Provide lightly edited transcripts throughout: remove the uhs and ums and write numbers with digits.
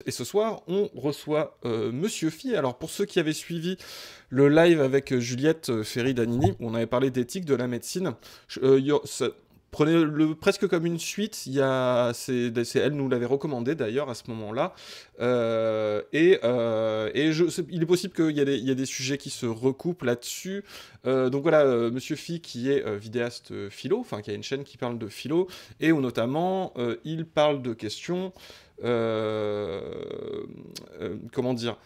Et ce soir, on reçoit Monsieur Phi. Alors, pour ceux qui avaient suivi le live avec Juliette Ferry-Danini, où on avait parlé d'éthique de la médecine, prenez-le presque comme une suite. C'est elle nous l'avait recommandé d'ailleurs à ce moment-là. Il est possible qu'il y ait des sujets qui se recoupent là-dessus. Donc voilà, Monsieur Phi qui est vidéaste philo, enfin qui a une chaîne qui parle de philo, et où notamment il parle de questions comment dire,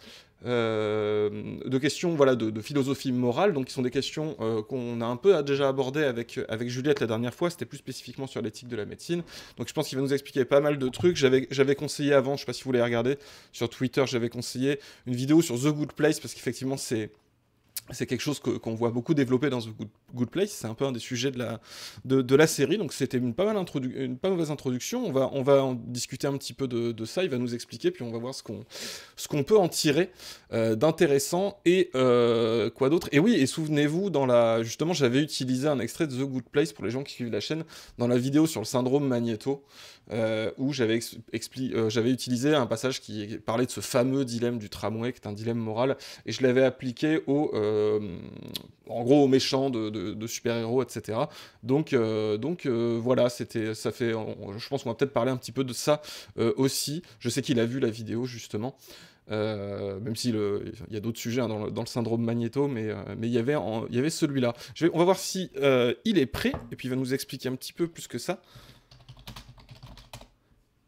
de questions voilà, de philosophie morale, donc qui sont des questions qu'on a un peu déjà abordées avec Juliette la dernière fois, c'était plus spécifiquement sur l'éthique de la médecine, donc je pense qu'il va nous expliquer pas mal de trucs. J'avais conseillé avant, je sais pas si vous l'avez regardé, sur Twitter, j'avais conseillé une vidéo sur The Good Place, parce qu'effectivement c'est quelque chose qu'on voit beaucoup développer dans The Good Place, c'est un peu un des sujets de la série, donc c'était une pas mauvaise introduction. On va en discuter un petit peu de ça, il va nous expliquer, puis on va voir ce qu'on peut en tirer d'intéressant, et quoi d'autre. Et oui, et souvenez-vous, justement, j'avais utilisé un extrait de The Good Place pour les gens qui suivent la chaîne, dans la vidéo sur le syndrome Magnéto, où j'avais utilisé un passage qui parlait de ce fameux dilemme du tramway, qui est un dilemme moral, et je l'avais appliqué en gros aux méchants de super-héros, etc. Donc voilà, je pense qu'on va peut-être parler un petit peu de ça aussi. Je sais qu'il a vu la vidéo, justement. Même s'il y a d'autres sujets hein, dans le syndrome Magnéto, mais il y avait celui-là. On va voir si il est prêt, et puis il va nous expliquer un petit peu plus que ça.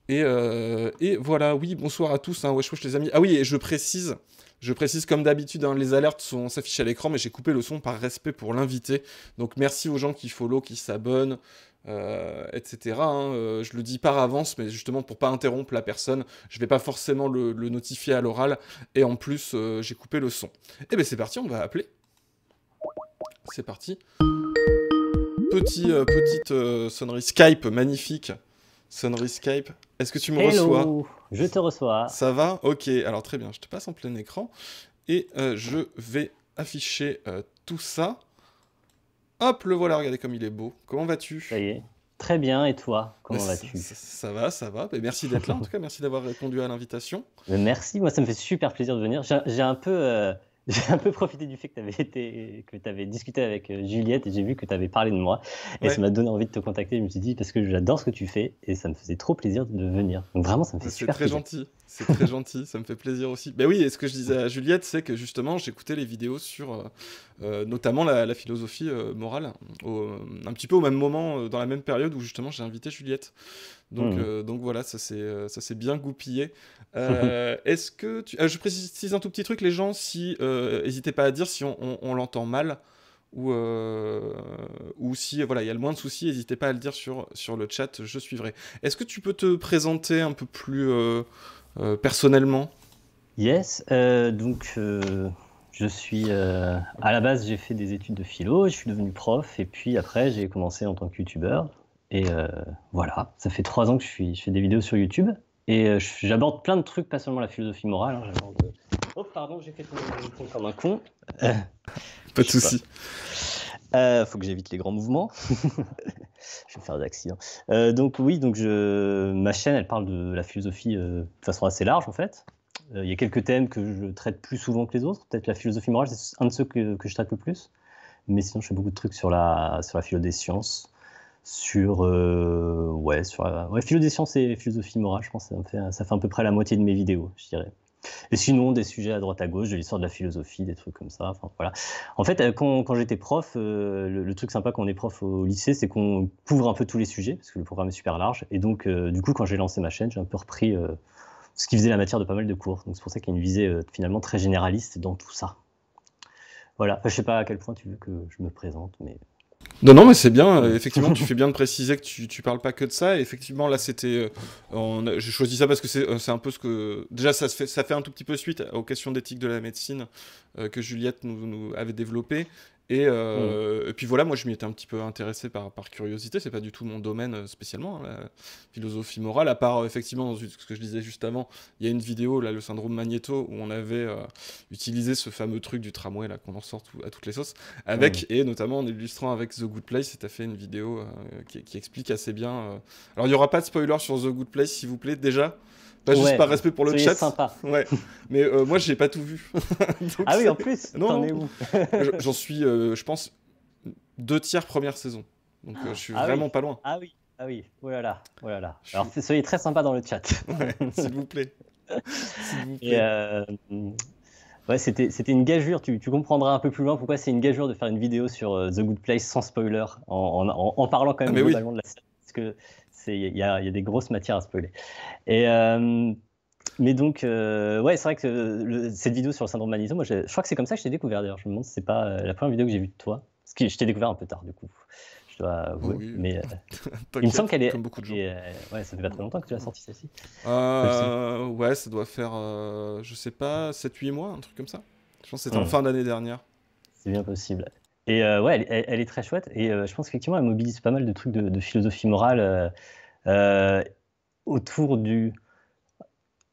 Et voilà, oui, bonsoir à tous, hein, wesh wesh les amis. Ah oui, et je précise comme d'habitude, hein, les alertes s'affichent à l'écran, mais j'ai coupé le son par respect pour l'invité. Donc merci aux gens qui follow, qui s'abonnent, etc. Hein, je le dis par avance, mais justement pour pas interrompre la personne, je vais pas forcément le notifier à l'oral, et en plus j'ai coupé le son. Et ben c'est parti, on va appeler. C'est parti. Petite sonnerie Skype, magnifique. Sonnerie Skype. Est-ce que tu me reçois ? Hello, je te reçois. Ça va ? Ok, alors très bien, je te passe en plein écran et je vais afficher tout ça. Hop, le voilà, regardez comme il est beau. Comment vas-tu ? Ça y est. Très bien, et toi, comment vas-tu ? Ça va, ça va. Et merci d'être là, en tout cas, merci d'avoir répondu à l'invitation. Merci, moi ça me fait super plaisir de venir. J'ai un peu profité du fait que tu avais discuté avec Juliette, et j'ai vu que tu avais parlé de moi, et ça m'a donné envie de te contacter. Je me suis dit, parce que j'adore ce que tu fais, et ça me faisait trop plaisir de venir. Donc vraiment, ça me fait super plaisir. C'est très gentil, ça me fait plaisir aussi. Ben oui, et ce que je disais à Juliette, c'est que justement, j'écoutais les vidéos sur notamment la philosophie morale, un petit peu au même moment, dans la même période où justement j'ai invité Juliette. Donc voilà, ça s'est bien goupillé. Est-ce que je précise un tout petit truc, les gens, si n'hésitez pas à dire si on l'entend mal, ou si voilà, il y a le moins de soucis, n'hésitez pas à le dire sur le chat, je suivrai. Est-ce que tu peux te présenter un peu plus personnellement ? Yes, je suis à la base, j'ai fait des études de philo, je suis devenu prof, et puis après j'ai commencé en tant que youtubeur. Et voilà, ça fait 3 ans que je fais des vidéos sur YouTube, et j'aborde plein de trucs, pas seulement la philosophie morale. Hein, oh pardon, j'ai fait ton comme un con. Pas de soucis. Faut que j'évite les grands mouvements. Je vais faire des accidents. Ma chaîne, elle parle de la philosophie de façon assez large en fait. Il y a quelques thèmes que je traite plus souvent que les autres. Peut-être la philosophie morale, c'est un de ceux que je traite le plus. Mais sinon, je fais beaucoup de trucs sur la philo des sciences, sur philo des sciences et philosophie morale. Je pense que ça fait à peu près la moitié de mes vidéos, je dirais. Et sinon, des sujets à droite à gauche, de l'histoire de la philosophie, des trucs comme ça. Enfin, voilà. En fait, quand j'étais prof, le truc sympa quand on est prof au lycée, c'est qu'on couvre un peu tous les sujets, parce que le programme est super large. Et donc, du coup, quand j'ai lancé ma chaîne, j'ai un peu repris ce qui faisait la matière de pas mal de cours. Donc, c'est pour ça qu'il y a une visée finalement très généraliste dans tout ça. Voilà. Enfin, je sais pas à quel point tu veux que je me présente, mais... Non, mais c'est bien. Effectivement, tu fais bien de préciser que tu parles pas que de ça. Et effectivement, là, j'ai choisi ça parce que c'est un peu ce que... Déjà, ça fait un tout petit peu suite aux questions d'éthique de la médecine que Juliette nous avait développées. Et puis voilà, moi je m'y étais un petit peu intéressé par curiosité, c'est pas du tout mon domaine spécialement, hein, la philosophie morale, à part effectivement dans ce que je disais juste avant, il y a une vidéo, là, le syndrome Magnéto, où on avait utilisé ce fameux truc du tramway, là, qu'on en sort à toutes les sauces, et notamment en illustrant avec The Good Place, t'as fait une vidéo qui explique assez bien... Alors il y aura pas de spoiler sur The Good Place, s'il vous plaît, déjà, Pas juste Ouais, par respect pour le soyez chat. sympa. Ouais. Mais moi, j'ai pas tout vu. Donc, Ah oui, en plus, non, t'en non. es où? J'en suis, je pense, 2 tiers première saison. Donc, je suis Ah oui, vraiment pas loin. ah oui, ah oui, oh là là, oh là là. Je Alors, suis... soyez très sympa dans le chat. Ouais, s'il vous plaît. S'il vous Et plaît. ouais, c'était une gageure. Tu comprendras un peu plus loin pourquoi c'est une gageure de faire une vidéo sur The Good Place sans spoiler, en parlant quand Ah, même mais oui. globalement de la série. Parce que il y a des grosses matières à spoiler. Et mais donc, ouais, c'est vrai que cette vidéo sur le syndrome Manitou, moi, je crois que c'est comme ça que je t'ai découvert d'ailleurs. Je me demande si c'est pas la première vidéo que j'ai vue de toi. Parce que je t'ai découvert un peu tard, du coup, je dois Oh avouer. oui, Mais il me semble t'inquiète, qu'elle est. comme beaucoup de gens. Ouais, ça fait pas très longtemps que tu l'as sortie, celle-ci. Ouais, ça doit faire, je sais pas, 7-8 mois, un truc comme ça. Je pense que c'était en Hmm, fin d'année dernière. c'est bien possible. Et ouais, elle est très chouette. Et je pense qu'effectivement, elle mobilise pas mal de trucs de philosophie morale euh, autour du.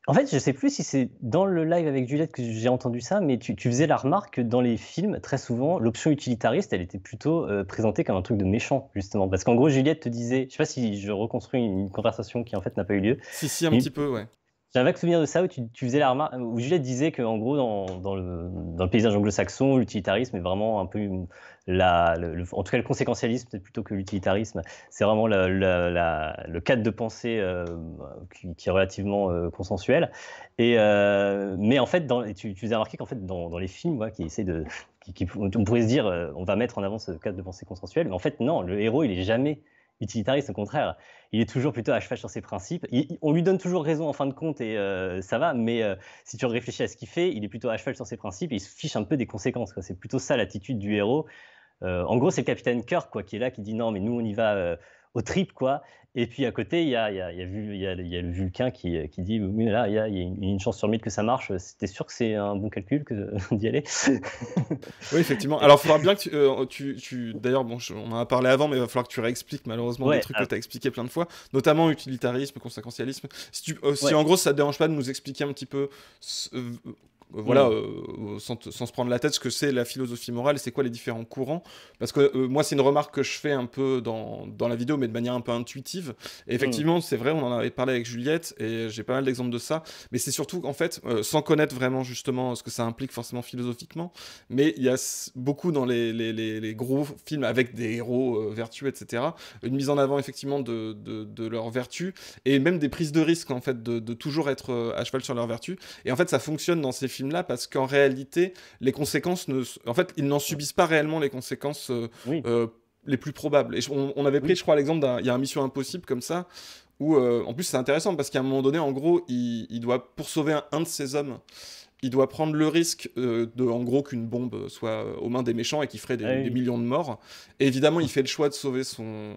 En fait, je sais plus si c'est dans le live avec Juliette que j'ai entendu ça, mais tu faisais la remarque que dans les films, très souvent, l'option utilitariste, elle était plutôt présentée comme un truc de méchant, justement. Parce qu'en gros, Juliette te disait, je sais pas si je reconstruis une conversation qui en fait n'a pas eu lieu, Si, un mais petit peu, ouais. j'ai un vague souvenir de ça où tu faisais la remarque, où Juliette disait qu'en gros, dans le paysage anglo-saxon, l'utilitarisme est vraiment un peu en tout cas le conséquentialisme, peut-être plutôt que l'utilitarisme, c'est vraiment le cadre de pensée qui est relativement consensuel. Mais en fait, tu faisais remarquer qu'en fait, dans les films qui essaient de. On pourrait se dire, on va mettre en avant ce cadre de pensée consensuel, mais en fait, non, le héros, il est jamais utilitariste, au contraire il est toujours plutôt à cheval sur ses principes. On lui donne toujours raison en fin de compte et ça va, mais si tu réfléchis à ce qu'il fait, il est plutôt à cheval sur ses principes et il se fiche un peu des conséquences, quoi. C'est plutôt ça l'attitude du héros. En gros, c'est le capitaine Kirk quoi, qui est là, qui dit non, mais nous on y va au trip, quoi. Et puis à côté, il y a le Vulcain qui dit oui, là, il y a une chance sur 1000 que ça marche. C'était sûr que c'est un bon calcul d'y aller. Oui, effectivement. Alors, il faudra bien que d'ailleurs, bon, on en a parlé avant, mais il va falloir que tu réexpliques malheureusement des Ouais, trucs que tu as expliqués plein de fois, notamment utilitarisme, conséquentialisme. Si ouais. en gros ça te dérange pas de nous expliquer un petit peu, voilà, sans se prendre la tête, ce que c'est la philosophie morale et c'est quoi les différents courants. Parce que moi, c'est une remarque que je fais un peu dans la vidéo, mais de manière un peu intuitive. Et effectivement, c'est vrai, on en avait parlé avec Juliette et j'ai pas mal d'exemples de ça. Mais c'est surtout qu'en fait, sans connaître vraiment justement ce que ça implique forcément philosophiquement, mais il y a beaucoup dans les gros films avec des héros vertueux, etc., une mise en avant effectivement de leurs vertus et même des prises de risque en fait de toujours être à cheval sur leurs vertus. Et en fait, ça fonctionne dans ces films-là parce qu'en réalité, les conséquences en fait, ils n'en subissent pas réellement les conséquences Oui, les plus probables. Et on avait pris, oui. je crois, l'exemple il y a un Mission Impossible comme ça, où en plus c'est intéressant parce qu'à un moment donné, en gros, il doit, pour sauver un de ses hommes, il doit prendre le risque en gros, qu'une bombe soit aux mains des méchants et qui ferait Ah des oui. millions de morts. Et évidemment, il fait le choix de sauver son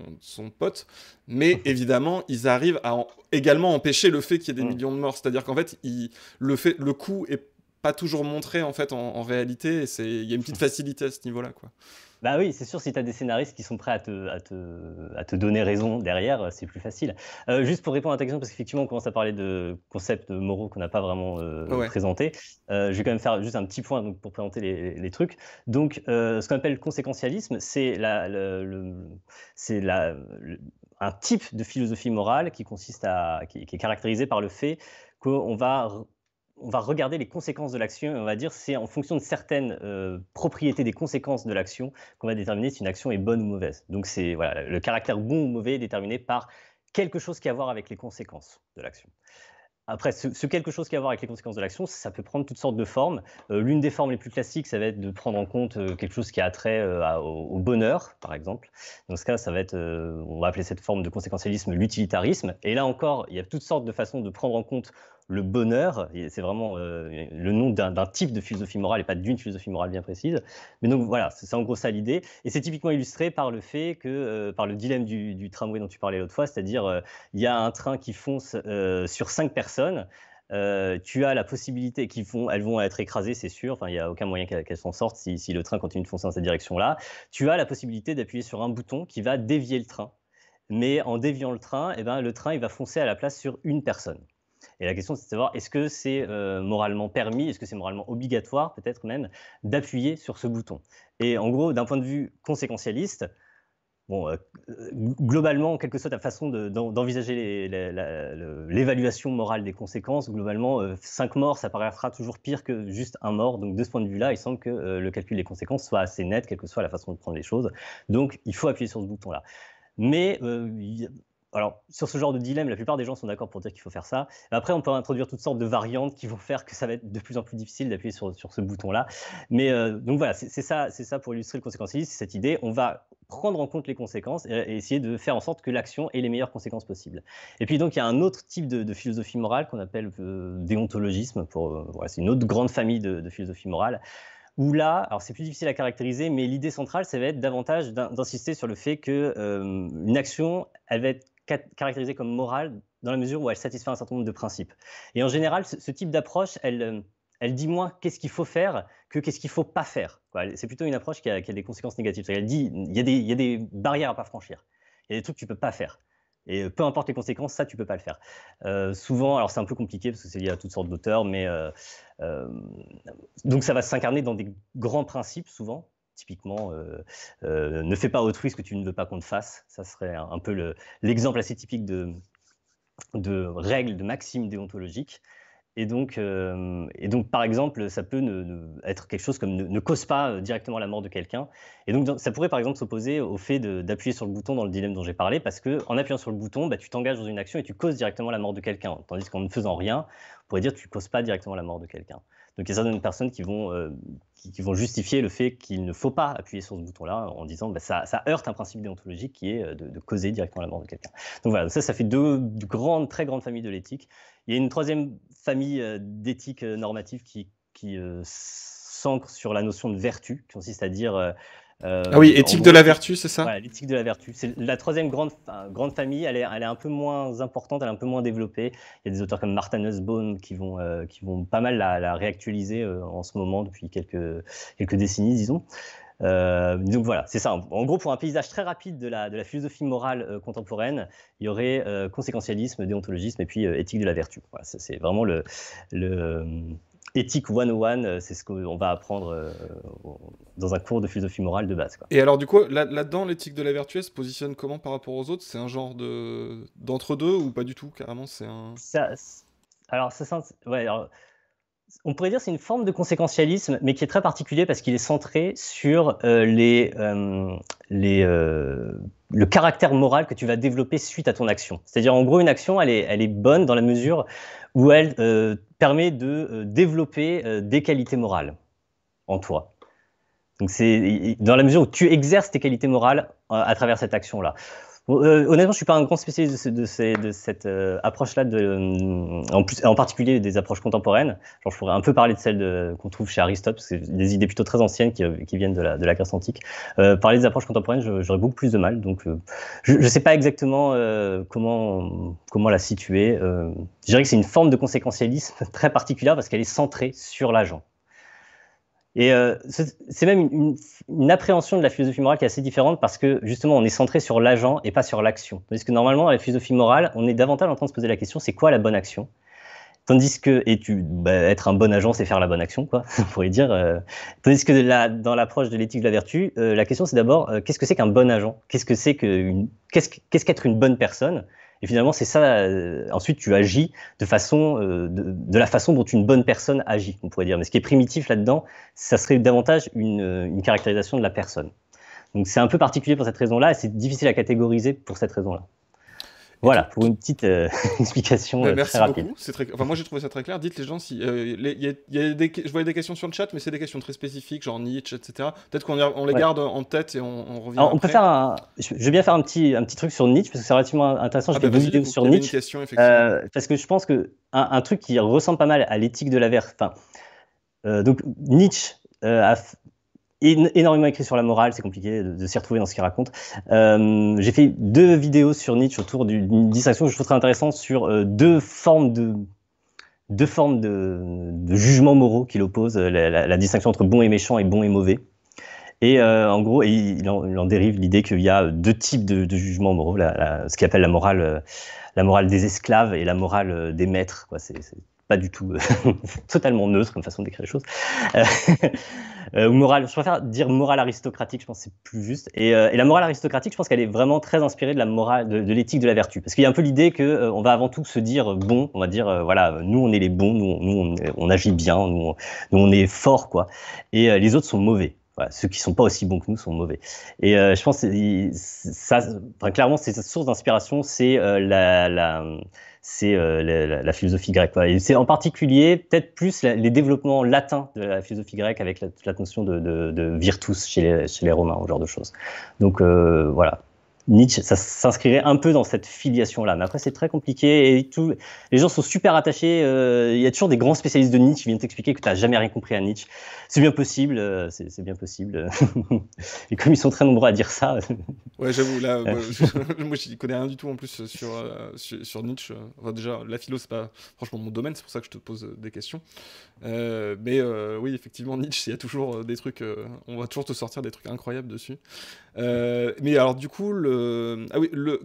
pote, mais évidemment, ils arrivent à également empêcher le fait qu'il y ait des millions de morts. C'est-à-dire qu'en fait, le coup est pas toujours montré en fait en réalité, et il y a une petite facilité à ce niveau-là, quoi. Bah oui, c'est sûr, si tu as des scénaristes qui sont prêts à te donner raison derrière, c'est plus facile. Juste pour répondre à ta question, parce qu'effectivement, on commence à parler de concepts moraux qu'on n'a pas vraiment Ouais. présentés. Je vais quand même faire juste un petit point donc, pour présenter les trucs. Donc, ce qu'on appelle le conséquentialisme, c'est un type de philosophie morale qui est caractérisé par le fait qu'on va regarder les conséquences de l'action et on va dire c'est en fonction de certaines propriétés des conséquences de l'action qu'on va déterminer si une action est bonne ou mauvaise. Donc c'est voilà, le caractère bon ou mauvais est déterminé par quelque chose qui a à voir avec les conséquences de l'action. Après, ce quelque chose qui a à voir avec les conséquences de l'action, ça peut prendre toutes sortes de formes. L'une des formes les plus classiques, ça va être de prendre en compte quelque chose qui a trait au bonheur, par exemple. Dans ce cas, ça va être, on va appeler cette forme de conséquentialisme l'utilitarisme. Et là encore, il y a toutes sortes de façons de prendre en compte le bonheur. C'est vraiment le nom d'un type de philosophie morale et pas d'une philosophie morale bien précise. Mais donc voilà, c'est en gros ça l'idée. Et c'est typiquement illustré par le fait que, par le dilemme du tramway dont tu parlais l'autre fois, c'est-à-dire il y a un train qui fonce sur 5 personnes. Tu as la possibilité elles vont être écrasées, c'est sûr. Enfin, il n'y a aucun moyen qu'elles s'en sortent si le train continue de foncer dans cette direction-là. Tu as la possibilité d'appuyer sur un bouton qui va dévier le train. Mais en déviant le train, le train il va foncer à la place sur une personne. Et la question, c'est de savoir est-ce que c'est moralement permis, est-ce que c'est moralement obligatoire, peut-être même, d'appuyer sur ce bouton. Et en gros, d'un point de vue conséquentialiste, Bon, globalement, quelle que soit ta façon d'envisager l'évaluation morale des conséquences, globalement, 5 morts, ça paraîtra toujours pire que juste un mort. Donc, de ce point de vue-là, il semble que le calcul des conséquences soit assez net, quelle que soit la façon de prendre les choses. Donc, il faut appuyer sur ce bouton-là. Mais alors, sur ce genre de dilemme, la plupart des gens sont d'accord pour dire qu'il faut faire ça. Après, on peut introduire toutes sortes de variantes qui vont faire que ça va être de plus en plus difficile d'appuyer sur ce bouton-là. Mais donc voilà, c'est ça pour illustrer le conséquentialisme, c'est cette idée. On va prendre en compte les conséquences et essayer de faire en sorte que l'action ait les meilleures conséquences possibles. Et puis donc, il y a un autre type de philosophie morale qu'on appelle déontologisme. Voilà, c'est une autre grande famille de philosophie morale. Où là, alors c'est plus difficile à caractériser, mais l'idée centrale, ça va être davantage d'insister sur le fait qu'une action, elle va être caractérisée comme morale dans la mesure où elle satisfait un certain nombre de principes. Et en général, ce type d'approche, elle dit moins qu'est-ce qu'il faut faire que qu'est-ce qu'il ne faut pas faire. C'est plutôt une approche qui a des conséquences négatives. Elle dit il y a des barrières à ne pas franchir. Il y a des trucs que tu ne peux pas faire. Et peu importe les conséquences, ça, tu ne peux pas le faire. Souvent, alors c'est un peu compliqué parce que c'est lié à toutes sortes d'auteurs, mais donc ça va s'incarner dans des grands principes, souvent. Typiquement, ne fais pas autrui ce que tu ne veux pas qu'on te fasse. Ça serait un peu l'exemple assez typique de règles, de maximes déontologiques. Et donc, par exemple, ça peut être quelque chose comme ne cause pas directement la mort de quelqu'un. Et donc, ça pourrait par exemple s'opposer au fait d'appuyer sur le bouton dans le dilemme dont j'ai parlé, parce qu'en appuyant sur le bouton, tu t'engages dans une action et tu causes directement la mort de quelqu'un. Tandis qu'en ne faisant rien, on pourrait dire que tu ne causes pas directement la mort de quelqu'un. Donc, il y a certaines personnes qui vont justifier le fait qu'il ne faut pas appuyer sur ce bouton-là en disant ça heurte un principe déontologique qui est de causer directement la mort de quelqu'un. Donc voilà, ça fait deux très grandes familles de l'éthique. Il y a une troisième famille d'éthique normative qui s'ancre sur la notion de vertu, qui consiste à dire... ah oui, éthique de la vertu, c'est ça? Voilà, l'éthique de la vertu. C'est la troisième grande famille, elle est un peu moins importante, elle est un peu moins développée. Il y a des auteurs comme Martha Nussbaum qui vont pas mal la réactualiser en ce moment, depuis quelques décennies, disons. Donc voilà, c'est ça. En gros, pour un paysage très rapide de la philosophie morale contemporaine, il y aurait conséquentialisme, déontologisme et puis éthique de la vertu. Voilà, c'est vraiment le éthique 101, c'est ce qu'on va apprendre dans un cours de philosophie morale de base, quoi. Et alors du coup, là-dedans, l'éthique de la vertu, elle se positionne comment par rapport aux autres? C'est un genre d'entre-deux ou pas du tout? Carrément, c'est un... On pourrait dire que c'est une forme de conséquentialisme, mais qui est très particulier parce qu'il est centré sur le caractère moral que tu vas développer suite à ton action. C'est-à-dire, en gros, une action, elle est bonne dans la mesure où elle permet de développer des qualités morales en toi. Donc, c'est dans la mesure où tu exerces tes qualités morales à travers cette action-là. Honnêtement, je ne suis pas un grand spécialiste de cette approche-là, en particulier des approches contemporaines. Genre, je pourrais un peu parler de celles qu'on trouve chez Aristote, parce que c'est des idées plutôt très anciennes qui viennent de la Grèce antique. Parler des approches contemporaines, j'aurais beaucoup plus de mal. Donc, je ne sais pas exactement comment la situer. Je dirais que c'est une forme de conséquentialisme très particulière parce qu'elle est centrée sur l'agent. Et c'est même une appréhension de la philosophie morale qui est assez différente parce que justement on est centré sur l'agent et pas sur l'action. Tandis que normalement dans la philosophie morale, on est davantage en train de se poser la question, c'est quoi la bonne action? Tandis que être un bon agent, c'est faire la bonne action, quoi, on pourrait dire. Tandis que dans l'approche de l'éthique de la vertu, la question c'est d'abord qu'est-ce que c'est qu'un bon agent? Qu'est-ce qu'être une bonne personne? Et finalement, c'est ça. Ensuite, tu agis de la façon dont une bonne personne agit, on pourrait dire. Mais ce qui est primitif là-dedans, ça serait davantage une caractérisation de la personne. Donc, c'est un peu particulier pour cette raison-là, et c'est difficile à catégoriser pour cette raison-là. Voilà, pour une petite explication très rapide. Merci beaucoup. Moi, j'ai trouvé ça très clair. Dites les gens si... je voyais des questions sur le chat, mais c'est des questions très spécifiques, genre Nietzsche, etc. Peut-être qu'on les garde en tête et on revient Alors, après. Je vais bien faire un petit truc sur Nietzsche, parce que c'est relativement intéressant. J'ai fait 2 vidéos sur Nietzsche. Question, effectivement. Parce que je pense qu'un truc qui ressemble pas mal à l'éthique de la vertu... donc, Nietzsche a énormément écrit sur la morale, c'est compliqué de s'y retrouver dans ce qu'il raconte. J'ai fait 2 vidéos sur Nietzsche autour d'une distinction que je trouve très intéressante sur deux formes de jugements moraux qu'il oppose, la distinction entre bon et méchant et bon et mauvais. Et en gros, il en dérive l'idée qu'il y a 2 types de jugements moraux, ce qu'il appelle la morale des esclaves et la morale des maîtres, quoi. pas du tout totalement neutre comme façon d'écrire les choses. Ou morale, je préfère dire morale aristocratique, je pense que c'est plus juste. Et la morale aristocratique, je pense qu'elle est vraiment très inspirée de la morale, de l'éthique de la vertu. Parce qu'il y a un peu l'idée qu'on va avant tout se dire bon, on va dire voilà, nous on est les bons, on agit bien, nous on est forts, quoi. Et les autres sont mauvais. Voilà, ceux qui sont pas aussi bons que nous sont mauvais. Et je pense que ça, enfin, clairement, c'est sa source d'inspiration, c'est la philosophie grecque. Quoi. Et c'est en particulier peut-être plus les développements latins de la philosophie grecque avec la notion de virtus chez les Romains, ce genre de choses. Donc voilà. Nietzsche, ça s'inscrirait un peu dans cette filiation-là. Mais après, c'est très compliqué et les gens sont super attachés. Il y a toujours des grands spécialistes de Nietzsche qui viennent t'expliquer que tu n'as jamais rien compris à Nietzsche. C'est bien possible, c'est bien possible. Et comme ils sont très nombreux à dire ça... Ouais, j'avoue, là, moi, je n'y connais rien du tout en plus sur Nietzsche. Enfin, déjà, la philo, c'est pas franchement mon domaine, c'est pour ça que je te pose des questions. Mais oui, effectivement, Nietzsche, il y a toujours des trucs... on va toujours te sortir des trucs incroyables dessus. Mais alors, du coup,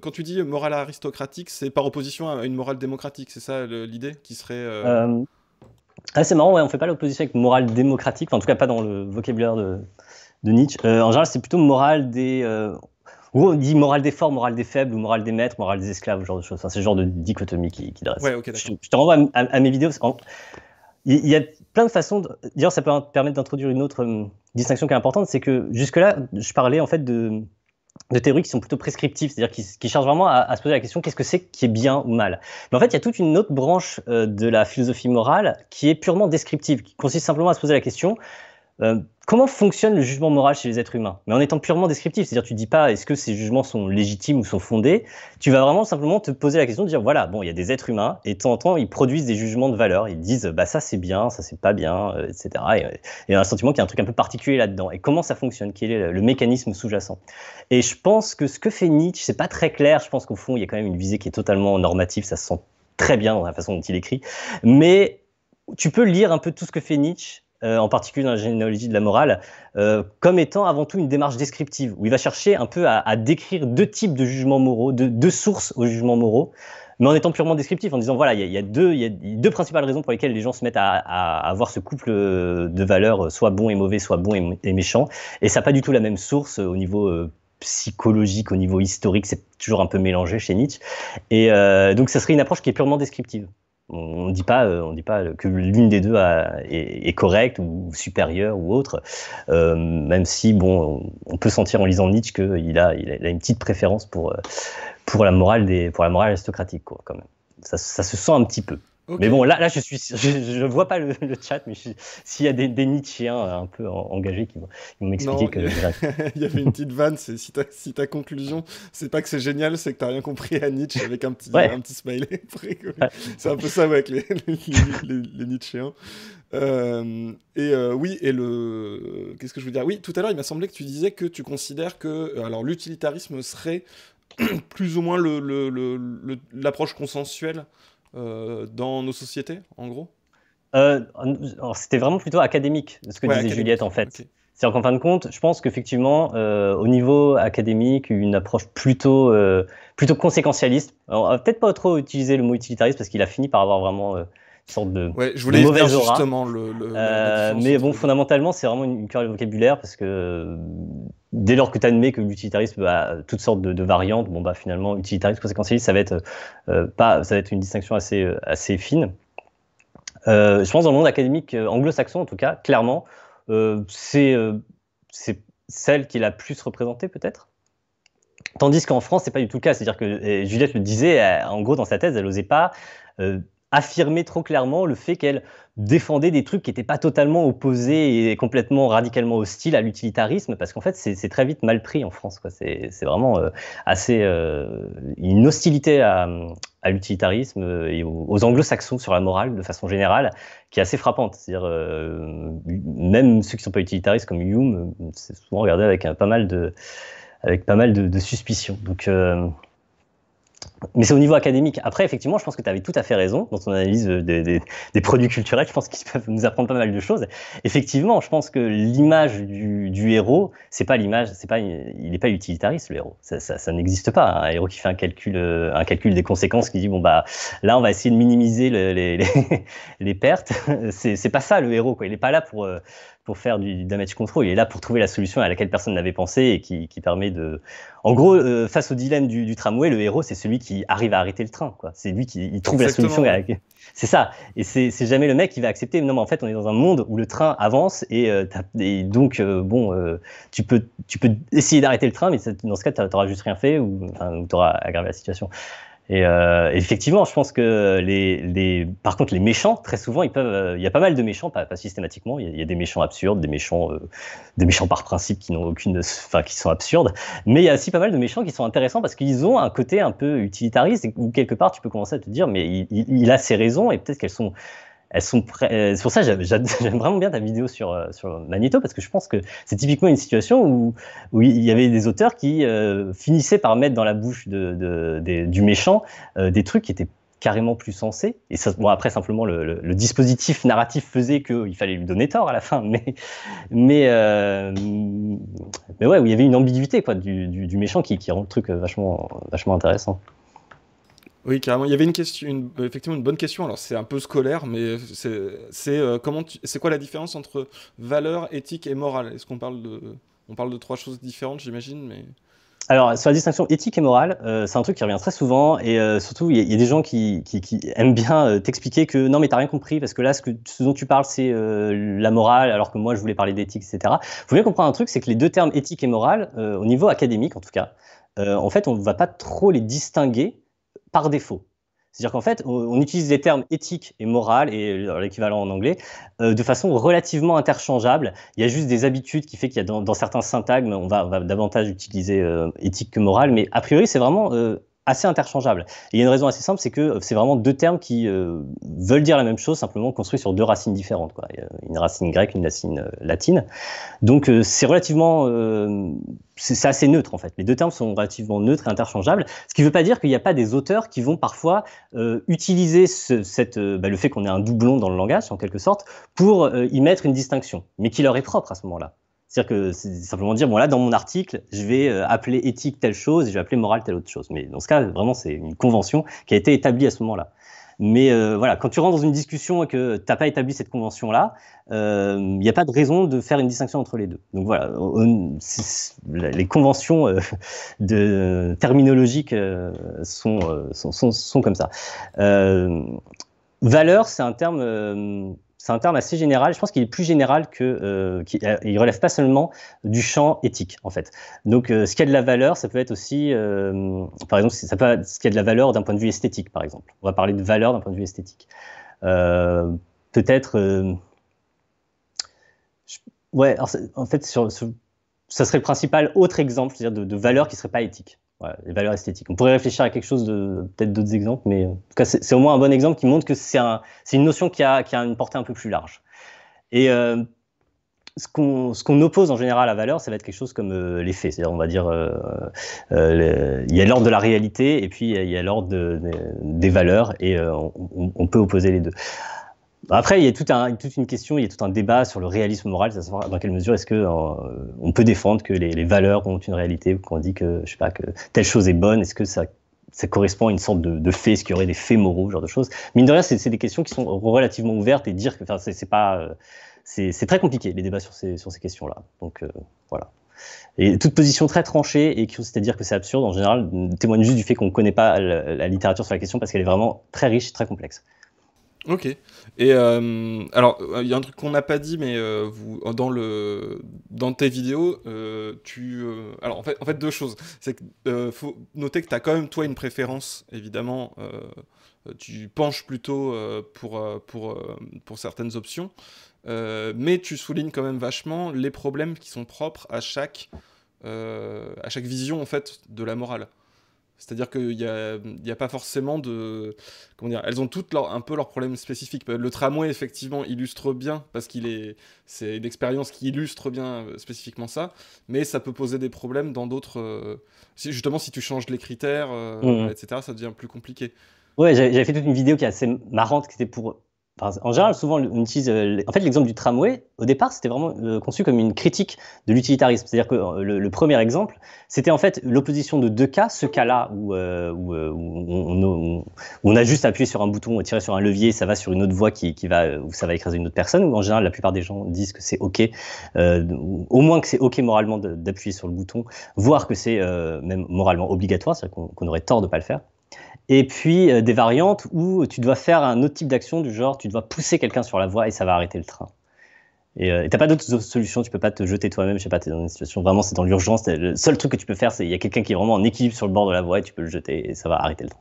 quand tu dis morale aristocratique, c'est par opposition à une morale démocratique, c'est ça l'idée qui serait... c'est marrant, ouais, on fait pas l'opposition avec morale démocratique, enfin, en tout cas pas dans le vocabulaire de Nietzsche. En général, c'est plutôt morale des... on dit morale des forts, morale des faibles, ou morale des maîtres, morale des esclaves, ce genre de choses. Enfin, c'est le genre de dichotomie qui dresse. Ouais, ok, d'accord. Je te renvoie à mes vidéos. Il y a plein de façons. D'ailleurs, ça peut permettre d'introduire une autre distinction qui est importante, c'est que jusque-là, je parlais en fait de théories qui sont plutôt prescriptives, c'est-à-dire qui cherchent vraiment à se poser la question qu'est-ce que c'est qui est bien ou mal. Mais en fait, il y a toute une autre branche de la philosophie morale qui est purement descriptive, qui consiste simplement à se poser la question comment fonctionne le jugement moral chez les êtres humains, mais en étant purement descriptif, c'est-à-dire tu dis pas est-ce que ces jugements sont légitimes ou sont fondés, tu vas vraiment simplement te poser la question de dire voilà, bon, il y a des êtres humains et de temps en temps ils produisent des jugements de valeur, ils disent bah ça c'est bien, ça c'est pas bien, etc. Et il y a un sentiment qu'il y a un truc un peu particulier là-dedans. Et comment ça fonctionne, quel est le mécanisme sous-jacent. Et je pense que ce que fait Nietzsche, c'est pas très clair, je pense qu'au fond il y a quand même une visée qui est totalement normative, ça se sent très bien dans la façon dont il écrit, mais tu peux lire un peu tout ce que fait Nietzsche, en particulier dans la généalogie de la morale, comme étant avant tout une démarche descriptive, où il va chercher un peu à décrire deux types de jugements moraux, deux sources aux jugements moraux, mais en étant purement descriptif, en disant voilà, il y a deux principales raisons pour lesquelles les gens se mettent à avoir ce couple de valeurs, soit bon et mauvais, soit bon et méchant, et ça n'a pas du tout la même source au niveau psychologique, au niveau historique, c'est toujours un peu mélangé chez Nietzsche, et donc ça serait une approche qui est purement descriptive. On ne dit pas que l'une des deux est correcte ou supérieure ou autre, même si bon, on peut sentir en lisant Nietzsche qu'il a une petite préférence pour la morale aristocratique, quoi, quand même. Ça se sent un petit peu. Okay. Mais bon, là je vois pas le chat, mais s'il y a des Nietzschéens un peu engagés qui vont m'expliquer que... Il y avait une petite vanne, c'est si ta conclusion, c'est pas que c'est génial, c'est que t'as rien compris à Nietzsche avec un petit smiley. C'est un peu ça, ouais, avec les Nietzschéens. Oui, et qu'est-ce que je veux dire ? Oui, tout à l'heure, il m'a semblé que tu disais que tu considères que alors, l'utilitarisme serait plus ou moins l'approche consensuelle dans nos sociétés, en gros. C'était vraiment plutôt académique, ce que disait académique. Juliette, en fait. Okay. C'est-à-dire qu'en fin de compte, je pense qu'effectivement, au niveau académique, une approche plutôt conséquentialiste. On va peut-être pas trop utiliser le mot utilitariste parce qu'il a fini par avoir vraiment une sorte de je voulais mauvaise dire aura. Justement mais bon, fondamentalement, c'est vraiment une querelle de vocabulaire parce que dès lors que tu admets que l'utilitarisme a toutes sortes de variantes, bon bah finalement, utilitariste, conséquentialiste, ça va être une distinction assez fine. Je pense dans le monde académique anglo-saxon, en tout cas, clairement, c'est celle qui est la plus représentée, peut-être. Tandis qu'en France, c'est pas du tout le cas. C'est-à-dire que Juliette le disait, en gros, dans sa thèse, elle n'osait pas affirmer trop clairement le fait qu'elle défendait des trucs qui n'étaient pas totalement opposés et complètement radicalement hostiles à l'utilitarisme, parce qu'en fait, c'est très vite mal pris en France, quoi. C'est vraiment assez une hostilité à l'utilitarisme et aux anglo-saxons sur la morale, de façon générale, qui est assez frappante. C'est-à-dire, même ceux qui ne sont pas utilitaristes, comme Hume, c'est souvent regardé avec pas mal de suspicion. Donc Mais c'est au niveau académique. Après, effectivement, je pense que tu avais tout à fait raison dans ton analyse des produits culturels. Je pense qu'ils peuvent nous apprendre pas mal de choses. Effectivement, je pense que l'image du héros, c'est pas l'image, il n'est pas utilitariste, le héros. Ça n'existe pas. Un héros qui fait un calcul des conséquences, qui dit bon bah là, on va essayer de minimiser les pertes. C'est pas ça le héros, quoi. Il n'est pas là pour faire du damage control. Il est là pour trouver la solution à laquelle personne n'avait pensé et qui permet de. En gros, face au dilemme du tramway, le héros, c'est celui qui arrive à arrêter le train, quoi. C'est lui qui trouve Exactement, la solution. C'est ça. Et c'est jamais le mec qui va accepter. Non, mais en fait, on est dans un monde où le train avance et donc, tu peux essayer d'arrêter le train, mais dans ce cas, tu n'auras juste rien fait ou tu auras aggravé la situation. Et effectivement, je pense que par contre, les méchants, très souvent, il y a pas mal de méchants, pas systématiquement. Il y a des méchants absurdes, des méchants par principe qui n'ont qui sont absurdes. Mais il y a aussi pas mal de méchants qui sont intéressants parce qu'ils ont un côté un peu utilitariste où quelque part, tu peux commencer à te dire, mais il a ses raisons et peut-être qu'elles sont c'est pour ça que j'aime vraiment bien ta vidéo sur Magneto, parce que je pense que c'est typiquement une situation où il y avait des auteurs qui finissaient par mettre dans la bouche du méchant des trucs qui étaient carrément plus sensés. Et ça, bon, après, simplement, le dispositif narratif faisait qu'il fallait lui donner tort à la fin. Mais ouais, où il y avait une ambiguïté, quoi, du méchant qui rend le truc vachement intéressant. Oui, carrément. Il y avait effectivement une bonne question. Alors, c'est un peu scolaire, mais c'est quoi la différence entre valeur, éthique et morale? Est-ce on parle de trois choses différentes, j'imagine, mais... Alors, sur la distinction éthique et morale, c'est un truc qui revient très souvent, et surtout, il y a des gens qui aiment bien t'expliquer que non, mais t'as rien compris, parce que là, ce dont tu parles, c'est la morale, alors que moi, je voulais parler d'éthique, etc. Il faut bien comprendre un truc, c'est que les deux termes éthique et morale, au niveau académique en tout cas, en fait, on ne va pas trop les distinguer par défaut. C'est-à-dire qu'en fait, on utilise les termes éthique et morale, et l'équivalent en anglais, de façon relativement interchangeable. Il y a juste des habitudes qui fait qu'il y a dans certains syntagmes, on va davantage utiliser éthique que morale, mais a priori, c'est vraiment assez interchangeable. Et il y a une raison assez simple, c'est que c'est vraiment deux termes qui veulent dire la même chose, simplement construits sur deux racines différentes, quoi. Il y a une racine grecque, une racine latine. Donc c'est relativement, c'est assez neutre en fait. Les deux termes sont relativement neutres et interchangeables, ce qui ne veut pas dire qu'il n'y a pas des auteurs qui vont parfois utiliser le fait qu'on ait un doublon dans le langage en quelque sorte pour y mettre une distinction, mais qui leur est propre à ce moment-là. C'est-à-dire que c'est simplement dire, bon là, dans mon article, je vais appeler éthique telle chose et je vais appeler morale telle autre chose. Mais dans ce cas, vraiment, c'est une convention qui a été établie à ce moment-là. Mais voilà, quand tu rentres dans une discussion et que tu n'as pas établi cette convention-là, il n'y a pas de raison de faire une distinction entre les deux. Donc voilà, les conventions terminologiques sont comme ça. Valeur, c'est un terme assez général. Je pense qu'il est plus général il relève pas seulement du champ éthique, en fait. Donc, ce qui a de la valeur, ça peut être aussi, par exemple, ce qui a de la valeur d'un point de vue esthétique, par exemple. On va parler de valeur d'un point de vue esthétique. Peut-être, ouais. Alors, en fait, ça serait le principal autre exemple, c'est-à-dire de valeur qui serait pas éthique. Voilà, les valeurs esthétiques. On pourrait réfléchir à quelque chose peut-être d'autres exemples, mais en tout cas, c'est au moins un bon exemple qui montre que c'est une notion qui a une portée un peu plus large. Et ce qu'on oppose en général à valeur, ça va être quelque chose comme les faits. C'est-à-dire, on va dire, il y a l'ordre de la réalité et puis il y a l'ordre des valeurs, et on peut opposer les deux. Après, il y a toute une question, il y a tout un débat sur le réalisme moral, à savoir dans quelle mesure est-ce que on peut défendre que les valeurs ont une réalité, ou qu'on dit que, je sais pas, que telle chose est bonne, est-ce que ça correspond à une sorte de fait, est-ce qu'il y aurait des faits moraux, ce genre de choses. Mine de rien, c'est des questions qui sont relativement ouvertes, et dire que, enfin, c'est très compliqué, les débats sur ces questions-là. Donc voilà. Et toute position très tranchée, et c'est-à-dire que c'est absurde, en général, témoigne juste du fait qu'on ne connaît pas la littérature sur la question, parce qu'elle est vraiment très riche, très complexe. Ok. Et alors, il y a un truc qu'on n'a pas dit, mais dans tes vidéos, alors en fait, deux choses. C'est que faut noter que tu as quand même, toi, une préférence, évidemment. Tu penches plutôt pour certaines options. Mais tu soulignes quand même vachement les problèmes qui sont propres à chaque vision, en fait, de la morale. C'est-à-dire qu'il y a pas forcément de... Comment dire, elles ont toutes un peu leurs problèmes spécifiques. Le tramway, effectivement, illustre bien, parce c'est une expérience qui illustre bien spécifiquement ça, mais ça peut poser des problèmes dans d'autres... justement, si tu changes les critères, etc., ça devient plus compliqué. Ouais, j'avais fait toute une vidéo qui est assez marrante, qui était pour... Enfin, en général, souvent, on utilise... En fait, l'exemple du tramway, au départ, c'était vraiment conçu comme une critique de l'utilitarisme. C'est-à-dire que le premier exemple, c'était en fait l'opposition de deux cas. Ce cas-là où on a juste appuyé sur un bouton, tiré sur un levier, ça va sur une autre voie où ça va écraser une autre personne, où en général, la plupart des gens disent que c'est OK, au moins que c'est OK moralement d'appuyer sur le bouton, voire que c'est même moralement obligatoire, c'est-à-dire qu'on aurait tort de ne pas le faire. Et puis des variantes où tu dois faire un autre type d'action du genre tu dois pousser quelqu'un sur la voie et ça va arrêter le train. Et t'as pas d'autres solutions, tu peux pas te jeter toi-même, je sais pas, t'es dans une situation vraiment, c'est dans l'urgence, le seul truc que tu peux faire, c'est il y a quelqu'un qui est vraiment en équilibre sur le bord de la voie et tu peux le jeter et ça va arrêter le train.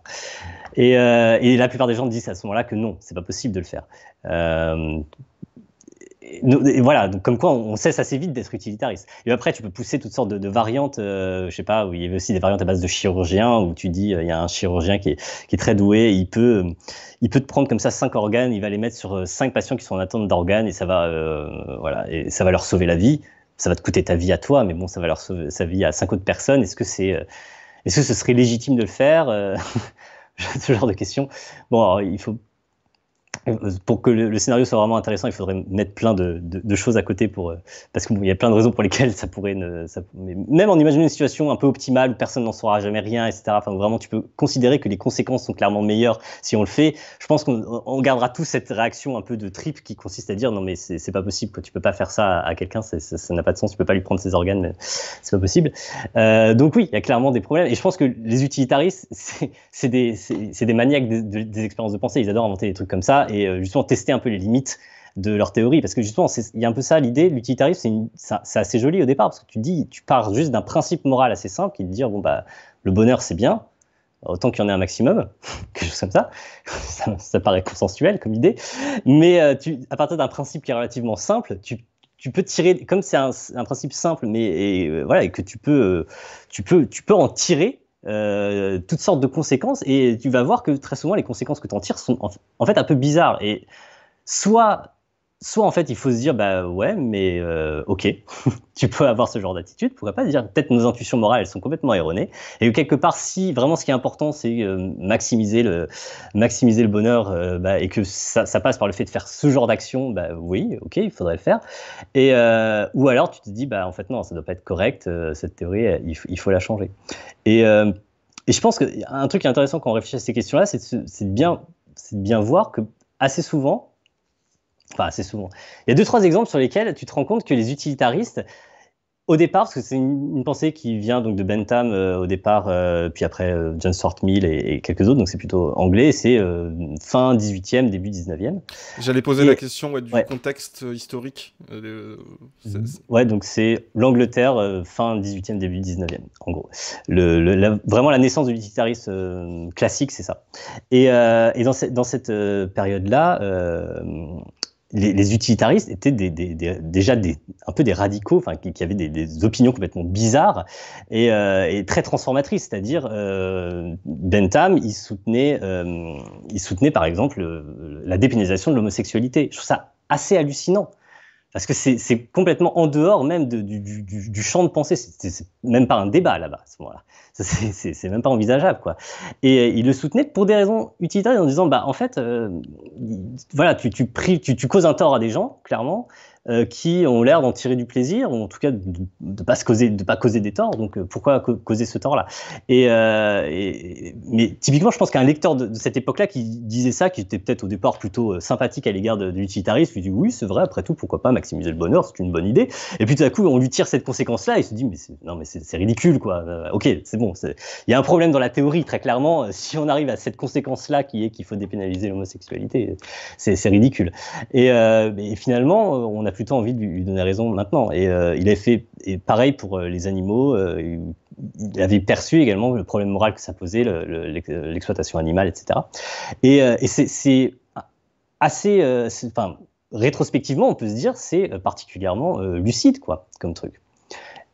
Et la plupart des gens disent à ce moment-là que non, c'est pas possible de le faire. Et voilà, donc comme quoi on cesse assez vite d'être utilitariste. Et après, tu peux pousser toutes sortes de variantes, je sais pas, où il y avait aussi des variantes à base de chirurgiens, où tu dis, il y a un chirurgien qui est très doué, il peut te prendre comme ça 5 organes, il va les mettre sur 5 patients qui sont en attente d'organes, et ça va, voilà, et ça va leur sauver la vie. Ça va te coûter ta vie à toi, mais bon, ça va leur sauver sa vie à 5 autres personnes. Est-ce que ce serait légitime de le faire? Ce genre de questions. Bon, alors, pour que le scénario soit vraiment intéressant, il faudrait mettre plein de choses à côté parce qu'il y a plein de raisons pour lesquelles ça pourrait mais même en imaginant une situation un peu optimale où personne n'en saura jamais rien, etc. Enfin, vraiment, tu peux considérer que les conséquences sont clairement meilleures si on le fait. Je pense qu'on gardera tous cette réaction un peu de trip qui consiste à dire non mais c'est pas possible, quoi. Tu peux pas faire ça à quelqu'un, ça n'a pas de sens, tu peux pas lui prendre ses organes, mais c'est pas possible. Donc oui, il y a clairement des problèmes et je pense que les utilitaristes, c'est des maniaques des expériences de pensée, ils adorent inventer des trucs comme ça. Et justement tester un peu les limites de leur théorie, parce que justement, il y a un peu ça l'idée, l'utilitarisme, c'est assez joli au départ, parce que tu pars juste d'un principe moral assez simple, qui est de dire, bon, bah, le bonheur, c'est bien, autant qu'il y en ait un maximum, quelque chose comme ça, ça paraît consensuel comme idée, mais à partir d'un principe qui est relativement simple, tu peux tirer, comme c'est un principe simple, mais voilà, et que tu peux en tirer toutes sortes de conséquences et tu vas voir que très souvent les conséquences que tu en tires sont en fait un peu bizarres et soit en fait il faut se dire bah ouais mais ok tu peux avoir ce genre d'attitude, pourquoi pas dire peut-être nos intuitions morales elles sont complètement erronées et quelque part si vraiment ce qui est important c'est maximiser le bonheur bah, et que ça passe par le fait de faire ce genre d'action, bah oui ok il faudrait le faire et ou alors tu te dis bah en fait non ça doit pas être correct cette théorie il faut la changer et je pense qu'un truc intéressant quand on réfléchit à ces questions-là c'est de bien voir que assez souvent, il y a 2-3 exemples sur lesquels tu te rends compte que les utilitaristes, au départ, parce que c'est une pensée qui vient donc de Bentham au départ, puis après John Stuart Mill et quelques autres, donc c'est plutôt anglais, c'est fin 18e, début 19e. J'allais poser la question du contexte historique. Ouais, donc c'est l'Angleterre, fin 18e, début 19e, en gros. Vraiment la naissance de l'utilitarisme classique, c'est ça. Et dans cette période-là, les utilitaristes étaient déjà un peu des radicaux, enfin qui avaient des opinions complètement bizarres et très transformatrices. C'est-à-dire Bentham, il soutenait par exemple la dépénalisation de l'homosexualité. Je trouve ça assez hallucinant. Parce que c'est complètement en dehors même du champ de pensée. C'est même pas un débat là-bas à ce moment-là. C'est même pas envisageable, quoi. Et il le soutenait pour des raisons utilitaires en disant, bah en fait, voilà, tu causes un tort à des gens, clairement, qui ont l'air d'en tirer du plaisir, ou en tout cas de pas causer des torts. Donc pourquoi causer ce tort-là mais typiquement, je pense qu'un lecteur de cette époque-là qui disait ça, qui était peut-être au départ plutôt sympathique à l'égard de l'utilitarisme, il dit oui, c'est vrai, après tout, pourquoi pas maximiser le bonheur, c'est une bonne idée. Et puis tout à coup, on lui tire cette conséquence-là, et il se dit mais c'est ridicule, quoi. Ok, c'est bon, il y a un problème dans la théorie, très clairement. Si on arrive à cette conséquence-là qui est qu'il faut dépénaliser l'homosexualité, c'est ridicule. Et finalement, on a plutôt envie de lui donner raison maintenant. Et il a fait pareil pour les animaux. Il avait perçu également le problème moral que ça posait, l'exploitation animale, etc. Et c'est assez, enfin, rétrospectivement, on peut se dire, c'est particulièrement lucide, quoi, comme truc.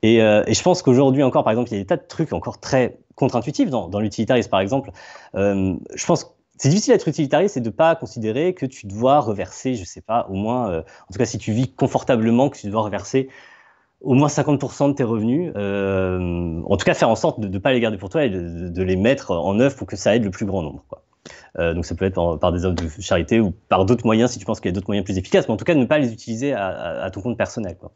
Et je pense qu'aujourd'hui encore, par exemple, il y a des tas de trucs encore très contre-intuitive dans l'utilitarisme, par exemple. Je pense que c'est difficile d'être utilitariste et de ne pas considérer que tu dois reverser, je ne sais pas, au moins, en tout cas si tu vis confortablement, que tu dois reverser au moins 50% de tes revenus, en tout cas faire en sorte de ne pas les garder pour toi et de les mettre en œuvre pour que ça aide le plus grand nombre, quoi. Donc ça peut être par des œuvres de charité ou par d'autres moyens si tu penses qu'il y a d'autres moyens plus efficaces, mais en tout cas ne pas les utiliser à ton compte personnel, quoi.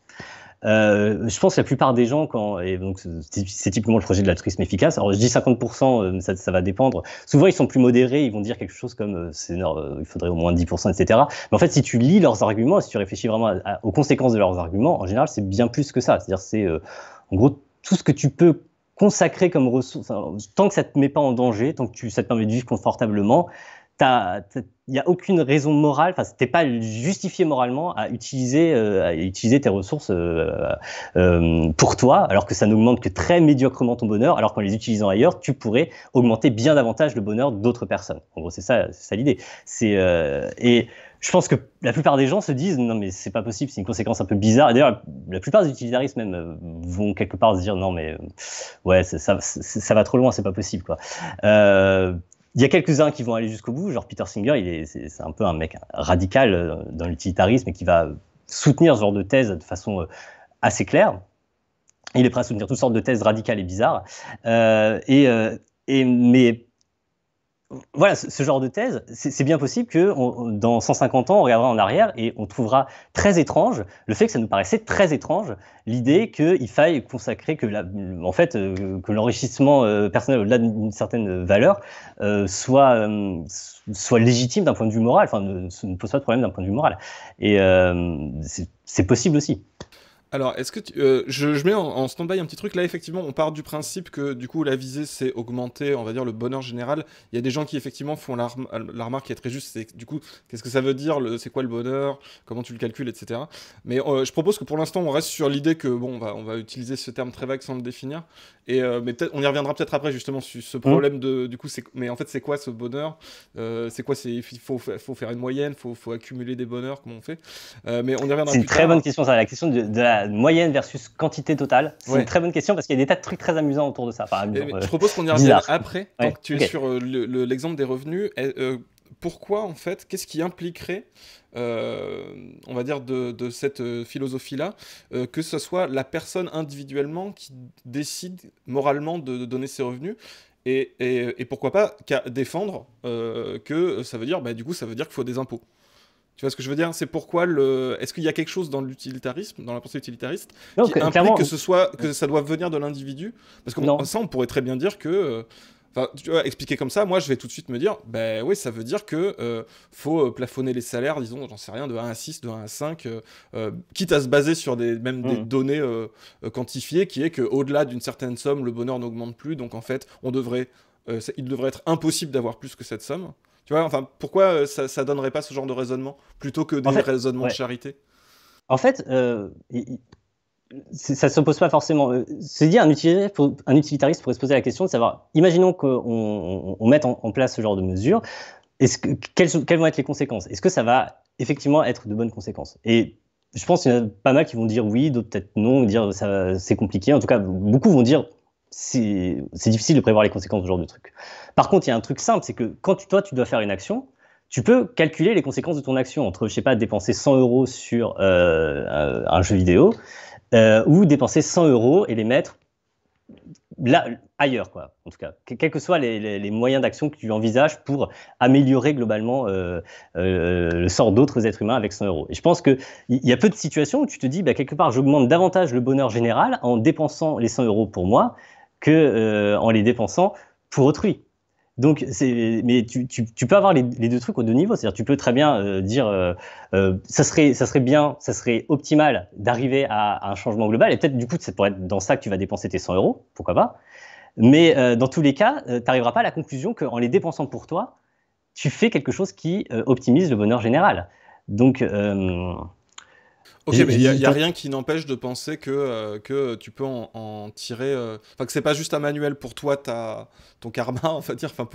Je pense que la plupart des gens, et donc c'est typiquement le projet de l'altruisme efficace. Alors je dis 50%, ça va dépendre. Souvent ils sont plus modérés, ils vont dire quelque chose comme il faudrait au moins 10%, etc. Mais en fait, si tu lis leurs arguments, si tu réfléchis vraiment aux conséquences de leurs arguments, en général, c'est bien plus que ça. C'est-à-dire, c'est en gros tout ce que tu peux consacrer comme ressource, tant que ça te met pas en danger, tant que ça te permet de vivre confortablement. Il n'y a aucune raison morale, enfin, t'es pas justifié moralement à utiliser tes ressources pour toi, alors que ça n'augmente que très médiocrement ton bonheur, alors qu'en les utilisant ailleurs, tu pourrais augmenter bien davantage le bonheur d'autres personnes. En gros, c'est ça l'idée. Et je pense que la plupart des gens se disent non mais c'est pas possible, c'est une conséquence un peu bizarre. Et d'ailleurs, la plupart des utilitaristes même vont quelque part se dire non mais ouais ça va trop loin, c'est pas possible, quoi. Il y a quelques-uns qui vont aller jusqu'au bout, genre Peter Singer, c'est un peu un mec radical dans l'utilitarisme et qui va soutenir ce genre de thèse de façon assez claire. Il est prêt à soutenir toutes sortes de thèses radicales et bizarres. Mais voilà, ce genre de thèse, c'est bien possible que dans 150 ans, on regardera en arrière et on trouvera très étrange le fait que ça nous paraissait très étrange l'idée qu'il faille consacrer que l'enrichissement personnel au-delà d'une certaine valeur soit légitime d'un point de vue moral, enfin ne pose pas de problème d'un point de vue moral. Et c'est possible aussi. Alors, est-ce que je mets en stand-by un petit truc. Là, effectivement, on part du principe que, du coup, la visée, c'est augmenter, on va dire, le bonheur général. Il y a des gens qui, effectivement, font la remarque qui est très juste. C'est, du coup, qu'est-ce que ça veut dire, c'est quoi le bonheur, comment tu le calcules, etc. Mais je propose que, pour l'instant, on reste sur l'idée que, bon, on va utiliser ce terme très vague sans le définir. Mais peut-être, on y reviendra peut-être après, justement, sur ce problème de, du coup, mais en fait, c'est quoi ce bonheur? C'est quoi, il faut faire une moyenne, faut accumuler des bonheurs, comment on fait? Mais on y reviendra plus tard. C'est une très bonne question, ça, la question de la moyenne versus quantité totale. C'est une très bonne question parce qu'il y a des tas de trucs très amusants autour de ça. Enfin, je propose qu'on y revienne après, tant que tu es sur l'exemple des revenus. Pourquoi, en fait, qu'est-ce qui impliquerait, on va dire, de cette philosophie-là, que ce soit la personne individuellement qui décide moralement de donner ses revenus, et pourquoi pas défendre que ça veut dire, du coup, ça veut dire qu'il faut des impôts. Tu vois ce que je veux dire? C'est pourquoi est-ce qu'il y a quelque chose dans l'utilitarisme, dans la pensée utilitariste, qui implique que ça doit venir de l'individu? Parce que ça, on pourrait très bien dire que... tu vois, expliquer comme ça, moi je vais tout de suite me dire, oui, ça veut dire que faut plafonner les salaires, disons, j'en sais rien, de 1 à 6, de 1 à 5, quitte à se baser sur des données quantifiées, qui est qu'au-delà d'une certaine somme, le bonheur n'augmente plus, donc en fait, il devrait être impossible d'avoir plus que cette somme. Tu vois, enfin, pourquoi ça donnerait pas ce genre de raisonnement, plutôt que des raisonnements de charité? En fait, ça ne s'oppose pas forcément. C'est dit, un utilitariste pourrait se poser la question de savoir, imaginons qu'on mette en place ce genre de mesures, quelles vont être les conséquences? Est-ce que ça va effectivement être de bonnes conséquences? Et je pense qu'il y en a pas mal qui vont dire oui, d'autres peut-être non, dire c'est compliqué. En tout cas, beaucoup vont dire c'est difficile de prévoir les conséquences de ce genre de truc. Par contre, il y a un truc simple, c'est que quand tu dois faire une action, tu peux calculer les conséquences de ton action entre, je sais pas, dépenser 100 € sur un jeu vidéo ou dépenser 100 € et les mettre là, ailleurs, quoi. En tout cas, quels que soient les moyens d'action que tu envisages pour améliorer globalement le sort d'autres êtres humains avec 100 €. Et je pense qu'il y a peu de situations où tu te dis, quelque part, j'augmente davantage le bonheur général en dépensant les 100 € pour moi que en les dépensant pour autrui. Donc, mais tu peux avoir les deux trucs aux deux niveaux. C'est-à-dire, tu peux très bien dire, ça serait optimal d'arriver à un changement global. Et peut-être, du coup, ça pourrait être dans ça que tu vas dépenser tes 100 €, pourquoi pas. Mais dans tous les cas, tu n'arriveras pas à la conclusion qu'en les dépensant pour toi, tu fais quelque chose qui optimise le bonheur général. Donc, Ok, mais il y a rien qui n'empêche de penser que tu peux en tirer. Enfin, que c'est pas juste un manuel pour toi, ton karma, on va dire. Enfin,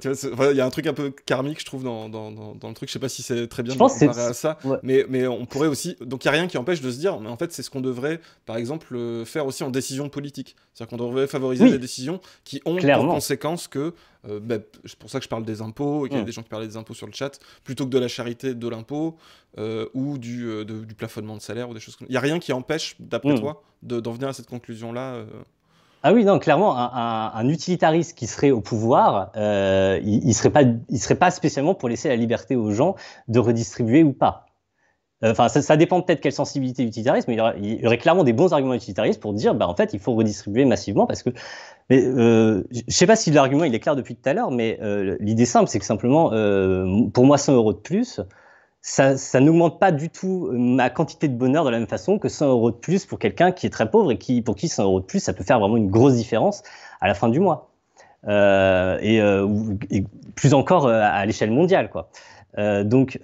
tu vois, il y a un truc un peu karmique, je trouve, dans le truc. Je sais pas si c'est très bien Je de le pense que comparer à ça, ouais. mais on pourrait aussi. Donc, il y a rien qui empêche de se dire, mais en fait, c'est ce qu'on devrait, par exemple, faire aussi en décision politique. C'est-à-dire qu'on devrait favoriser des Oui, décisions qui ont pour clairement. conséquence que. C'est pour ça que je parle des impôts et qu'il y a des gens qui parlaient des impôts sur le chat, plutôt que de la charité, de l'impôt. Ou du plafonnement de salaire ou des choses comme ça. Il n'y a rien qui empêche, d'après Mm. toi, d'en venir à cette conclusion-là. Ah oui, non, clairement, un utilitariste qui serait au pouvoir, il serait pas spécialement pour laisser la liberté aux gens de redistribuer ou pas. Enfin, ça dépend peut-être quelle sensibilité utilitariste, mais il y aurait clairement des bons arguments utilitaristes pour dire, bah, en fait, il faut redistribuer massivement parce que. Mais je sais pas si l'argument il est clair depuis tout à l'heure, mais l'idée simple, c'est que simplement, pour moi, 100 euros de plus, ça n'augmente pas du tout ma quantité de bonheur de la même façon que 100 euros de plus pour quelqu'un qui est très pauvre et pour qui 100 euros de plus, ça peut faire vraiment une grosse différence à la fin du mois. Et plus encore à l'échelle mondiale, quoi. Donc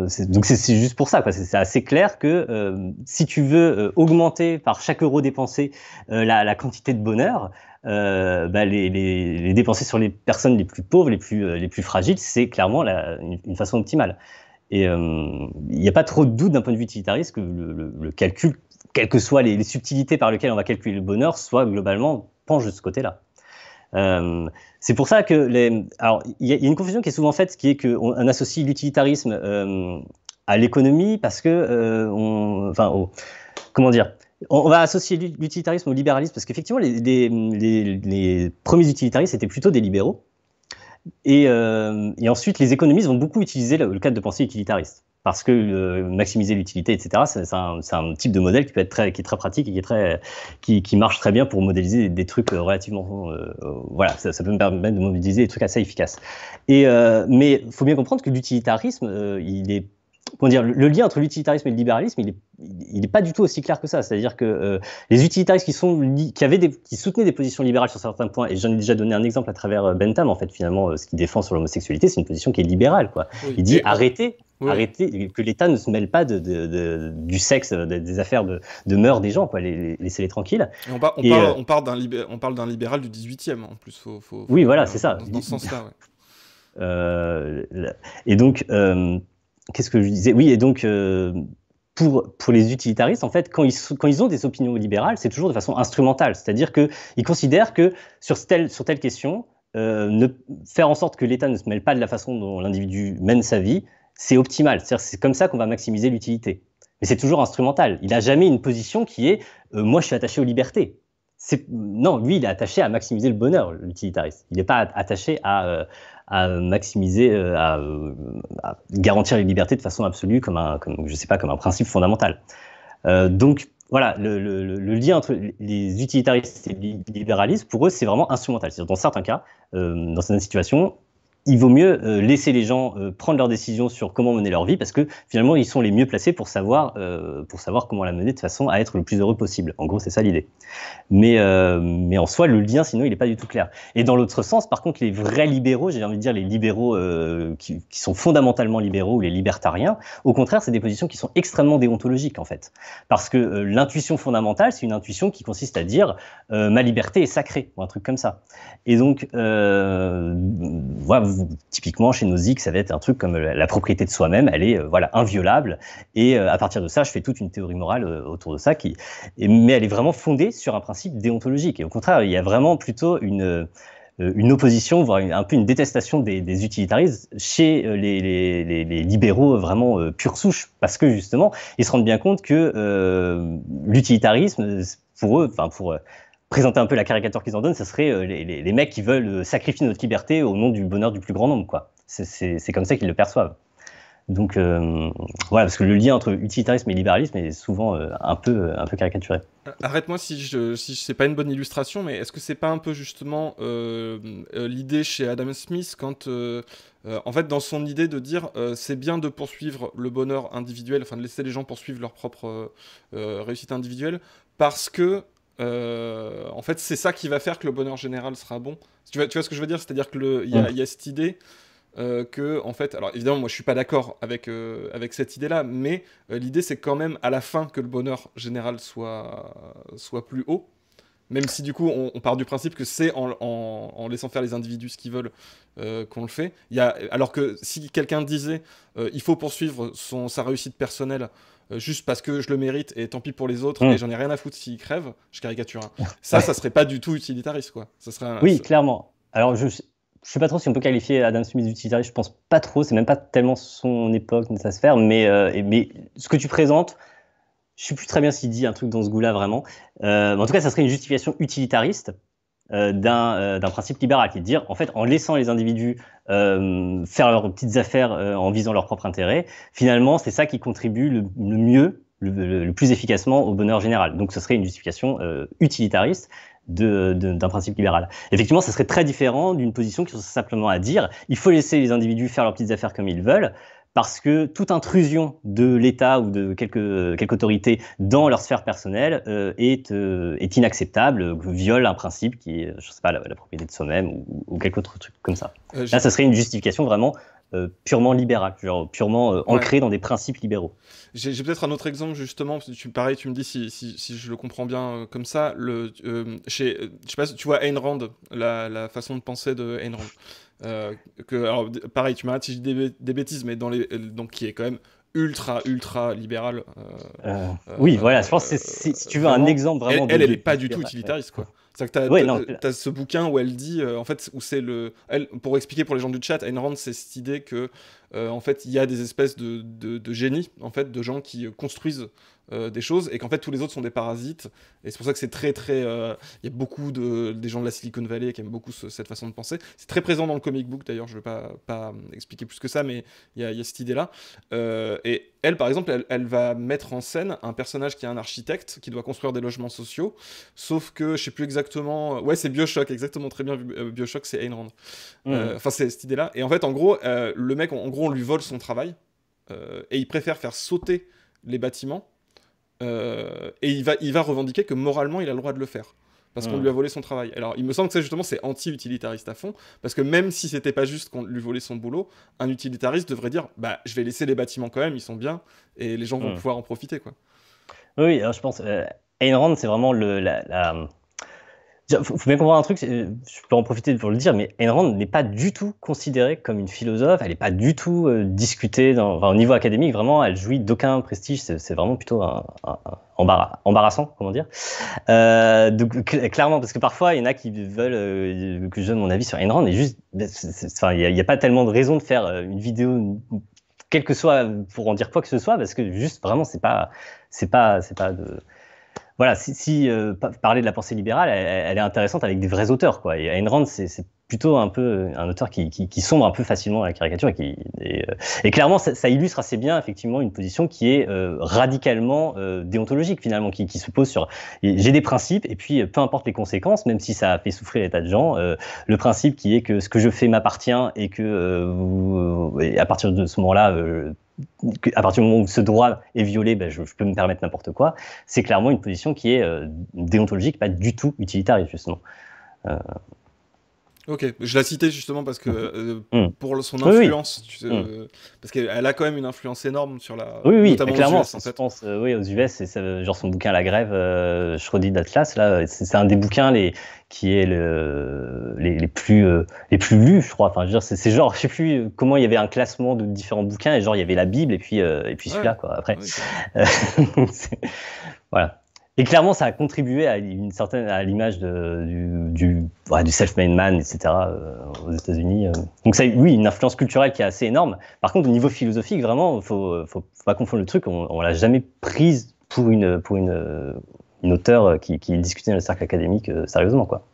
c'est juste pour ça, quoi. C'est assez clair que si tu veux augmenter par chaque euro dépensé la quantité de bonheur, bah, les dépenser sur les personnes les plus pauvres, les plus fragiles, c'est clairement une façon optimale. Et il n'y a pas trop de doute d'un point de vue utilitariste que le calcul, quelles que soient les subtilités par lesquelles on va calculer le bonheur, soit globalement penche de ce côté-là. C'est pour ça que alors il y a une confusion qui est souvent faite, qui est qu'on associe l'utilitarisme à l'économie parce que comment dire, on va associer l'utilitarisme au libéralisme parce qu'effectivement les premiers utilitaristes étaient plutôt des libéraux et ensuite les économistes vont beaucoup utiliser le cadre de pensée utilitariste. Parce que maximiser l'utilité, etc., c'est un type de modèle qui est très pratique et qui marche très bien pour modéliser des trucs relativement, voilà, ça peut me permettre de modéliser des trucs assez efficaces. Mais il faut bien comprendre que l'utilitarisme, il est, comment dire, le lien entre l'utilitarisme et le libéralisme, il est pas du tout aussi clair que ça. C'est-à-dire que les utilitaristes qui soutenaient des positions libérales sur certains points, et j'en ai déjà donné un exemple à travers Bentham, en fait, finalement, ce qu'il défend sur l'homosexualité, c'est une position qui est libérale, quoi. Oui. Il dit arrêtez, que l'État ne se mêle pas du sexe, des affaires de mœurs des gens, quoi. Laissez-les tranquilles. Et on parle d'un libéral du 18e, en plus. Oui, voilà, c'est ça. Dans ce sens-là, et donc, qu'est-ce que je disais? Oui, et donc, pour les utilitaristes, en fait, quand ils ont des opinions libérales, c'est toujours de façon instrumentale. C'est-à-dire qu'ils considèrent que sur telle question, faire en sorte que l'État ne se mêle pas de la façon dont l'individu mène sa vie, c'est optimal. C'est comme ça qu'on va maximiser l'utilité. Mais c'est toujours instrumental. Il n'a jamais une position qui est moi, je suis attaché aux libertés. Non, lui, il est attaché à maximiser le bonheur, l'utilitariste. Il n'est pas attaché à maximiser, à garantir les libertés de façon absolue comme un principe fondamental. Donc, voilà, le lien entre les utilitaristes et les libéralistes, pour eux, c'est vraiment instrumental. C'est-à-dire, dans certains cas, dans certaines situations, il vaut mieux laisser les gens prendre leurs décisions sur comment mener leur vie parce que finalement, ils sont les mieux placés pour savoir comment la mener de façon à être le plus heureux possible. En gros, c'est ça l'idée. Mais en soi, le lien, sinon, il n'est pas du tout clair. Et dans l'autre sens, par contre, les vrais libéraux, j'ai envie de dire les libéraux qui sont fondamentalement libéraux ou les libertariens, au contraire, c'est des positions qui sont extrêmement déontologiques, en fait. Parce que l'intuition fondamentale, c'est une intuition qui consiste à dire ma liberté est sacrée, ou un truc comme ça. Et donc, voilà, typiquement, chez Nozick, ça va être un truc comme la propriété de soi-même, elle est inviolable. Et à partir de ça, je fais toute une théorie morale autour de ça, mais elle est vraiment fondée sur un principe déontologique. Et au contraire, il y a vraiment plutôt une opposition, voire un peu une détestation des utilitaristes chez les libéraux vraiment pure souche, parce que justement, ils se rendent bien compte que l'utilitarisme, pour eux, pour présenter un peu la caricature qu'ils en donnent, ce serait les mecs qui veulent sacrifier notre liberté au nom du bonheur du plus grand nombre, quoi. C'est comme ça qu'ils le perçoivent. Donc voilà, parce que le lien entre utilitarisme et libéralisme est souvent un peu caricaturé. Arrête-moi si c'est pas une bonne illustration, mais est-ce que c'est pas un peu justement l'idée chez Adam Smith quand en fait dans son idée de dire c'est bien de poursuivre le bonheur individuel, enfin de laisser les gens poursuivre leur propre réussite individuelle, parce que en fait c'est ça qui va faire que le bonheur général sera bon. Tu vois ce que je veux dire? C'est-à-dire que il y a cette idée que, en fait, alors évidemment, moi je suis pas d'accord avec cette idée-là, mais l'idée c'est quand même à la fin que le bonheur général soit plus haut. Même si du coup on part du principe que c'est en laissant faire les individus ce qu'ils veulent qu'on le fait. Alors que si quelqu'un disait il faut poursuivre sa réussite personnelle juste parce que je le mérite et tant pis pour les autres et j'en ai rien à foutre s'ils crèvent, je caricature. Hein. Ça serait pas du tout utilitariste quoi. Ça serait oui, clairement. Alors je sais pas trop si on peut qualifier Adam Smith d'utilitariste, je pense pas trop, c'est même pas tellement son époque ni sa sphère, mais ce que tu présentes, je sais plus très bien s'il dit un truc dans ce goût-là vraiment. Mais en tout cas, ça serait une justification utilitariste d'un principe libéral, qui est de dire, en fait, en laissant les individus faire leurs petites affaires en visant leur propre intérêt, finalement, c'est ça qui contribue le mieux, le plus efficacement au bonheur général. Donc, ce serait une justification utilitariste d'un principe libéral. Effectivement, ça serait très différent d'une position qui serait simplement à dire, il faut laisser les individus faire leurs petites affaires comme ils veulent, parce que toute intrusion de l'État ou de quelque autorité dans leur sphère personnelle est inacceptable, viole un principe qui est, je sais pas, la propriété de soi-même ou quelque autre truc comme ça. Là, ça serait une justification vraiment purement libérale, genre purement ancrée dans des principes libéraux. J'ai peut-être un autre exemple justement, pareil, tu me dis si je le comprends bien comme ça. Je sais pas si tu vois Ayn Rand, la façon de penser de Ayn Rand. Alors, pareil, tu m'arrêtes si je dis des bêtises, mais donc qui est quand même ultra libéral. Oui, voilà, je pense que si tu veux un exemple vraiment... Elle est pas du tout utilitariste, quoi. C'est-à-dire que t'as ce bouquin où elle dit, en fait, où c'est pour expliquer pour les gens du chat, Ayn Rand, c'est cette idée que, en fait, il y a des espèces de génies, en fait, de gens qui construisent des choses, et qu'en fait, tous les autres sont des parasites, et c'est pour ça que c'est très, il y a beaucoup des gens de la Silicon Valley qui aiment beaucoup cette façon de penser. C'est très présent dans le comic book, d'ailleurs, je vais pas expliquer plus que ça, mais il y a cette idée-là. Et elle, par exemple, elle va mettre en scène un personnage qui est un architecte, qui doit construire des logements sociaux, sauf que, je sais plus exactement... Ouais, c'est BioShock, exactement, très bien vu. BioShock, c'est Ayn Rand. Enfin, c'est cette idée-là. Et en fait, en gros, le mec, en gros, on lui vole son travail, et il préfère faire sauter les bâtiments, et il va revendiquer que moralement, il a le droit de le faire. Parce qu'on lui a volé son travail. Alors, il me semble que ça, justement, c'est anti-utilitariste à fond, parce que même si c'était pas juste qu'on lui volait son boulot, un utilitariste devrait dire, bah, je vais laisser les bâtiments quand même, ils sont bien, et les gens vont pouvoir en profiter, quoi. Oui, alors je pense, Ayn Rand, c'est vraiment faut bien comprendre un truc, je peux en profiter pour le dire, mais Ayn Rand n'est pas du tout considérée comme une philosophe, elle n'est pas du tout discutée au niveau académique, vraiment, elle jouit d'aucun prestige, c'est vraiment plutôt embarrassant, comment dire. Donc, clairement, parce que parfois, il y en a qui veulent que je donne mon avis sur Ayn Rand, et juste, il n'y a pas tellement de raison de faire une vidéo, quel que soit, pour en dire quoi que ce soit, parce que juste, vraiment, c'est pas de... Voilà, parler de la pensée libérale, elle est intéressante avec des vrais auteurs, quoi. Et Ayn Rand, c'est plutôt un peu un auteur qui sombre un peu facilement dans la caricature et clairement, ça illustre assez bien effectivement une position qui est radicalement déontologique finalement, qui se pose sur j'ai des principes et puis peu importe les conséquences, même si ça a fait souffrir des tas de gens, le principe qui est que ce que je fais m'appartient et que et à partir de ce moment-là à partir du moment où ce droit est violé, ben je peux me permettre n'importe quoi. C'est clairement une position qui est déontologique, pas du tout utilitariste, justement. Ok, je la citais justement parce que pour son influence, tu sais, parce qu'elle a quand même une influence énorme sur la... Oui, notamment clairement, aux US, en fait. Je pense, oui, aux US, c'est genre son bouquin La Grève, Schrödi d'Atlas, là, c'est un des bouquins qui est les plus lus, je crois. Enfin, je veux dire, c'est genre, je sais plus comment il y avait un classement de différents bouquins, et genre il y avait la Bible et puis celui-là, quoi. Après, voilà. Et clairement, ça a contribué à l'image du self-made man, etc. Aux États-Unis. Donc ça, oui, une influence culturelle qui est assez énorme. Par contre, au niveau philosophique, vraiment, faut pas confondre le truc. On l'a jamais prise pour une auteure qui discutait dans le cercle académique sérieusement, quoi.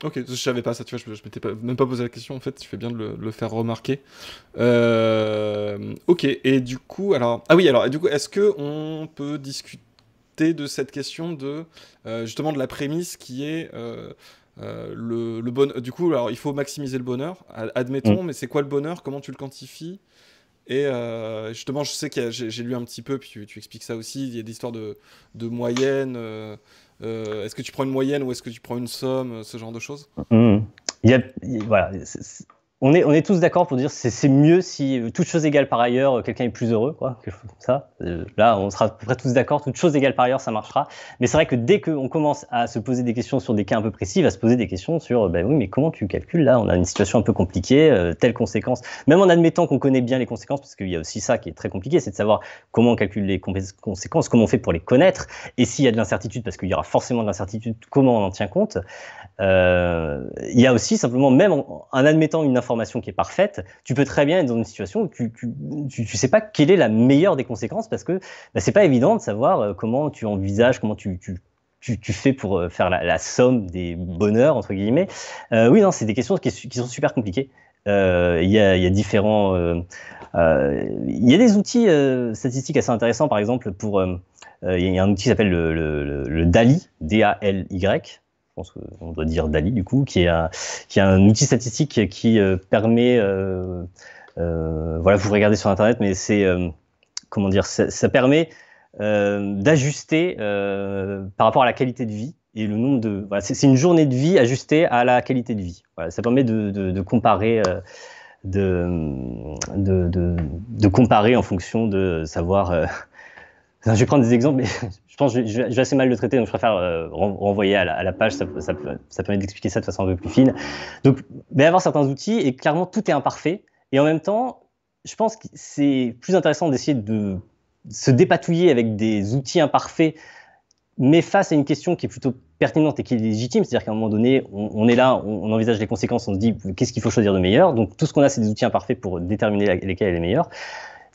Ok, je savais pas ça, tu vois, je m'étais même pas posé la question, en fait, tu fais bien de le faire remarquer. Ok, et du coup, est-ce qu'on peut discuter de cette question justement de la prémisse qui est le bonheur. Du coup, alors il faut maximiser le bonheur, admettons, mais c'est quoi le bonheur? Comment tu le quantifies? Et justement, je sais que j'ai lu un petit peu, puis tu expliques ça aussi, il y a des histoires de moyenne. Est-ce que tu prends une moyenne ou est-ce que tu prends une somme, ce genre de choses? Voilà. on est tous d'accord pour dire que c'est mieux si, toute chose égale par ailleurs, quelqu'un est plus heureux, quoi, quelque chose comme ça. Là, on sera à peu près tous d'accord, toute chose égale par ailleurs, ça marchera. Mais c'est vrai que dès qu'on commence à se poser des questions sur des cas un peu précis, il va se poser des questions sur, ben oui, mais comment tu calcules là? On a une situation un peu compliquée, telle conséquence. Même en admettant qu'on connaît bien les conséquences, parce qu'il y a aussi ça qui est très compliqué, c'est de savoir comment on calcule les conséquences, comment on fait pour les connaître, et s'il y a de l'incertitude, parce qu'il y aura forcément de l'incertitude, comment on en tient compte. Il y a aussi simplement, même en admettant une information qui est parfaite, tu peux très bien être dans une situation où tu sais pas quelle est la meilleure des conséquences, parce que bah, c'est pas évident de savoir comment tu envisages, comment tu fais pour faire la somme des bonheurs, entre guillemets. Oui, non, c'est des questions qui sont super compliquées. Il y a différents... il y a des outils statistiques assez intéressants, par exemple, il y a un outil qui s'appelle le DALY, D-A-L-Y. Je pense qu'on doit dire DALY du coup, qui est un outil statistique qui permet, voilà, vous regardez sur internet, mais c'est, comment dire, ça permet d'ajuster par rapport à la qualité de vie et le nombre de, voilà, c'est une journée de vie ajustée à la qualité de vie. Voilà, ça permet de comparer, de comparer en fonction de savoir. Je vais prendre des exemples, mais je pense que je vais assez mal le traiter, donc je préfère renvoyer à la page, ça permet d'expliquer ça de façon un peu plus fine. Donc, il va y avoir certains outils, et clairement, tout est imparfait. Et en même temps, je pense que c'est plus intéressant d'essayer de se dépatouiller avec des outils imparfaits, mais face à une question qui est plutôt pertinente et qui est légitime, c'est-à-dire qu'à un moment donné, on est là, on envisage les conséquences, on se dit qu'est-ce qu'il faut choisir de meilleur. Donc, tout ce qu'on a, c'est des outils imparfaits pour déterminer lesquels est les meilleurs.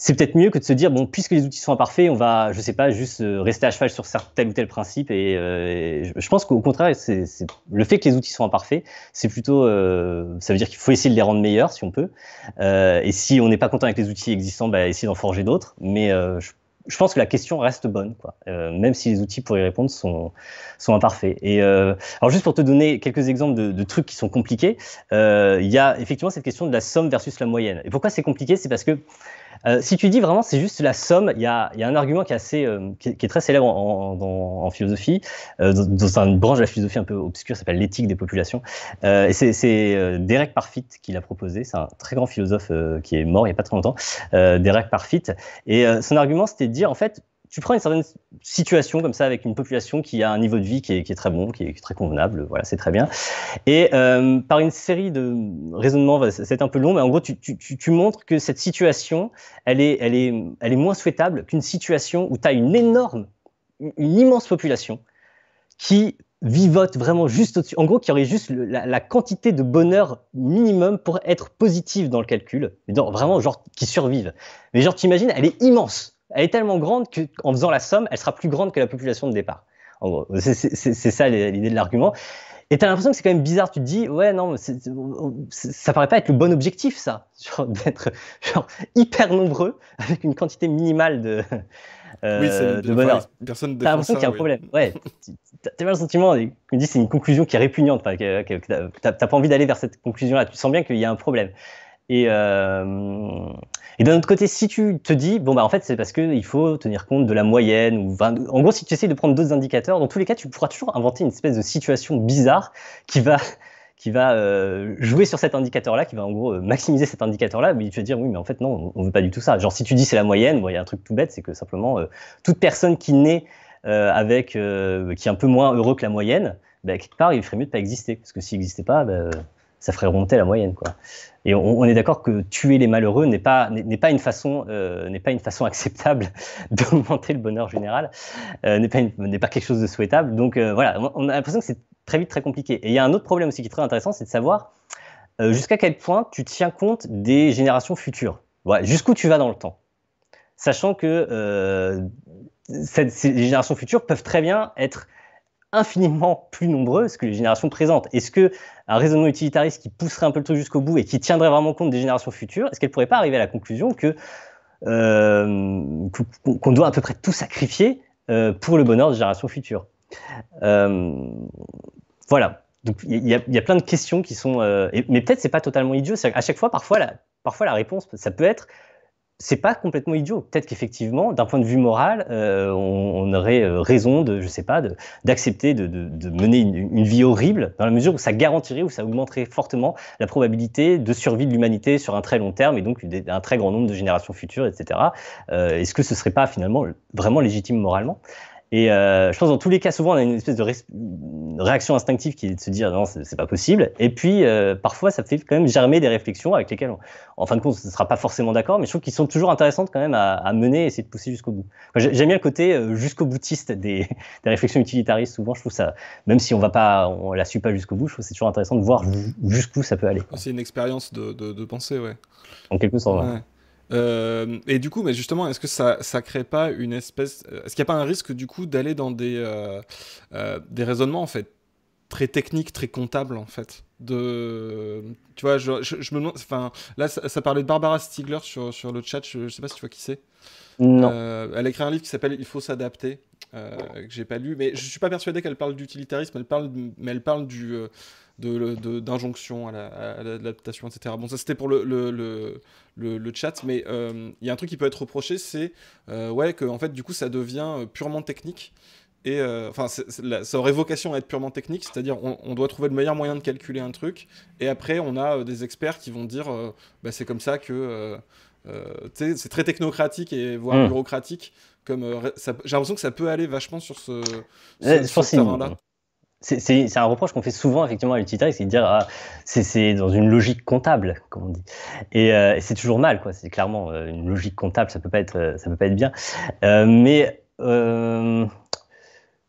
C'est peut-être mieux que de se dire, bon, puisque les outils sont imparfaits, on va, je sais pas, juste rester à cheval sur tel ou tel principe. Et je pense qu'au contraire, c'est le fait que les outils soient imparfaits, c'est plutôt, ça veut dire qu'il faut essayer de les rendre meilleurs si on peut. Et si on n'est pas content avec les outils existants, bah, essayer d'en forger d'autres. Mais je pense que la question reste bonne, quoi. Même si les outils pour y répondre sont imparfaits. Et alors juste pour te donner quelques exemples de trucs qui sont compliqués, il y a effectivement cette question de la somme versus la moyenne. Et pourquoi c'est compliqué? C'est parce que si tu dis vraiment c'est juste la somme, il y a un argument qui est assez, qui est très célèbre en philosophie, dans une branche de la philosophie un peu obscure, ça s'appelle l'éthique des populations. Et c'est Derek Parfit qui l'a proposé. C'est un très grand philosophe qui est mort il n'y a pas très longtemps, Derek Parfit. Et son argument, c'était de dire en fait, tu prends une certaine situation comme ça avec une population qui a un niveau de vie qui est très bon, qui est très convenable, voilà, c'est très bien. Et par une série de raisonnements, c'est un peu long, mais en gros, tu montres que cette situation, elle est moins souhaitable qu'une situation où tu as une immense population qui vivote vraiment juste au-dessus. En gros, qui aurait juste la quantité de bonheur minimum pour être positive dans le calcul, vraiment genre qui survivent. Mais genre, t'imagines, elle est immense. Elle est tellement grande qu'en faisant la somme, elle sera plus grande que la population de départ. En gros, c'est ça l'idée de l'argument. Et t'as l'impression que c'est quand même bizarre. Tu te dis, ouais, non, ça paraît pas être le bon objectif, ça. Genre, d'être hyper nombreux avec une quantité minimale de bonheur. Personne t'as l'impression qu'il y a un problème. Ouais. T'as pas le sentiment, tu me dis, c'est une conclusion qui est répugnante. T'as pas envie d'aller vers cette conclusion-là. Tu sens bien qu'il y a un problème. Et d'un autre côté, si tu te dis, bon, bah, en fait, c'est parce qu'il faut tenir compte de la moyenne, en gros, si tu essaies de prendre d'autres indicateurs, dans tous les cas, tu pourras toujours inventer une espèce de situation bizarre qui va jouer sur cet indicateur-là, qui va en gros maximiser cet indicateur-là, mais tu vas dire, oui, mais en fait, non, on veut pas du tout ça. Genre, si tu dis c'est la moyenne, bon, il y a un truc tout bête, c'est que simplement, toute personne qui naît qui est un peu moins heureux que la moyenne, bah, quelque part, il ferait mieux de pas exister, parce que s'il n'existait pas, bah, ça ferait remonter la moyenne, quoi. Et on est d'accord que tuer les malheureux n'est pas une façon acceptable d'augmenter le bonheur général, n'est pas quelque chose de souhaitable. Donc voilà, on a l'impression que c'est très vite très compliqué. Et il y a un autre problème aussi qui est très intéressant, c'est de savoir jusqu'à quel point tu tiens compte des générations futures. Ouais, jusqu'où tu vas dans le temps, sachant que ces générations futures peuvent très bien être infiniment plus nombreuses que les générations présentes. Est-ce que un raisonnement utilitariste qui pousserait un peu le truc jusqu'au bout et qui tiendrait vraiment compte des générations futures, est-ce qu'elle pourrait pas arriver à la conclusion que qu'on doit à peu près tout sacrifier pour le bonheur des générations futures? Voilà. Donc il y a plein de questions qui sont, mais peut-être c'est pas totalement idiot. À chaque fois, parfois la réponse, ça peut être c'est pas complètement idiot. Peut-être qu'effectivement, d'un point de vue moral, on aurait raison de, je sais pas, d'accepter de mener une vie horrible, dans la mesure où ça garantirait, où ça augmenterait fortement la probabilité de survie de l'humanité sur un très long terme et donc un très grand nombre de générations futures, etc. Est-ce que ce serait pas finalement vraiment légitime moralement? Et je pense dans tous les cas, souvent on a une espèce de réaction instinctive qui est de se dire non, c'est pas possible. Et puis parfois ça fait quand même germer des réflexions avec lesquelles, en fin de compte, ce ne sera pas forcément d'accord, mais je trouve qu'ils sont toujours intéressantes quand même à mener et essayer de pousser jusqu'au bout. J'aime bien le côté jusqu'au boutiste des réflexions utilitaristes. Souvent, je trouve ça, même si on la suit pas jusqu'au bout, je trouve que c'est toujours intéressant de voir jusqu'où ça peut aller. C'est une expérience de pensée, ouais. En quelque sorte. Ouais. Et du coup, mais justement, est-ce que ça crée pas une espèce... Est-ce qu'il n'y a pas un risque, du coup, d'aller dans des raisonnements, en fait, très techniques, très comptables, en fait Tu vois, je me demande... Enfin, là, ça parlait de Barbara Stiegler sur le chat, je sais pas si tu vois qui c'est. Non. Elle a écrit un livre qui s'appelle « Il faut s'adapter », que j'ai pas lu, mais je suis pas persuadé qu'elle parle d'utilitarisme, elle parle d'injonction à l'adaptation, etc. Bon, ça c'était pour le chat, mais il y a un truc qui peut être reproché, c'est que en fait du coup ça devient purement technique. Et enfin, ça aurait vocation à être purement technique, c'est-à-dire on doit trouver le meilleur moyen de calculer un truc, et après on a des experts qui vont dire c'est comme ça que c'est très technocratique et voire bureaucratique. J'ai l'impression que ça peut aller vachement sur ce terrain-là. C'est un reproche qu'on fait souvent effectivement à l'utilitariste, c'est de dire c'est dans une logique comptable, comme on dit. Et c'est toujours mal, quoi. C'est clairement une logique comptable, ça peut pas être bien. Mais je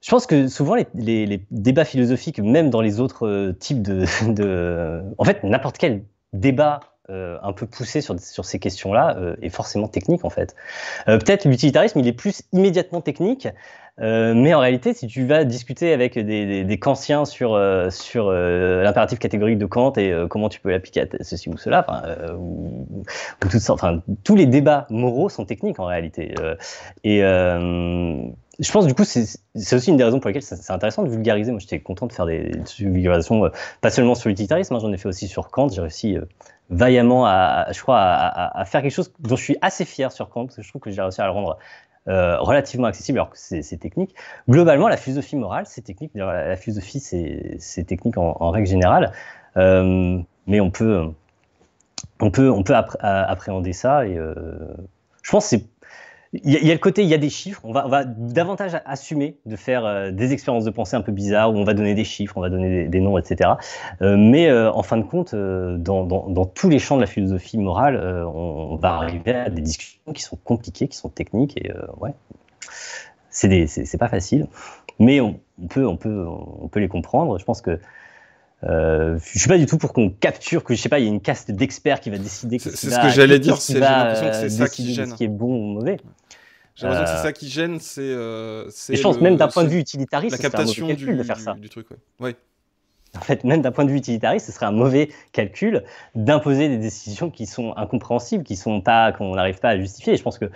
pense que souvent les débats philosophiques, même dans les autres types en fait, n'importe quel débat un peu poussé sur ces questions-là est forcément technique, en fait. Peut-être l'utilitarisme, il est plus immédiatement technique, mais en réalité, si tu vas discuter avec des kantiens sur l'impératif catégorique de Kant et comment tu peux l'appliquer à ceci ou cela, ou toutes sortes, tous les débats moraux sont techniques en réalité. Je pense du coup c'est aussi une des raisons pour lesquelles c'est intéressant de vulgariser. Moi j'étais content de faire des vulgarisations, pas seulement sur l'utilitarisme, j'en ai fait aussi sur Kant. J'ai réussi vaillamment à faire quelque chose dont je suis assez fier sur Kant, parce que je trouve que j'ai réussi à le rendre relativement accessible alors que c'est technique. Globalement, la philosophie morale, c'est technique. La philosophie, c'est technique en règle générale, mais on peut appréhender ça. Et je pense que il y a le côté, il y a des chiffres. On va davantage assumer de faire des expériences de pensée un peu bizarres où on va donner des chiffres, on va donner des noms, etc. Mais en fin de compte, dans tous les champs de la philosophie morale, on va arriver à des discussions qui sont compliquées, qui sont techniques. Et ouais, c'est pas facile. Mais on peut les comprendre. Je pense que je suis pas du tout pour qu'on capture que je sais pas, il y a une caste d'experts qui va décider. C'est ce que j'allais dire. J'ai l'impression que c'est ça qui gêne. Ce qui est bon ou mauvais. J'ai l'impression que c'est ça qui gêne. C'est. Je pense même d'un point de vue utilitariste, la captation de faire ça. Du truc. Ouais. En fait, même d'un point de vue utilitariste, ce serait un mauvais calcul d'imposer des décisions qui sont incompréhensibles, qu'on n'arrive pas à justifier. Et je pense que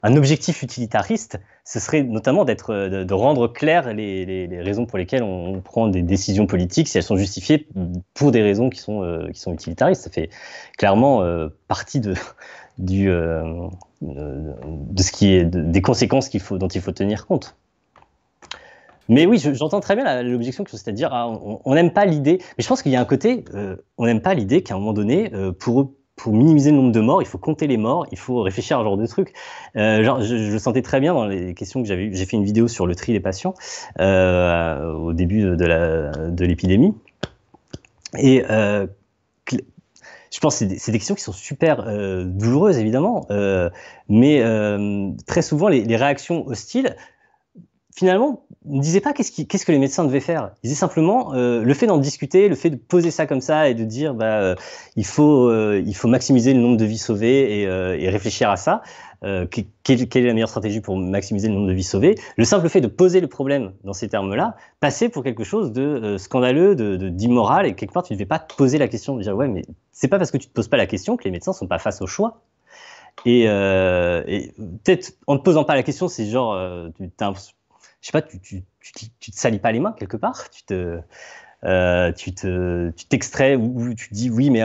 un objectif utilitariste, ce serait notamment de rendre claires les raisons pour lesquelles on prend des décisions politiques, si elles sont justifiées pour des raisons qui sont utilitaristes. Ça fait clairement partie de ce qui est des conséquences dont il faut tenir compte. Mais oui, j'entends très bien l'objection, c'est-à-dire on n'aime pas l'idée, mais je pense qu'il y a un côté, on n'aime pas l'idée qu'à un moment donné, pour minimiser le nombre de morts, il faut compter les morts, il faut réfléchir à ce genre de trucs. Je le sentais très bien dans les questions que j'avais eues. J'ai fait une vidéo sur le tri des patients au début de l'épidémie. Et je pense que c'est des questions qui sont super douloureuses, évidemment, mais très souvent, les réactions hostiles, finalement, ne disaient pas qu'est-ce que les médecins devaient faire. Ils disaient simplement le fait d'en discuter, le fait de poser ça comme ça et de dire il faut maximiser le nombre de vies sauvées et réfléchir à ça. Quelle est la meilleure stratégie pour maximiser le nombre de vies sauvées? Le simple fait de poser le problème dans ces termes-là passait pour quelque chose de scandaleux, d'immoral, et quelque part tu ne devais pas te poser la question de dire ouais, mais c'est pas parce que tu te poses pas la question que les médecins sont pas face au choix. Et peut-être en te posant pas la question, c'est genre je sais pas, tu te salis pas les mains quelque part, tu t'extrais ou tu te dis oui, mais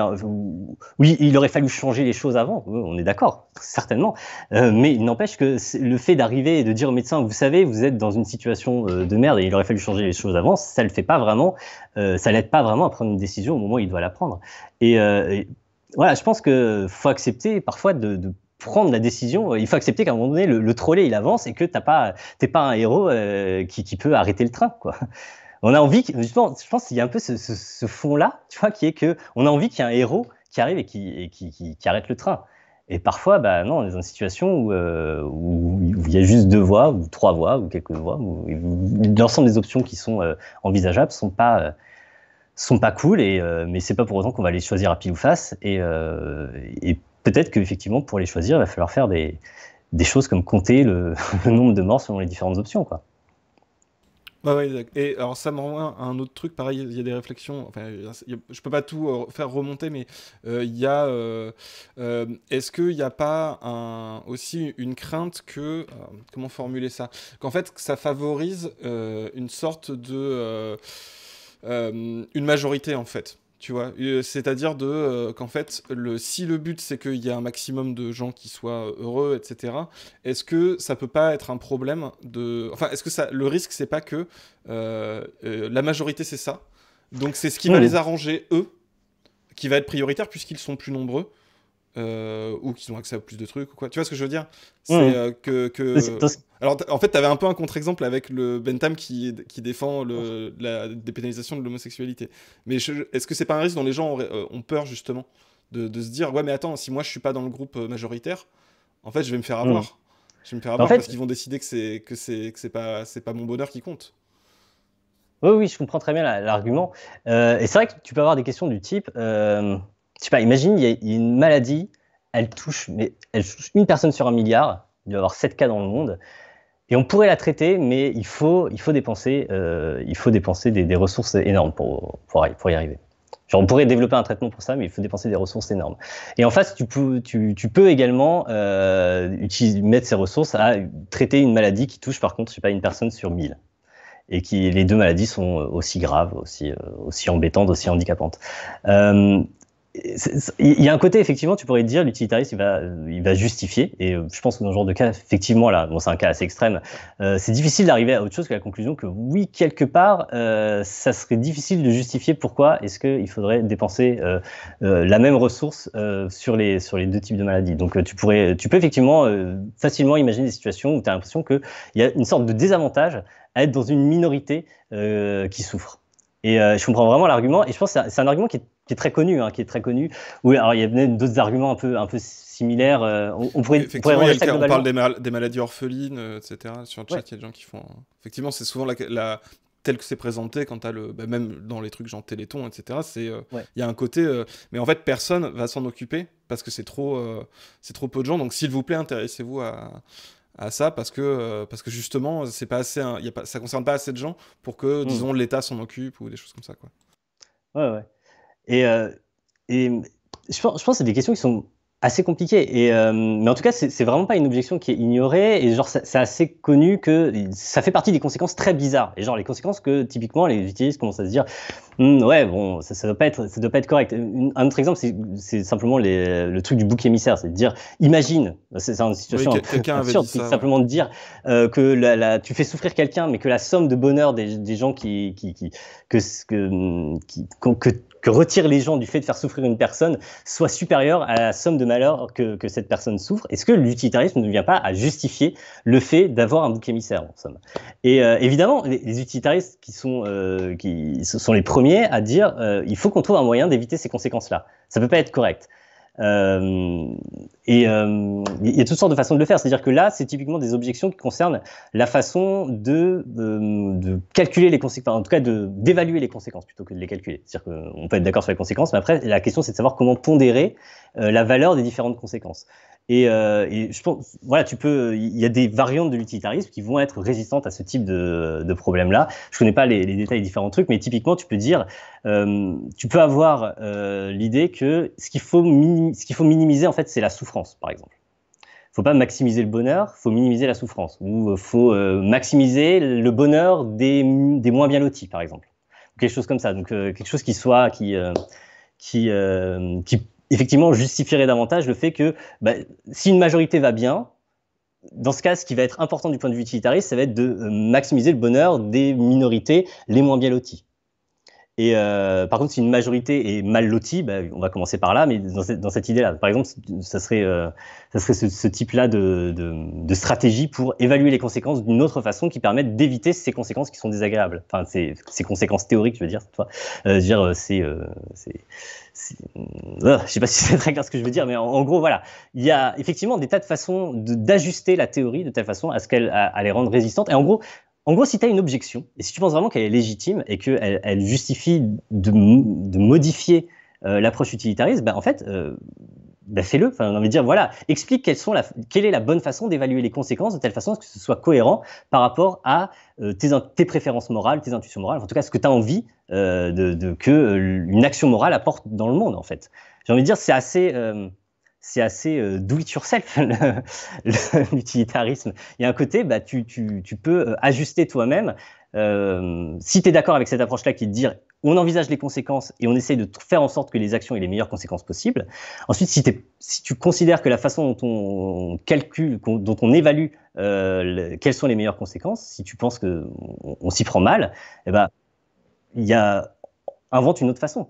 oui, il aurait fallu changer les choses avant. On est d'accord, certainement. Mais il n'empêche que le fait d'arriver et de dire au médecin, vous savez, vous êtes dans une situation de merde et il aurait fallu changer les choses avant, ça le fait pas vraiment, ça l'aide pas vraiment à prendre une décision au moment où il doit la prendre. Et voilà, je pense que faut accepter parfois de prendre la décision. Il faut accepter qu'à un moment donné, le trolley il avance et que t'es pas un héros qui peut arrêter le train, quoi. On a envie, justement, je pense qu'il y a un peu ce fond-là, tu vois, qui est que on a envie qu'il y ait un héros qui arrive et qui arrête le train. Et parfois, bah non, on est dans une situation où il y a juste 2 voies, ou 3 voies, ou quelques voies, où l'ensemble des options qui sont envisageables sont pas cool, mais c'est pas pour autant qu'on va les choisir à pile ou face. Et peut-être qu'effectivement, pour les choisir, il va falloir faire des choses comme compter le nombre de morts selon les différentes options, quoi. Bah ouais, exact. Et alors ça me renvoie à un autre truc, pareil, il y a des réflexions, enfin, je peux pas tout faire remonter, mais il y a, est-ce qu'il n'y a pas aussi une crainte que, comment formuler ça? Qu'en fait, que ça favorise une sorte de, une majorité, en fait. Tu vois, c'est-à-dire qu'en fait, si le but c'est qu'il y ait un maximum de gens qui soient heureux, etc., est-ce que ça peut pas être un problème enfin, est-ce que le risque c'est pas que la majorité c'est ça, donc c'est ce qui va les arranger eux, qui va être prioritaire puisqu'ils sont plus nombreux, ou qu'ils ont accès à plus de trucs ou quoi. Tu vois ce que je veux dire? C'est Alors, en fait, t'avais un peu un contre-exemple avec le Bentham qui défend la dépénalisation de l'homosexualité. Mais est-ce que c'est pas un risque dont les gens ont peur, justement, de se dire, ouais, mais attends, si moi je suis pas dans le groupe majoritaire, en fait, je vais me faire avoir. Je vais me faire avoir parce qu'ils vont décider que c'est pas mon bonheur qui compte. Oui, je comprends très bien l'argument. Et c'est vrai que tu peux avoir des questions du type, je sais pas, imagine, il y a une maladie, elle touche une personne sur 1 milliard, il doit y avoir 7 cas dans le monde, et on pourrait la traiter, mais il faut dépenser des ressources énormes pour y arriver. Genre, on pourrait développer un traitement pour ça, mais il faut dépenser des ressources énormes. Et en face, tu peux également mettre ces ressources à traiter une maladie qui touche, par contre, je sais pas, une personne sur 1000. Et les 2 maladies sont aussi graves, aussi embêtantes, aussi handicapantes. Il y a un côté, effectivement, tu pourrais te dire, l'utilitariste, il va justifier, et je pense que dans ce genre de cas, effectivement, là, bon, c'est un cas assez extrême, c'est difficile d'arriver à autre chose que la conclusion que oui, quelque part, ça serait difficile de justifier pourquoi est-ce qu'il faudrait dépenser la même ressource sur les 2 types de maladies. Donc tu peux effectivement facilement imaginer des situations où tu as l'impression qu'il y a une sorte de désavantage à être dans une minorité qui souffre. Et je comprends vraiment l'argument, et je pense que c'est un argument qui est très connu, hein, Oui, alors il y a même d'autres arguments un peu similaires. On pourrait on parle des maladies orphelines, etc. Sur le chat, il y a des gens qui font. Effectivement, c'est souvent tel que c'est présenté quand t'as même dans les trucs genre Téléthon, etc. Il y a un côté, mais en fait personne va s'en occuper parce que c'est trop peu de gens. Donc s'il vous plaît, intéressez-vous à ça parce que justement c'est pas assez, ça concerne pas assez de gens pour que disons l'État s'en occupe ou des choses comme ça, quoi. Ouais. Et je pense que c'est des questions qui sont assez compliquées. Mais en tout cas, c'est vraiment pas une objection qui est ignorée. Et genre, c'est assez connu que ça fait partie des conséquences très bizarres. Et genre, les conséquences que typiquement les utilistes commencent à se dire, ouais, bon, ça doit pas être correct. Un autre exemple, c'est simplement le truc du bouc émissaire, c'est de dire, imagine, c'est une situation absurde, c'est simplement de dire que tu fais souffrir quelqu'un, mais que la somme de bonheur des gens que retirent les gens du fait de faire souffrir une personne soit supérieure à la somme de malheur que cette personne souffre. Est-ce que l'utilitarisme ne vient pas à justifier le fait d'avoir un bouc émissaire, en somme? Et évidemment, les utilitaristes qui sont les premiers à dire il faut qu'on trouve un moyen d'éviter ces conséquences-là. Ça peut pas être correct. Il y a toutes sortes de façons de le faire. C'est-à-dire que là, c'est typiquement des objections qui concernent la façon de calculer les conséquences, en tout cas d'évaluer les conséquences plutôt que de les calculer. C'est-à-dire qu'on peut être d'accord sur les conséquences, mais après, la question, c'est de savoir comment pondérer la valeur des différentes conséquences. Et je pense, voilà, il y a des variantes de l'utilitarisme qui vont être résistantes à ce type de problème-là. Je connais pas les détails des différents trucs, mais typiquement, tu peux dire, tu peux avoir l'idée que ce qu'il faut minimiser, en fait, c'est la souffrance, par exemple. Faut pas maximiser le bonheur, faut minimiser la souffrance. Ou faut maximiser le bonheur des moins bien lotis, par exemple. quelque chose comme ça. Donc quelque chose qui effectivement justifierait davantage le fait que si une majorité va bien, dans ce cas, ce qui va être important du point de vue utilitariste, ça va être de maximiser le bonheur des minorités les moins bien loties. Et par contre, si une majorité est mal lotie, on va commencer par là, mais dans cette idée-là. Par exemple, ça serait ce type-là de stratégie pour évaluer les conséquences d'une autre façon qui permette d'éviter ces conséquences qui sont désagréables. Enfin, ces conséquences théoriques, je veux dire. Je sais pas si c'est très clair ce que je veux dire, mais en gros, voilà. Il y a effectivement des tas de façons d'ajuster la théorie de telle façon à ce qu'elle à les rendre résistantes. Et en gros, si tu as une objection, et si tu penses vraiment qu'elle est légitime et qu'elle justifie de modifier l'approche utilitariste, en fait, fais-le. Enfin, on a envie de dire, voilà, explique quelle est la bonne façon d'évaluer les conséquences de telle façon que ce soit cohérent par rapport à tes préférences morales, tes intuitions morales, en tout cas ce que tu as envie que une action morale apporte dans le monde, en fait. J'ai envie de dire, c'est assez do it yourself, l'utilitarisme. Il y a un côté, tu peux ajuster toi-même. Si tu es d'accord avec cette approche-là qui est de dire on envisage les conséquences et on essaye de faire en sorte que les actions aient les meilleures conséquences possibles. Ensuite, si tu considères que la façon dont on calcule, dont on évalue quelles sont les meilleures conséquences, si tu penses qu'on s'y prend mal, invente une autre façon.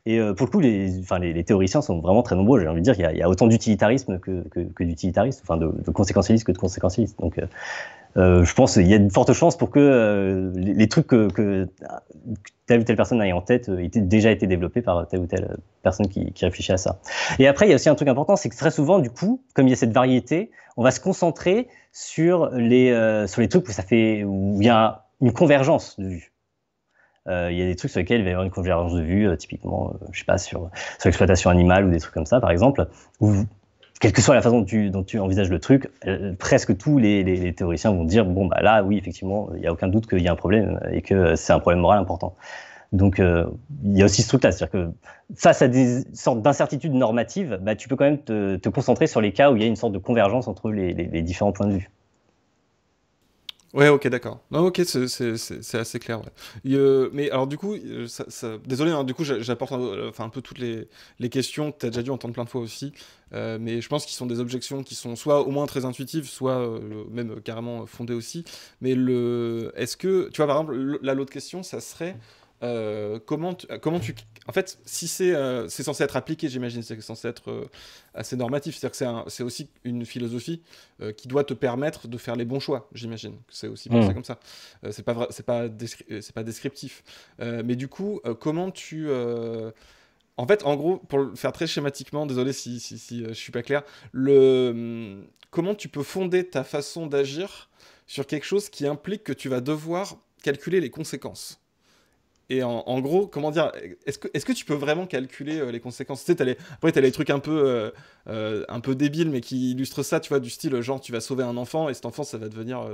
Et pour le coup, les théoriciens sont vraiment très nombreux. J'ai envie de dire qu'il y a autant d'utilitarisme que d'utilitarisme, enfin de conséquentialisme que de conséquentialisme. Donc, je pense qu'il y a de fortes chances pour que les trucs que telle ou telle personne ait en tête aient déjà été développés par telle ou telle personne qui réfléchit à ça. Et après, il y a aussi un truc important, c'est que très souvent, du coup, comme il y a cette variété, on va se concentrer sur les trucs où il y a une convergence de vues. Il y a des trucs sur lesquels il va y avoir une convergence de vues, typiquement, je sais pas, sur l'exploitation animale ou des trucs comme ça, par exemple, où, quelle que soit la façon dont tu envisages le truc, presque tous les théoriciens vont dire, là, oui, effectivement, il n'y a aucun doute qu'il y a un problème et que c'est un problème moral important. Donc, il y a aussi ce truc-là, c'est-à-dire que face à des sortes d'incertitudes normatives, tu peux quand même te concentrer sur les cas où il y a une sorte de convergence entre les différents points de vue. Ouais, ok, d'accord. Non, ok, c'est assez clair. Ouais. Mais alors du coup, désolé, hein, du coup, j'apporte un peu toutes les questions que tu as déjà dû entendre plein de fois aussi, mais je pense qu'ils sont des objections qui sont soit au moins très intuitives, soit même carrément fondées aussi. Mais est-ce que, tu vois, par exemple, l'autre question, ça serait comment tu... En fait, si c'est censé être appliqué, j'imagine, c'est censé être assez normatif. C'est-à-dire que c'est aussi une philosophie qui doit te permettre de faire les bons choix, j'imagine. C'est aussi pensé comme ça. C'est pas descriptif. Mais du coup, comment tu... En fait, en gros, pour le faire très schématiquement, désolé si je suis pas clair, comment tu peux fonder ta façon d'agir sur quelque chose qui implique que tu vas devoir calculer les conséquences? Et en gros, comment dire, est-ce que tu peux vraiment calculer les conséquences? Tu sais, après, t'as les trucs un peu débiles, mais qui illustrent ça, tu vois, du style, genre, tu vas sauver un enfant, et cet enfant, ça va devenir,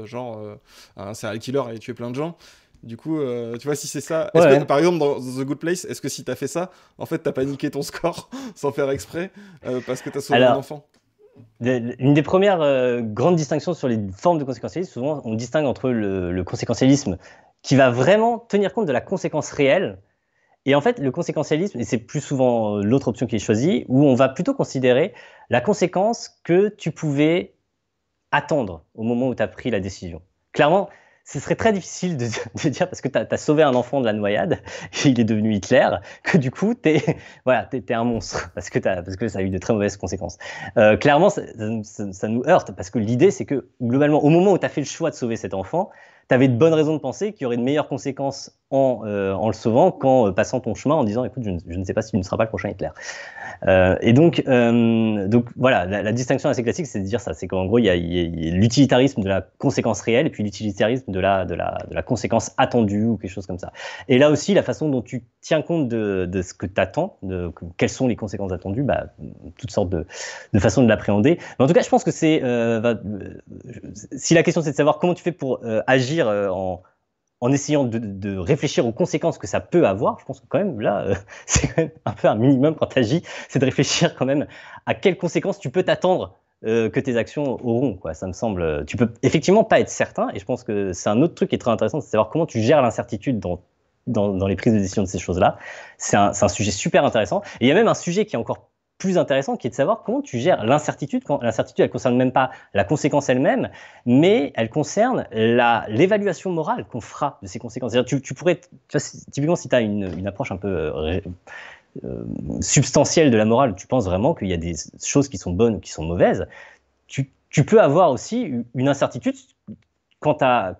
un serial killer et tuer plein de gens. Du coup, tu vois, si c'est ça... Ouais. Que, par exemple, dans The Good Place, est-ce que si t'as fait ça, en fait, t'as paniqué ton score, sans faire exprès, parce que t'as sauvé un enfant? Une des premières grandes distinctions sur les formes de conséquentialisme, souvent, on distingue entre le conséquentialisme qui va vraiment tenir compte de la conséquence réelle. Et en fait, le conséquentialisme, et c'est plus souvent l'autre option qui est choisie, où on va plutôt considérer la conséquence que tu pouvais attendre au moment où tu as pris la décision. Clairement, ce serait très difficile de dire, parce que tu as sauvé un enfant de la noyade, et il est devenu Hitler, que du coup, t'es un monstre, parce que ça a eu de très mauvaises conséquences. Clairement, ça nous heurte, parce que l'idée, c'est que, globalement, au moment où tu as fait le choix de sauver cet enfant, tu avais de bonnes raisons de penser qu'il y aurait de meilleures conséquences en le sauvant qu'en passant ton chemin en disant écoute, je ne sais pas si tu ne seras pas le prochain Hitler. Et donc voilà, la distinction assez classique, c'est de dire ça, c'est qu'en gros, il y a l'utilitarisme de la conséquence réelle et puis l'utilitarisme de la conséquence attendue ou quelque chose comme ça. Et là aussi, la façon dont tu tiens compte de ce que tu attends, quelles sont les conséquences attendues, toutes sortes de façons de l'appréhender. Mais en tout cas, je pense que si la question c'est de savoir comment tu fais pour agir en essayant de réfléchir aux conséquences que ça peut avoir, je pense que quand même, là, c'est quand même un peu un minimum quand tu agis, c'est de réfléchir quand même à quelles conséquences tu peux t'attendre que tes actions auront, quoi. Ça me semble... Tu peux effectivement pas être certain, et je pense que c'est un autre truc qui est très intéressant, c'est de savoir comment tu gères l'incertitude dans dans les prises de décision de ces choses-là. C'est un sujet super intéressant. Et il y a même un sujet qui est encore plus intéressant, qui est de savoir comment tu gères l'incertitude, quand l'incertitude, elle concerne même pas la conséquence elle-même, mais elle concerne l'évaluation morale qu'on fera de ces conséquences. C'est-à-dire, tu pourrais, typiquement, si tu as une approche un peu substantielle de la morale, tu penses vraiment qu'il y a des choses qui sont bonnes ou qui sont mauvaises, tu peux avoir aussi une incertitude quant à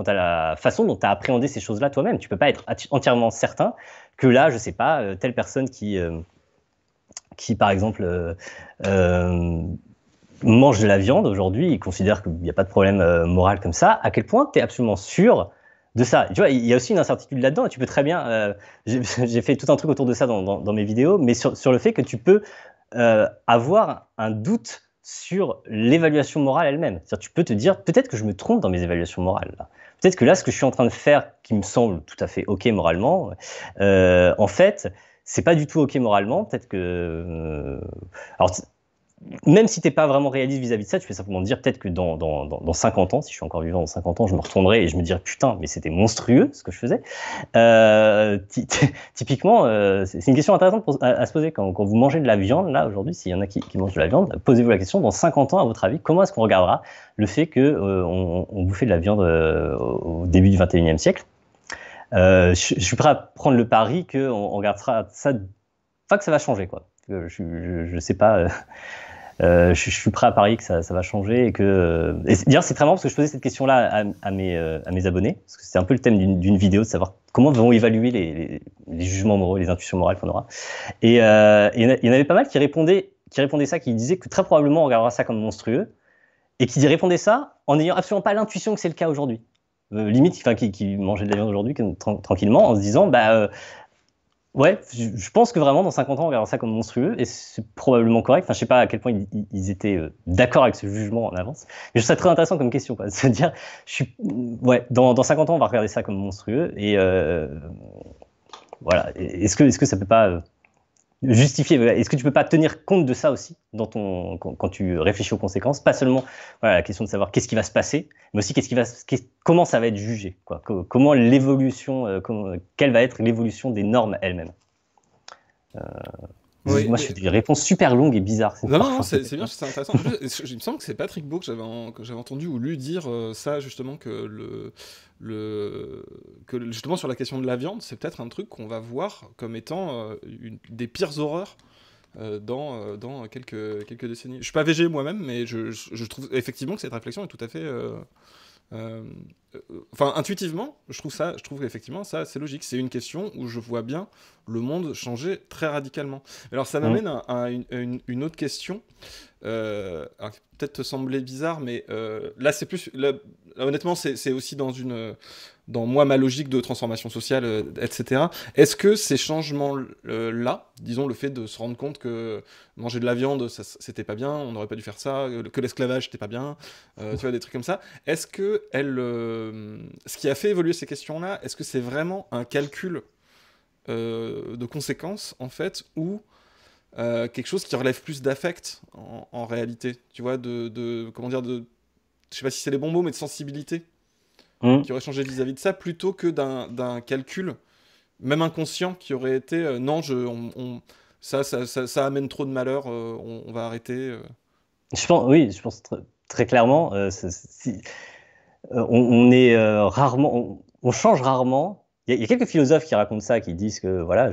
la façon dont tu as appréhendé ces choses-là toi-même. Tu peux pas être entièrement certain que là, je sais pas, telle personne qui par exemple, mange de la viande aujourd'hui, il considère qu'il n'y a pas de problème moral comme ça, à quel point tu es absolument sûr de ça? Tu vois, il y a aussi une incertitude là-dedans, et tu peux très bien... j'ai fait tout un truc autour de ça dans mes vidéos, mais sur le fait que tu peux avoir un doute sur l'évaluation morale elle-même. C'est-à-dire, tu peux te dire, peut-être que je me trompe dans mes évaluations morales, là. Peut-être que là, ce que je suis en train de faire, qui me semble tout à fait OK moralement, en fait... c'est pas du tout OK moralement, peut-être que... alors, même si t'es pas vraiment réaliste vis-à-vis de ça, tu peux simplement te dire peut-être que dans 50 ans, si je suis encore vivant dans 50 ans, je me retournerai et je me dirais putain, mais c'était monstrueux ce que je faisais. Typiquement, c'est une question intéressante à se poser quand vous mangez de la viande, là, aujourd'hui, s'il y en a qui mangent de la viande, posez-vous la question, dans 50 ans, à votre avis, comment est-ce qu'on regardera le fait qu'on bouffait de la viande au début du 21e siècle? Je suis prêt à prendre le pari qu'on regardera ça, enfin que ça va changer, quoi. Je sais pas, je suis prêt à parier que ça va changer et que. Et d'ailleurs, c'est très marrant parce que je posais cette question-là à mes abonnés, parce que c'est un peu le thème d'une vidéo, de savoir comment vont évaluer les jugements moraux, les intuitions morales qu'on aura. Et il y en avait pas mal qui répondaient ça, qui disaient que très probablement on regardera ça comme monstrueux, et qui répondaient ça en n'ayant absolument pas l'intuition que c'est le cas aujourd'hui. Limite, qui mangeait de la viande aujourd'hui tranquillement, en se disant ouais, je pense que vraiment dans 50 ans on regardera ça comme monstrueux, et c'est probablement correct. Enfin, je sais pas à quel point ils étaient d'accord avec ce jugement en avance, mais je trouve ça très intéressant comme question, quoi, de se dire ouais, dans 50 ans on va regarder ça comme monstrueux, et voilà. Est-ce que ça peut pas justifier, est-ce que tu peux pas tenir compte de ça aussi quand tu réfléchis aux conséquences, pas seulement la question de savoir qu'est-ce qui va se passer, mais aussi comment ça va être jugé, quoi, comment l'évolution, quelle va être l'évolution des normes elles-mêmes. Oui, moi, je fais des réponses super longues et bizarres. Non, c'est bien, c'est intéressant. En plus, il me semble que c'est Patrick Beau que j'avais entendu ou lu dire ça, justement, que justement sur la question de la viande, c'est peut-être un truc qu'on va voir comme étant une des pires horreurs dans quelques décennies. Je suis pas végé moi-même, mais je trouve effectivement que cette réflexion est tout à fait... enfin, intuitivement, je trouve qu'effectivement, ça, c'est logique. C'est une question où je vois bien le monde changer très radicalement. Alors, ça m'amène à une autre question. Alors, peut-être te sembler bizarre, mais là, c'est plus... Là, honnêtement, c'est aussi dans moi, ma logique de transformation sociale, etc. Est-ce que ces changements-là, disons le fait de se rendre compte que manger de la viande, c'était pas bien, on n'aurait pas dû faire ça, que l'esclavage, c'était pas bien, tu vois, des trucs comme ça, est-ce que ce qui a fait évoluer ces questions-là, est-ce que c'est vraiment un calcul de conséquences, en fait, ou quelque chose qui relève plus d'affect, en réalité, tu vois, comment dire, je sais pas si c'est les bons mots, mais de sensibilité, qui aurait changé vis-à-vis de ça, plutôt que d'un calcul, même inconscient, qui aurait été non, ça amène trop de malheur, on va arrêter. Je pense très clairement, on est rarement, on change rarement. Il y a quelques philosophes qui racontent ça, qui disent que, voilà,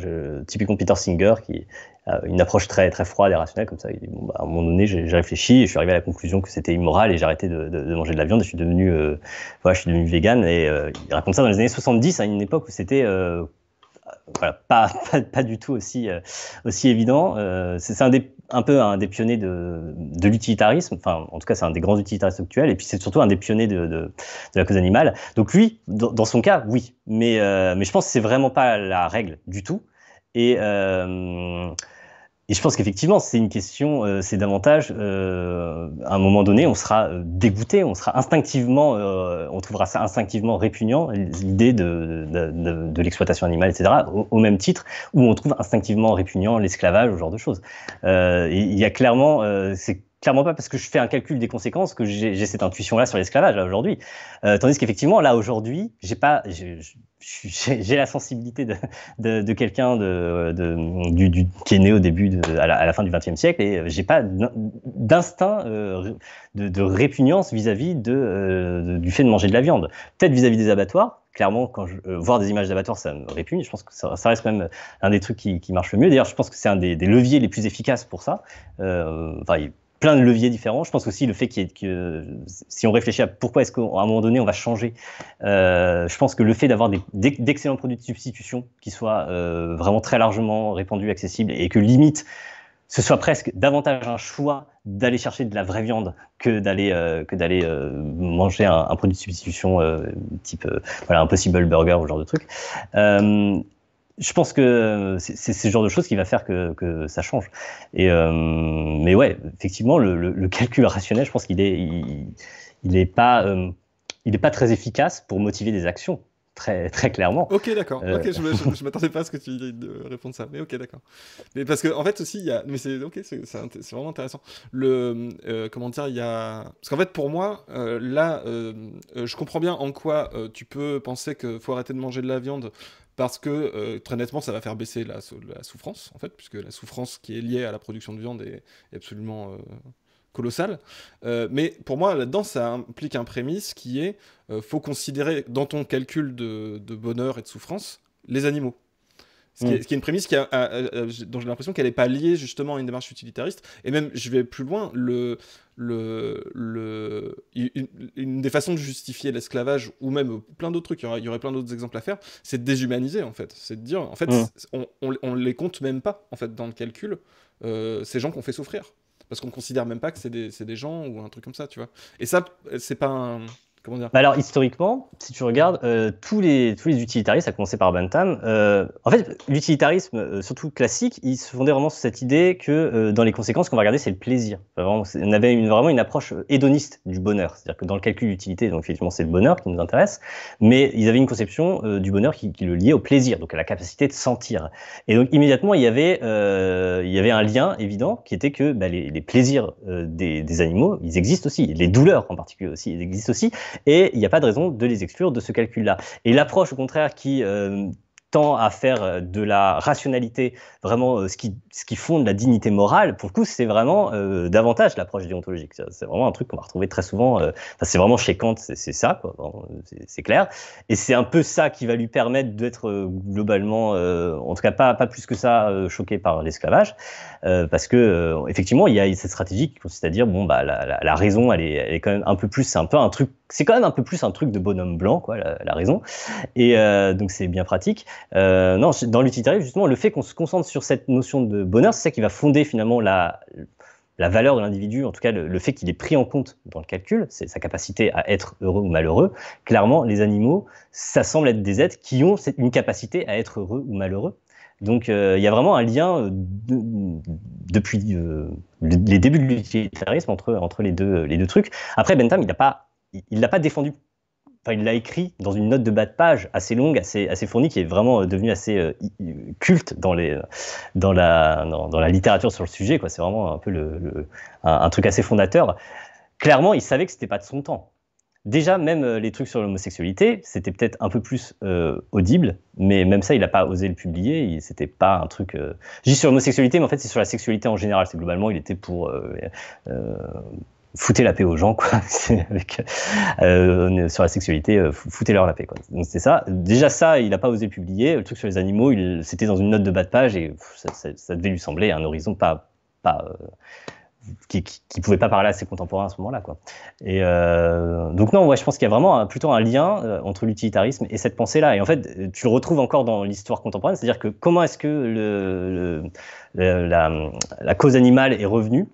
typiquement Peter Singer, qui a une approche très, très froide et rationnelle, comme ça, il dit, bon, à un moment donné, j'ai réfléchi et je suis arrivé à la conclusion que c'était immoral et j'ai arrêté de manger de la viande et je suis devenu vegan. Et il raconte ça dans les années 70, à une époque où c'était voilà, pas du tout aussi évident. C'est un peu un des pionniers de l'utilitarisme, enfin, en tout cas, c'est un des grands utilitaristes actuels, et puis c'est surtout un des pionniers de la cause animale. Donc lui, dans son cas, oui, mais je pense que c'est vraiment pas la règle du tout. Et je pense qu'effectivement, c'est une question, c'est davantage, à un moment donné, on sera dégoûté, on sera instinctivement, on trouvera ça instinctivement répugnant, l'idée de l'exploitation animale, etc., au même titre où on trouve instinctivement répugnant l'esclavage, ce genre de choses. Il y a clairement, c'est clairement pas parce que je fais un calcul des conséquences que j'ai cette intuition-là sur l'esclavage aujourd'hui. Tandis qu'effectivement, là, aujourd'hui, j'ai la sensibilité de quelqu'un qui est né au début, à la fin du XXe siècle, et j'ai pas d'instinct de répugnance vis-à-vis du fait de manger de la viande. Peut-être vis-à-vis des abattoirs. Clairement, quand voir des images d'abattoirs, ça me répugne. Je pense que ça reste quand même un des trucs qui marche le mieux. D'ailleurs, je pense que c'est un des leviers les plus efficaces pour ça. Enfin, il y a plein de leviers différents. Je pense aussi le fait que si on réfléchit à pourquoi est-ce qu'à un moment donné on va changer, je pense que le fait d'avoir d'excellents produits de substitution qui soient vraiment très largement répandus, accessibles, et que limite ce soit presque davantage un choix d'aller chercher de la vraie viande que d'aller manger un produit de substitution type voilà, Impossible Burger ou ce genre de truc. Je pense que c'est ce genre de choses qui va faire que ça change. Mais ouais, effectivement, le calcul rationnel, je pense qu'il est pas très efficace pour motiver des actions. Très, très clairement. Ok, d'accord. Ok, je m'attendais pas à ce que tu viens de répondre ça. Mais ok, d'accord. Mais parce que en fait aussi, il y a. Mais c'est ok, c'est vraiment intéressant. Comment dire, il y a. Parce qu'en fait, pour moi, je comprends bien en quoi tu peux penser qu'il faut arrêter de manger de la viande. Parce que, très nettement, ça va faire baisser la souffrance, en fait, puisque la souffrance qui est liée à la production de viande est absolument colossale. Mais pour moi, là-dedans, ça implique un prémisse qui est faut considérer, dans ton calcul de bonheur et de souffrance, les animaux. Ce qui est une prémisse dont j'ai l'impression qu'elle n'est pas liée justement à une démarche utilitariste. Et même, je vais plus loin, une des façons de justifier l'esclavage, ou même plein d'autres trucs, il y aurait plein d'autres exemples à faire, c'est de déshumaniser en fait. C'est de dire, en fait, on les compte même pas en fait, dans le calcul, ces gens qu'on fait souffrir. Parce qu'on considère même pas que c'est des gens ou un truc comme ça, tu vois. Et ça, c'est pas un... Comment dire ? Bah alors, historiquement, si tu regardes, tous les utilitaristes, à commencer par Bentham, en fait, l'utilitarisme, surtout classique, il se fondait vraiment sur cette idée que dans les conséquences, ce qu'on va regarder, c'est le plaisir. Enfin, on avait vraiment une approche hédoniste du bonheur. C'est-à-dire que dans le calcul d'utilité, donc effectivement, c'est le bonheur qui nous intéresse, mais ils avaient une conception du bonheur qui le liait au plaisir, donc à la capacité de sentir. Et donc, immédiatement, il y avait un lien évident qui était que les plaisirs des animaux, ils existent aussi. Les douleurs, en particulier aussi, ils existent aussi. Et il n'y a pas de raison de les exclure de ce calcul-là. Et l'approche, au contraire, qui tend à faire de la rationalité vraiment ce qui fonde la dignité morale, pour le coup, c'est vraiment davantage l'approche déontologique. C'est vraiment un truc qu'on va retrouver très souvent. C'est vraiment chez Kant, c'est ça, quoi. C'est clair. Et c'est un peu ça qui va lui permettre d'être globalement, en tout cas pas plus que ça, choqué par l'esclavage. Parce que effectivement, il y a cette stratégie qui consiste à dire bon, bah, la raison, elle est quand même un peu plus, c'est quand même un peu plus un truc de bonhomme blanc, quoi, la raison. Et donc c'est bien pratique. Non, dans l'utilitarisme, justement, le fait qu'on se concentre sur cette notion de bonheur, c'est ça qui va fonder finalement la valeur de l'individu, en tout cas le fait qu'il est pris en compte dans le calcul, c'est sa capacité à être heureux ou malheureux. Clairement, les animaux, ça semble être des êtres qui ont une capacité à être heureux ou malheureux. Donc il y a vraiment un lien depuis les débuts de l'utilitarisme entre les deux trucs. Après, Bentham, il l'a pas défendu. Enfin, il l'a écrit dans une note de bas de page assez longue, assez fournie, qui est vraiment devenue assez culte dans la littérature sur le sujet, quoi. C'est vraiment un peu un truc assez fondateur. Clairement, il savait que c'était pas de son temps. Déjà, même les trucs sur l'homosexualité, c'était peut-être un peu plus audible, mais même ça, il n'a pas osé le publier. C'était pas un truc. Je dis sur l'homosexualité, mais en fait, c'est sur la sexualité en général. C'est globalement, il était pour foutez la paix aux gens, quoi. Sur la sexualité, foutez-leur la paix, quoi. Donc c'est ça. Déjà ça, il n'a pas osé publier. Le truc sur les animaux, c'était dans une note de bas de page et ça devait lui sembler un horizon qui pouvait pas parler à ses contemporains à ce moment-là, quoi. Et donc non, ouais, je pense qu'il y a vraiment plutôt un lien entre l'utilitarisme et cette pensée-là. Et en fait, tu le retrouves encore dans l'histoire contemporaine, c'est-à-dire que comment est-ce que la cause animale est revenue?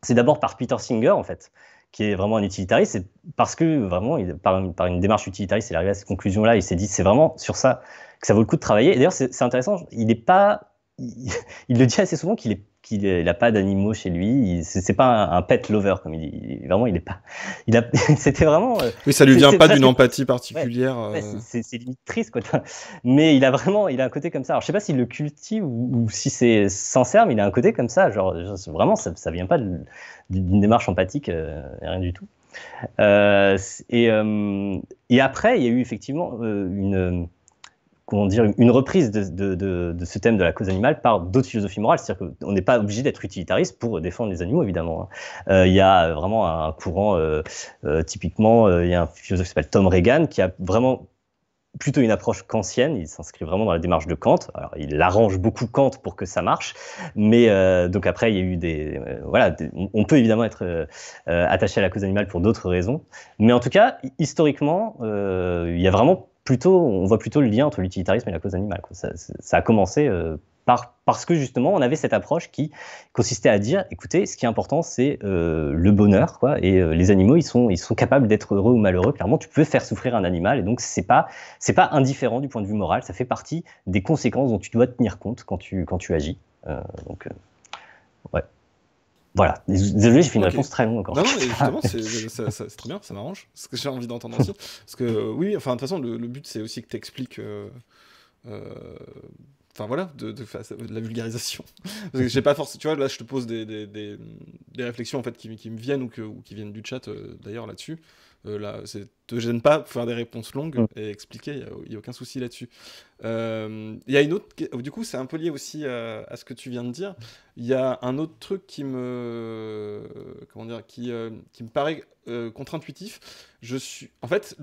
C'est d'abord par Peter Singer, en fait, qui est vraiment un utilitariste. C'est parce que, vraiment, par une démarche utilitariste, il est arrivé à cette conclusion-là. Il s'est dit, c'est vraiment sur ça que ça vaut le coup de travailler. Et d'ailleurs, c'est intéressant, il le dit assez souvent qu'il est qu'il n'a pas d'animaux chez lui. C'est pas un pet lover, comme il dit. Vraiment, il est pas. C'était vraiment. Oui, ça lui vient pas d'une empathie Ouais, particulière. ouais, c'est limite triste, quoi. Mais il a un côté comme ça. Alors, je sais pas s'il le cultive ou si c'est sincère, mais il a un côté comme ça. Genre, vraiment, ça vient pas d'une démarche empathique, rien du tout. Et après, il y a eu effectivement une reprise de ce thème de la cause animale par d'autres philosophies morales. C'est-à-dire qu'on n'est pas obligé d'être utilitariste pour défendre les animaux, évidemment. Il y a vraiment un courant, typiquement, il y a un philosophe qui s'appelle Tom Regan, qui a vraiment plutôt une approche kantienne. Il s'inscrit vraiment dans la démarche de Kant. Alors, il arrange beaucoup Kant pour que ça marche, mais donc après, il y a eu on peut évidemment être attaché à la cause animale pour d'autres raisons, mais en tout cas, historiquement, il y a vraiment on voit plutôt le lien entre l'utilitarisme et la cause animale, quoi. Ça a commencé parce que justement, on avait cette approche qui consistait à dire, écoutez, ce qui est important, c'est le bonheur, quoi, et les animaux, ils sont capables d'être heureux ou malheureux. Clairement, tu peux faire souffrir un animal, et donc c'est pas indifférent du point de vue moral. Ça fait partie des conséquences dont tu dois tenir compte quand tu agis. Ouais. Voilà. Désolé, j'ai fait une réponse très longue encore. Non, mais justement, c'est très bien, ça m'arrange. Ce que j'ai envie d'entendre aussi. Parce que, oui, enfin, de toute façon, le but, c'est aussi que tu expliques. Enfin, voilà, de la vulgarisation. Parce que j'ai pas forcément. Tu vois, là, je te pose des réflexions en fait, qui me viennent ou qui viennent du chat, d'ailleurs, là-dessus. Là, te gêne pas pour faire des réponses longues et expliquer, il n'y a aucun souci là-dessus. Il y a une autre, du coup c'est un peu lié aussi à ce que tu viens de dire. Il y a un autre truc qui me paraît contre-intuitif. En fait,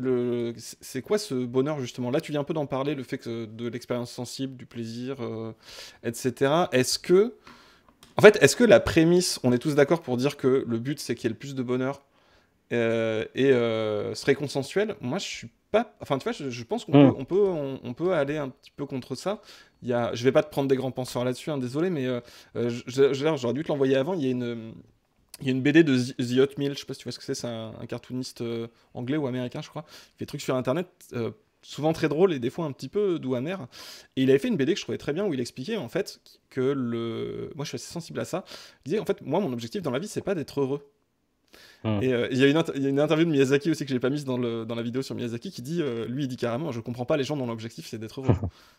c'est quoi ce bonheur justement? Là tu viens un peu d'en parler, le fait que de l'expérience sensible, du plaisir, etc. Est-ce que la prémisse, on est tous d'accord pour dire que le but c'est qu'il y ait le plus de bonheur serait consensuel? Moi, je suis pas. Enfin, tu vois, je pense qu'on peut aller un petit peu contre ça. Je vais pas te prendre des grands penseurs là-dessus, hein, désolé, mais j'aurais dû te l'envoyer avant. Il y a une BD de The Hot Mill, je sais pas si tu vois ce que c'est un cartooniste anglais ou américain, je crois. Il fait des trucs sur internet, souvent très drôle et des fois un petit peu doux amer. Et il avait fait une BD que je trouvais très bien où il expliquait en fait que moi je suis assez sensible à ça. Il disait en fait, moi mon objectif dans la vie c'est pas d'être heureux. Et il y a une interview de Miyazaki aussi que j'ai pas mise dans la vidéo sur Miyazaki qui dit, lui il dit carrément, je comprends pas les gens dont l'objectif c'est d'être heureux.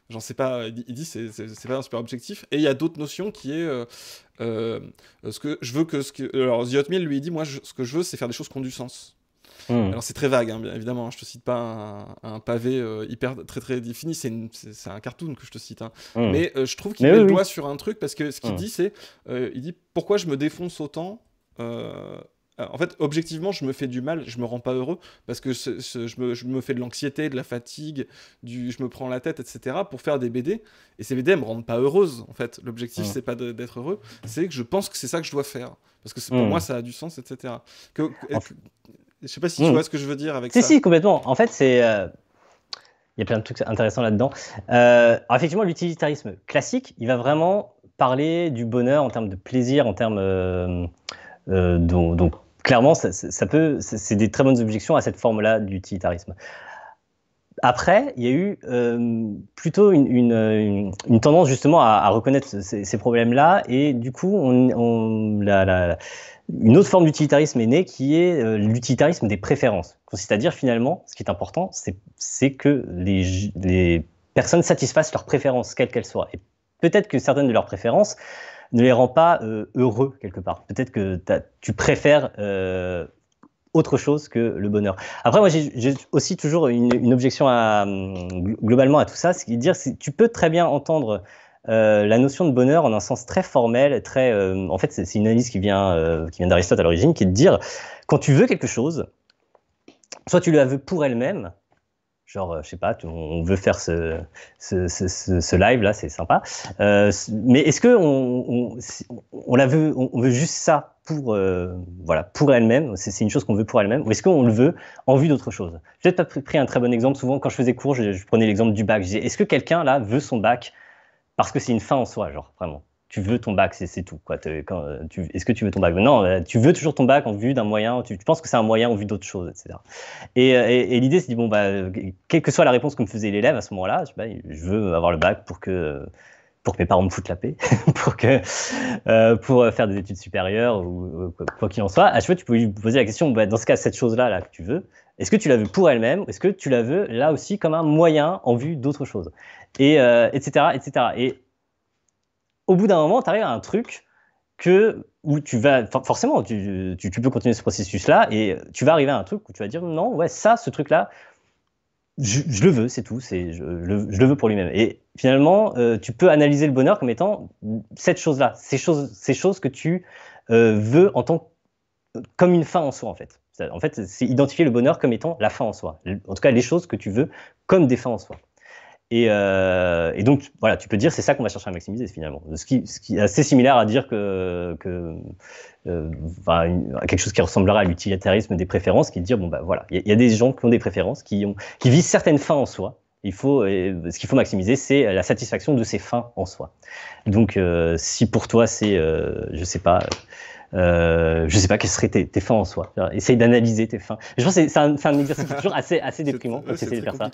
J'en sais pas, il dit c'est pas un super objectif. Et il y a d'autres notions qui est ce que je veux alors The Hot Mill lui il dit, moi ce que je veux c'est faire des choses qui ont du sens. Alors c'est très vague, hein, bien évidemment, hein, je te cite pas un pavé hyper très très défini, c'est un cartoon que je te cite, hein. Mais je trouve qu'il met le doigt sur un truc parce que ce qu'il dit c'est, il dit pourquoi je me défonce autant. En fait, objectivement, je me fais du mal, je me rends pas heureux parce que je me fais de l'anxiété, de la fatigue, je me prends la tête, etc. pour faire des BD. Et ces BD, elles me rendent pas heureuse, en fait. L'objectif, c'est pas d'être heureux, c'est que je pense que c'est ça que je dois faire. Parce que pour moi, ça a du sens, etc. Je sais pas si tu vois ce que je veux dire avec ça. Si, complètement. En fait, il y a plein de trucs intéressants là-dedans. Alors, effectivement, l'utilitarisme classique, il va vraiment parler du bonheur en termes de plaisir, en termes donc clairement, c'est des très bonnes objections à cette forme-là d'utilitarisme. Après, il y a eu plutôt une tendance justement à reconnaître ces problèmes-là, et du coup, une autre forme d'utilitarisme est née, qui est l'utilitarisme des préférences. C'est-à-dire, finalement, ce qui est important, c'est que les personnes satisfassent leurs préférences, quelles qu'elles soient. Et peut-être que certaines de leurs préférences ne les rend pas heureux quelque part. Peut-être que tu préfères autre chose que le bonheur. Après, moi, j'ai aussi toujours une objection globalement à tout ça, c'est de dire que tu peux très bien entendre la notion de bonheur en un sens très formel, en fait, c'est une analyse qui vient d'Aristote à l'origine, qui est de dire, quand tu veux quelque chose, soit tu la veux pour elle-même, genre, je sais pas, on veut faire ce live là, c'est sympa. Mais est-ce que on veut juste ça pour elle-même, c'est une chose qu'on veut pour elle-même, ou est-ce qu'on le veut en vue d'autre chose? J'ai peut-être pris un très bon exemple. Souvent, quand je faisais cours, je prenais l'exemple du bac. Je disais, est-ce que quelqu'un là veut son bac parce que c'est une fin en soi, genre vraiment? Tu veux ton bac, c'est tout, quoi. Est-ce que tu veux ton bac? Non, tu veux toujours ton bac en vue d'un moyen, tu penses que c'est un moyen en vue d'autre chose, etc. Et l'idée, c'est bon, quelle que soit la réponse que me faisait l'élève à ce moment-là, je veux avoir le bac pour pour que mes parents me foutent la paix, pour faire des études supérieures ou quoi qu'il en soit. À chaque fois, tu peux lui poser la question, bah, dans ce cas, cette chose-là là, que tu veux, est-ce que tu la veux pour elle-même ou est-ce que tu la veux là aussi comme un moyen en vue d'autre chose, et etc., etc. Et au bout d'un moment, tu arrives à un truc où tu vas, forcément, tu peux continuer ce processus-là et tu vas arriver à un truc où tu vas dire non, ouais, ça, ce truc-là, je le veux, c'est tout, je le veux pour lui-même. Et finalement, tu peux analyser le bonheur comme étant cette chose-là, ces choses que tu veux comme une fin en soi, en fait. En fait, c'est identifier le bonheur comme étant la fin en soi. En tout cas, les choses que tu veux comme des fins en soi. Et donc, voilà, tu peux dire c'est ça qu'on va chercher à maximiser finalement. Ce qui est assez similaire à dire quelque chose qui ressemblerait à l'utilitarisme des préférences, qui est de dire bon bah voilà, il y a des gens qui ont des préférences, qui visent certaines fins en soi. Ce qu'il faut maximiser, c'est la satisfaction de ces fins en soi. Donc, si pour toi c'est, je sais pas, quelles seraient tes fins en soi. Essaye d'analyser tes fins. Je pense que c'est un exercice toujours assez déprimant quand tu essaies de faire ça.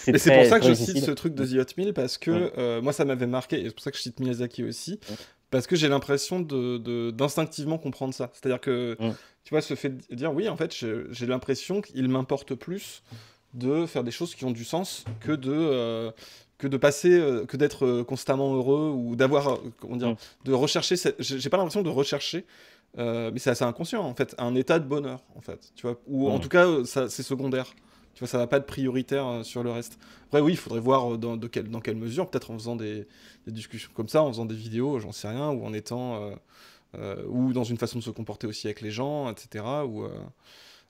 Mais c'est pour ça que je cite ce truc de The Hot Meal, parce que moi ça m'avait marqué, et c'est pour ça que je cite Miyazaki aussi, parce que j'ai l'impression d'instinctivement comprendre ça. C'est-à-dire que, tu vois, ce fait de dire, oui, en fait, j'ai l'impression qu'il m'importe plus de faire des choses qui ont du sens que de passer, que d'être constamment heureux, ou d'avoir, comment dire, de rechercher, j'ai pas l'impression de rechercher, mais c'est assez inconscient, en fait, un état de bonheur, en fait, tu vois, ou en tout cas, c'est secondaire. Tu vois, ça va pas être prioritaire sur le reste. Après, oui, il faudrait voir dans quelle mesure, peut-être en faisant des discussions comme ça, en faisant des vidéos, j'en sais rien, ou en étant... ou dans une façon de se comporter aussi avec les gens, etc.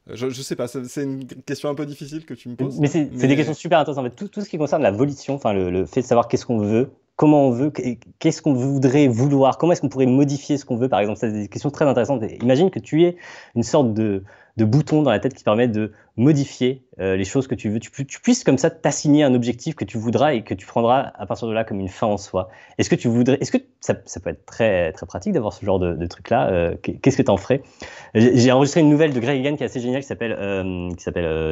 Je sais pas, c'est une question un peu difficile que tu me poses. Mais c'est des questions super intéressantes. En fait, tout ce qui concerne la volition, enfin le fait de savoir qu'est-ce qu'on veut, comment on veut, qu'est-ce qu'on voudrait vouloir, comment est-ce qu'on pourrait modifier ce qu'on veut, par exemple, c'est des questions très intéressantes. Et imagine que tu aies une sorte de bouton dans la tête qui permet de modifier les choses que tu veux. Tu puisses comme ça t'assigner un objectif que tu voudras et que tu prendras à partir de là comme une fin en soi. Est-ce que ça peut être très, très pratique d'avoir ce genre de truc-là, qu'est-ce que tu en ferais? J'ai enregistré une nouvelle de Greg Egan qui est assez géniale, qui s'appelle,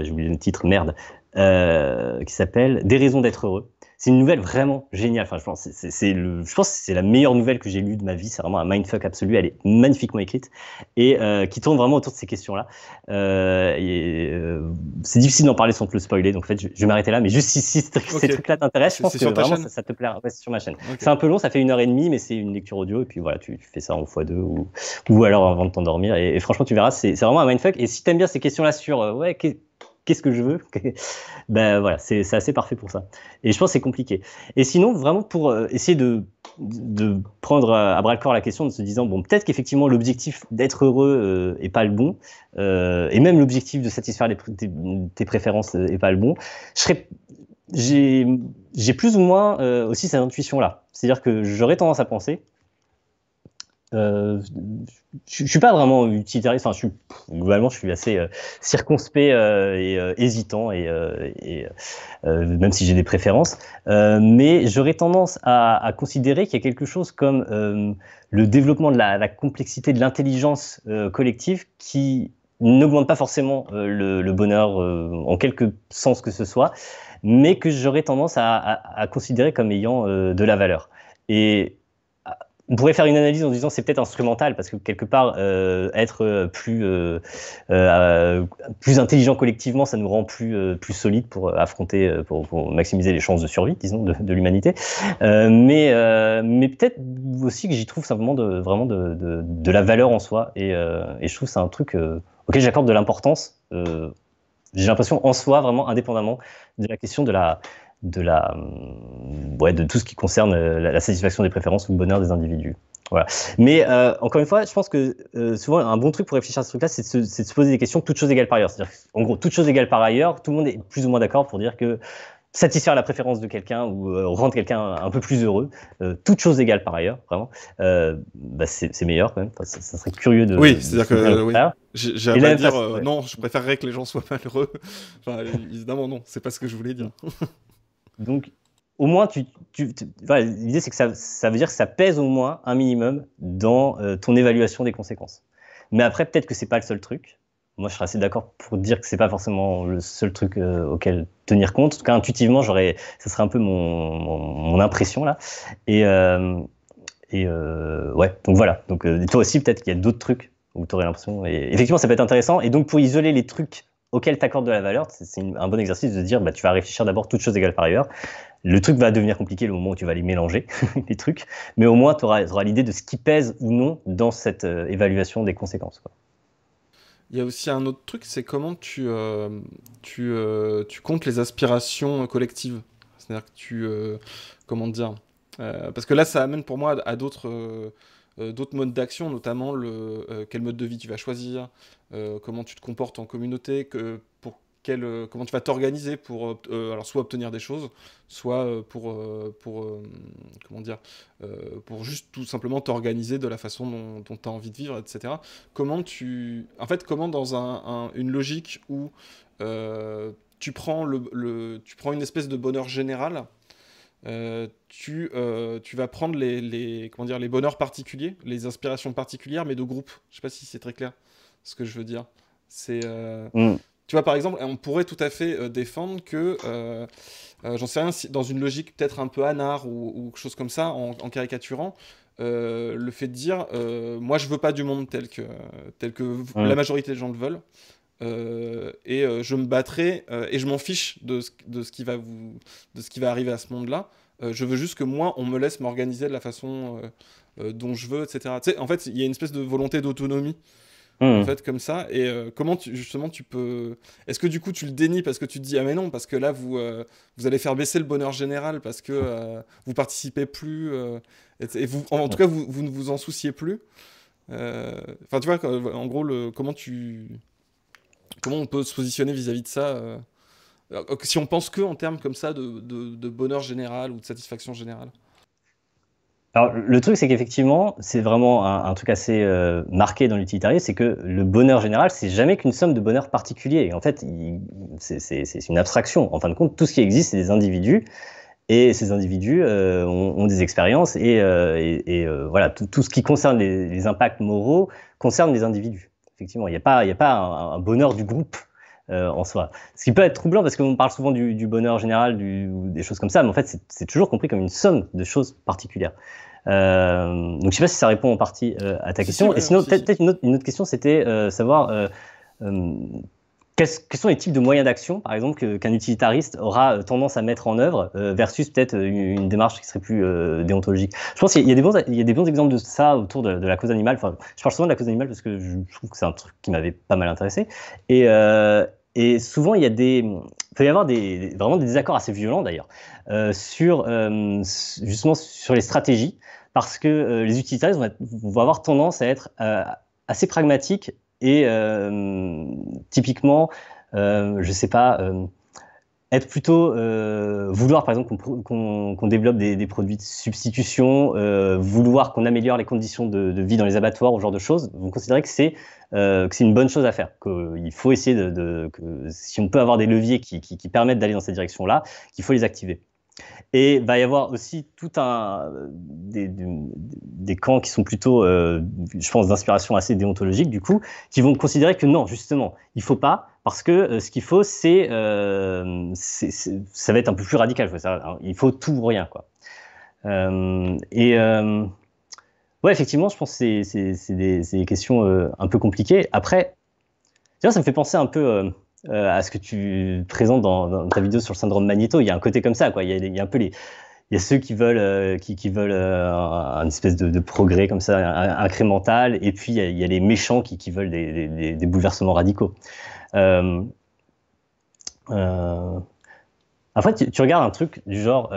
j'ai oublié le titre, merde, qui s'appelle Des raisons d'être heureux. C'est une nouvelle vraiment géniale. Enfin, je pense que c'est la meilleure nouvelle que j'ai lue de ma vie. C'est vraiment un mindfuck absolu. Elle est magnifiquement écrite et qui tourne vraiment autour de ces questions-là. C'est difficile d'en parler sans te le spoiler. Donc en fait, je vais m'arrêter là. Mais juste si ces trucs-là t'intéressent, je pense que vraiment ça te plaira. Ouais, c'est sur ma chaîne. Okay. C'est un peu long, ça fait 1h30, mais c'est une lecture audio. Et puis voilà, tu fais ça en x2 ou alors avant de t'endormir. Et franchement, tu verras, c'est vraiment un mindfuck. Et si t'aimes bien ces questions-là sur qu'est-ce que je veux, ben voilà, c'est assez parfait pour ça. Et je pense que c'est compliqué. Et sinon, vraiment pour essayer de prendre à bras le corps la question, de se disant bon, peut-être qu'effectivement l'objectif d'être heureux est pas le bon, et même l'objectif de satisfaire tes préférences est pas le bon. J'ai plus ou moins aussi cette intuition-là. C'est-à-dire que j'aurais tendance à penser. Je suis pas vraiment utilitariste. Enfin, globalement, je suis assez circonspect et hésitant, et même si j'ai des préférences. Mais j'aurais tendance à considérer qu'il y a quelque chose comme le développement de la complexité de l'intelligence collective qui n'augmente pas forcément le bonheur en quelque sens que ce soit, mais que j'aurais tendance à considérer comme ayant de la valeur. Et on pourrait faire une analyse en disant c'est peut-être instrumental parce que quelque part être plus intelligent collectivement, ça nous rend plus solide pour affronter, pour maximiser les chances de survie, disons, de l'humanité. Mais peut-être aussi que j'y trouve simplement vraiment de la valeur en soi, et je trouve que c'est un truc auquel j'accorde de l'importance. J'ai l'impression en soi, vraiment indépendamment de la question de tout ce qui concerne la satisfaction des préférences ou le bonheur des individus. Voilà. Mais encore une fois, je pense que souvent un bon truc pour réfléchir à ce truc-là, c'est de se poser des questions toutes choses égales par ailleurs. C'est-à-dire, en gros, toutes choses égales par ailleurs, tout le monde est plus ou moins d'accord pour dire que satisfaire la préférence de quelqu'un ou rendre quelqu'un un peu plus heureux, toutes choses égales par ailleurs, vraiment, c'est meilleur quand même. Enfin, ça serait curieux de... Oui, c'est-à-dire que... Oui. J'ai à pas dire non, je préférerais que les gens soient malheureux. Enfin, évidemment, non, c'est pas ce que je voulais dire. Donc, au moins, voilà, l'idée, c'est que ça veut dire que ça pèse au moins un minimum dans ton évaluation des conséquences. Mais après, peut-être que c'est pas le seul truc. moi, je serais assez d'accord pour dire que c'est pas forcément le seul truc auquel tenir compte. En tout cas, intuitivement, ça serait un peu mon impression là. Et, ouais, donc voilà. Donc toi aussi, peut-être qu'il y a d'autres trucs où tu aurais l'impression. Et effectivement, ça peut être intéressant. Et donc, pour isoler les trucs auxquels tu accordes de la valeur, c'est un bon exercice de dire, bah, tu vas réfléchir d'abord toutes choses égales par ailleurs. Le truc va devenir compliqué le moment où tu vas les mélanger, les trucs. Mais au moins, tu auras l'idée de ce qui pèse ou non dans cette évaluation des conséquences, quoi. Il y a aussi un autre truc, c'est comment tu comptes les aspirations collectives. C'est-à-dire que comment dire, parce que là, ça amène pour moi à d'autres modes d'action, notamment quel mode de vie tu vas choisir, comment tu te comportes en communauté, comment tu vas t'organiser pour alors soit obtenir des choses, soit comment dire, pour juste tout simplement t'organiser de la façon dont tu as envie de vivre, etc. Comment dans une logique où tu prends tu prends une espèce de bonheur général, tu vas prendre comment dire, les bonheurs particuliers, les inspirations particulières, mais de groupe. Je sais pas si c'est très clair ce que je veux dire. C'est, tu vois, par exemple, on pourrait tout à fait défendre que, j'en sais rien, dans une logique peut-être un peu anard ou quelque chose comme ça, en caricaturant, le fait de dire, moi je veux pas du monde tel que la majorité des gens le veulent. Je me battrai et je m'en fiche de ce qui va arriver à ce monde-là. Je veux juste que moi, on me laisse m'organiser de la façon dont je veux, etc. Tu sais, en fait, il y a une espèce de volonté d'autonomie, en fait, comme ça. Et comment justement tu peux... Est-ce que du coup, tu le dénies parce que tu te dis, ah mais non, parce que là, vous allez faire baisser le bonheur général parce que vous participez plus, et vous, en tout cas, vous ne vous en souciez plus. Enfin, tu vois, en gros, comment on peut se positionner vis-à-vis de ça, si on pense que en termes comme ça de bonheur général ou de satisfaction générale. Alors, le truc, c'est qu'effectivement, c'est vraiment un truc assez marqué dans l'utilitarisme, c'est que le bonheur général, c'est jamais qu'une somme de bonheur particulier. Et en fait, c'est une abstraction. En fin de compte, tout ce qui existe, c'est des individus. Et ces individus ont des expériences voilà, tout ce qui concerne les impacts moraux concerne les individus. Effectivement, il n'y a pas un bonheur du groupe en soi. Ce qui peut être troublant parce qu'on parle souvent du bonheur général ou des choses comme ça, mais en fait, c'est toujours compris comme une somme de choses particulières. Donc, je ne sais pas si ça répond en partie à ta question. Et sinon, peut-être une autre question, c'était savoir quels sont les types de moyens d'action, par exemple, qu'un utilitariste aura tendance à mettre en œuvre versus peut-être une démarche qui serait plus déontologique. Je pense qu'il y a des bons exemples de ça autour de la cause animale. Enfin, je parle souvent de la cause animale parce que je trouve que c'est un truc qui m'avait pas mal intéressé. Et souvent, il peut y avoir vraiment des désaccords assez violents d'ailleurs justement sur les stratégies, parce que les utilitaristes vont avoir tendance à être assez pragmatiques et typiquement, je sais pas, être plutôt vouloir par exemple qu'on développe des produits de substitution, vouloir qu'on améliore les conditions de vie dans les abattoirs, ou ce genre de choses, vont considérer que c'est une bonne chose à faire, qu'il faut essayer que si on peut avoir des leviers qui permettent d'aller dans cette direction-là, qu'il faut les activer. Et il va y avoir aussi des camps qui sont plutôt, je pense, d'inspiration assez déontologique, du coup, qui vont considérer que non, justement, il ne faut pas, parce que ce qu'il faut, ça va être un peu plus radical. Il faut tout ou rien, quoi. Ouais, effectivement, je pense que c'est des questions un peu compliquées. Après, ça me fait penser un peu à ce que tu présentes dans ta vidéo sur le syndrome Magnéto. Il y a un côté comme ça, quoi. Il y a un peu il y a ceux qui veulent une espèce de progrès comme ça, incrémental, et puis il y a les méchants qui veulent des bouleversements radicaux. Après, tu regardes un truc du genre,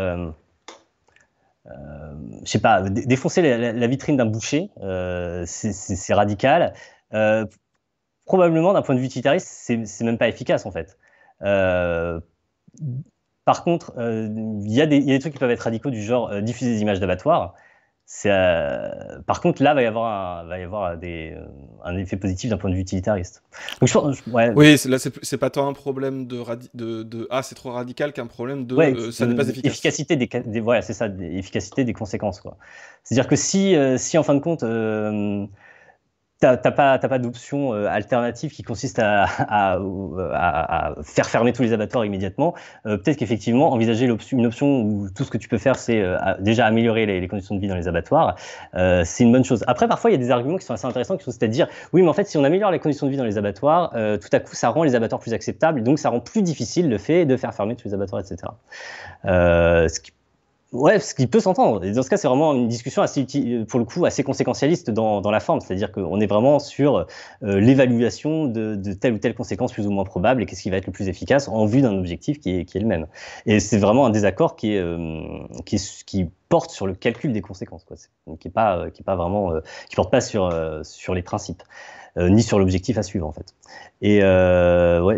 je sais pas, défoncer la vitrine d'un boucher, c'est radical. Probablement, d'un point de vue utilitariste, c'est même pas efficace, en fait. Par contre, il y a des trucs qui peuvent être radicaux, du genre diffuser des images d'abattoirs. Par contre, là, va y avoir un effet positif d'un point de vue utilitariste. Donc, ouais. Oui, là, c'est pas tant un problème c'est trop radical qu'un problème ça n'est pas efficace. Efficacité voilà, c'est ça, efficacité des conséquences, quoi. C'est-à-dire que si en fin de compte, t'as pas d'option alternative qui consiste à faire fermer tous les abattoirs immédiatement. Peut-être qu'effectivement, envisager une option où tout ce que tu peux faire, c'est déjà améliorer les conditions de vie dans les abattoirs, c'est une bonne chose. Après, parfois, il y a des arguments qui sont assez intéressants, qui consistent à dire, oui, mais en fait, si on améliore les conditions de vie dans les abattoirs, tout à coup, ça rend les abattoirs plus acceptables, et donc ça rend plus difficile le fait de faire fermer tous les abattoirs, etc. Ce qui peut s'entendre. Et dans ce cas, c'est vraiment une discussion assez pour le coup, assez conséquentialiste dans la forme. C'est-à-dire qu'on est vraiment sur l'évaluation de telle ou telle conséquence plus ou moins probable et qu'est-ce qui va être le plus efficace en vue d'un objectif qui est le même. Et c'est vraiment un désaccord qui porte sur le calcul des conséquences, quoi. Qui porte pas sur les principes. Ni sur l'objectif à suivre en fait. Et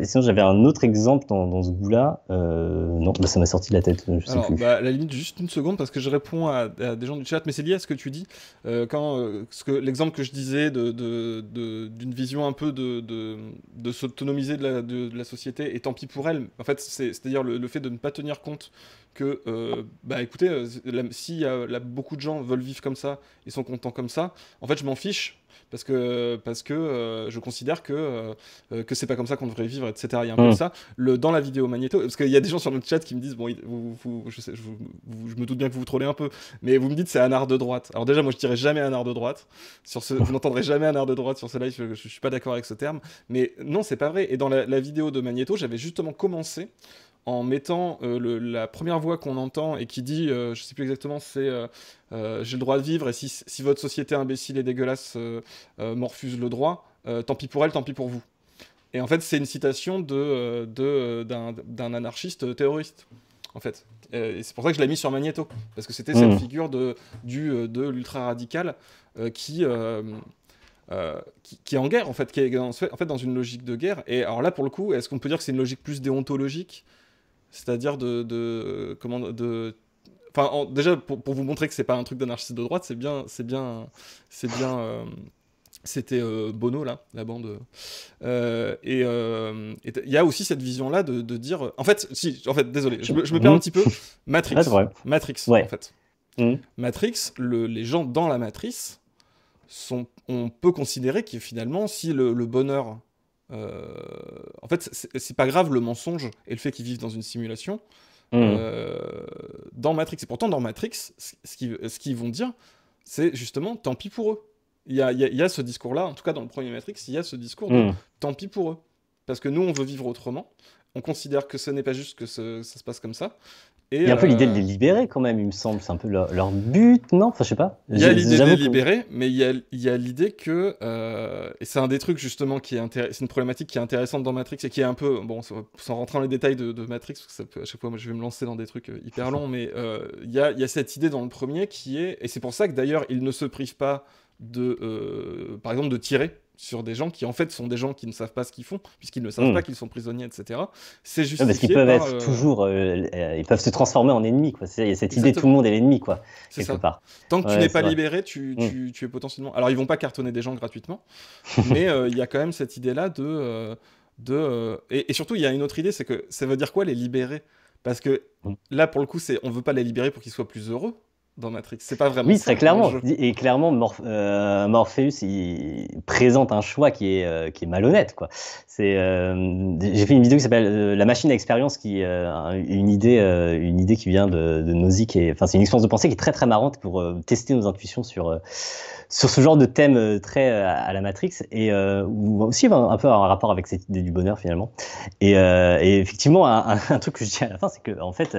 sinon j'avais un autre exemple dans ce goût-là. Non, ça m'a sorti de la tête. Je sais plus. À la limite, juste une seconde parce que je réponds à des gens du chat, mais c'est lié à ce que tu dis. L'exemple que je disais d'une vision un peu de s'autonomiser de la société, et tant pis pour elle. En fait, c'est-à-dire le fait de ne pas tenir compte que, écoutez, si beaucoup de gens veulent vivre comme ça et sont contents comme ça, en fait, je m'en fiche. Parce que je considère que c'est pas comme ça qu'on devrait vivre, etc. Il y a un peu de ça. Dans la vidéo Magnéto, parce qu'il y a des gens sur notre chat qui me disent, bon, je me doute bien que vous vous trollez un peu, mais vous me dites c'est un art de droite. Alors déjà, moi je dirais jamais un art de droite. Vous n'entendrez jamais un art de droite sur ce live, je suis pas d'accord avec ce terme. Mais non, c'est pas vrai. Et dans la vidéo de Magnéto, j'avais justement commencé en mettant la première voix qu'on entend et qui dit, je sais plus exactement, c'est j'ai le droit de vivre et si votre société imbécile et dégueulasse m'en refuse le droit, tant pis pour elle, tant pis pour vous. Et en fait, c'est une citation d'un anarchiste terroriste, en fait. Et c'est pour ça que je l'ai mis sur Magnéto, parce que c'était cette figure de l'ultra-radical qui est en guerre, en fait, qui est en fait dans une logique de guerre. Et alors là, pour le coup, est-ce qu'on peut dire que c'est une logique plus déontologique ? C'est-à-dire déjà, pour vous montrer que c'est pas un truc d'anarchiste de droite, c'était Bono, là, la bande. Il y a aussi cette vision-là de dire... En fait, désolé, je me perds un petit peu. Matrix, ouais. En fait. Matrix, les gens dans la matrice, on peut considérer que finalement, si le bonheur... en fait, c'est pas grave le mensonge et le fait qu'ils vivent dans une simulation. Dans Matrix, et pourtant dans Matrix, ce qu'ils vont dire, c'est justement tant pis pour eux. Il y a ce discours-là, en tout cas dans le premier Matrix, il y a ce discours de tant pis pour eux. Parce que nous, on veut vivre autrement. On considère que ce n'est pas juste que ça se passe comme ça. Il y a un peu l'idée de les libérer quand même, il me semble. C'est un peu leur but, non ? Enfin, je sais pas. Il y a l'idée de les libérer, mais il y a l'idée que... et c'est un des trucs, justement, c'est une problématique qui est intéressante dans Matrix et qui est un peu... Bon, sans rentrer dans les détails de Matrix, parce que ça peut, à chaque fois, moi, je vais me lancer dans des trucs hyper longs, mais il y a cette idée dans le premier qui est... Et c'est pour ça que, d'ailleurs, ils ne se privent pas par exemple, de tirer sur des gens qui en fait sont des gens qui ne savent pas ce qu'ils font, puisqu'ils ne savent pas qu'ils sont prisonniers, etc. C'est justifié parce qu'ils peuvent être toujours... ils peuvent se transformer en ennemis, quoi. Il y a cette idée, tout le monde est l'ennemi, quoi, quelque part. Tant que tu n'es pas libéré, tu es potentiellement... Alors, ils vont pas cartonner des gens gratuitement, mais il y a quand même cette idée-là et surtout, il y a une autre idée, c'est que ça veut dire quoi, les libérer ? Parce que là, pour le coup, on veut pas les libérer pour qu'ils soient plus heureux dans Matrix. C'est pas vraiment ça, très clairement. Et clairement, Morpheus, il présente un choix qui est malhonnête, quoi. J'ai fait une vidéo qui s'appelle La machine à expérience, qui est une idée qui vient de Nozick. C'est une expérience de pensée qui est très très marrante pour tester nos intuitions sur ce genre de thème très à la Matrix, et où aussi un peu un rapport avec cette idée du bonheur finalement. Et effectivement, un truc que je dis à la fin, c'est que en fait,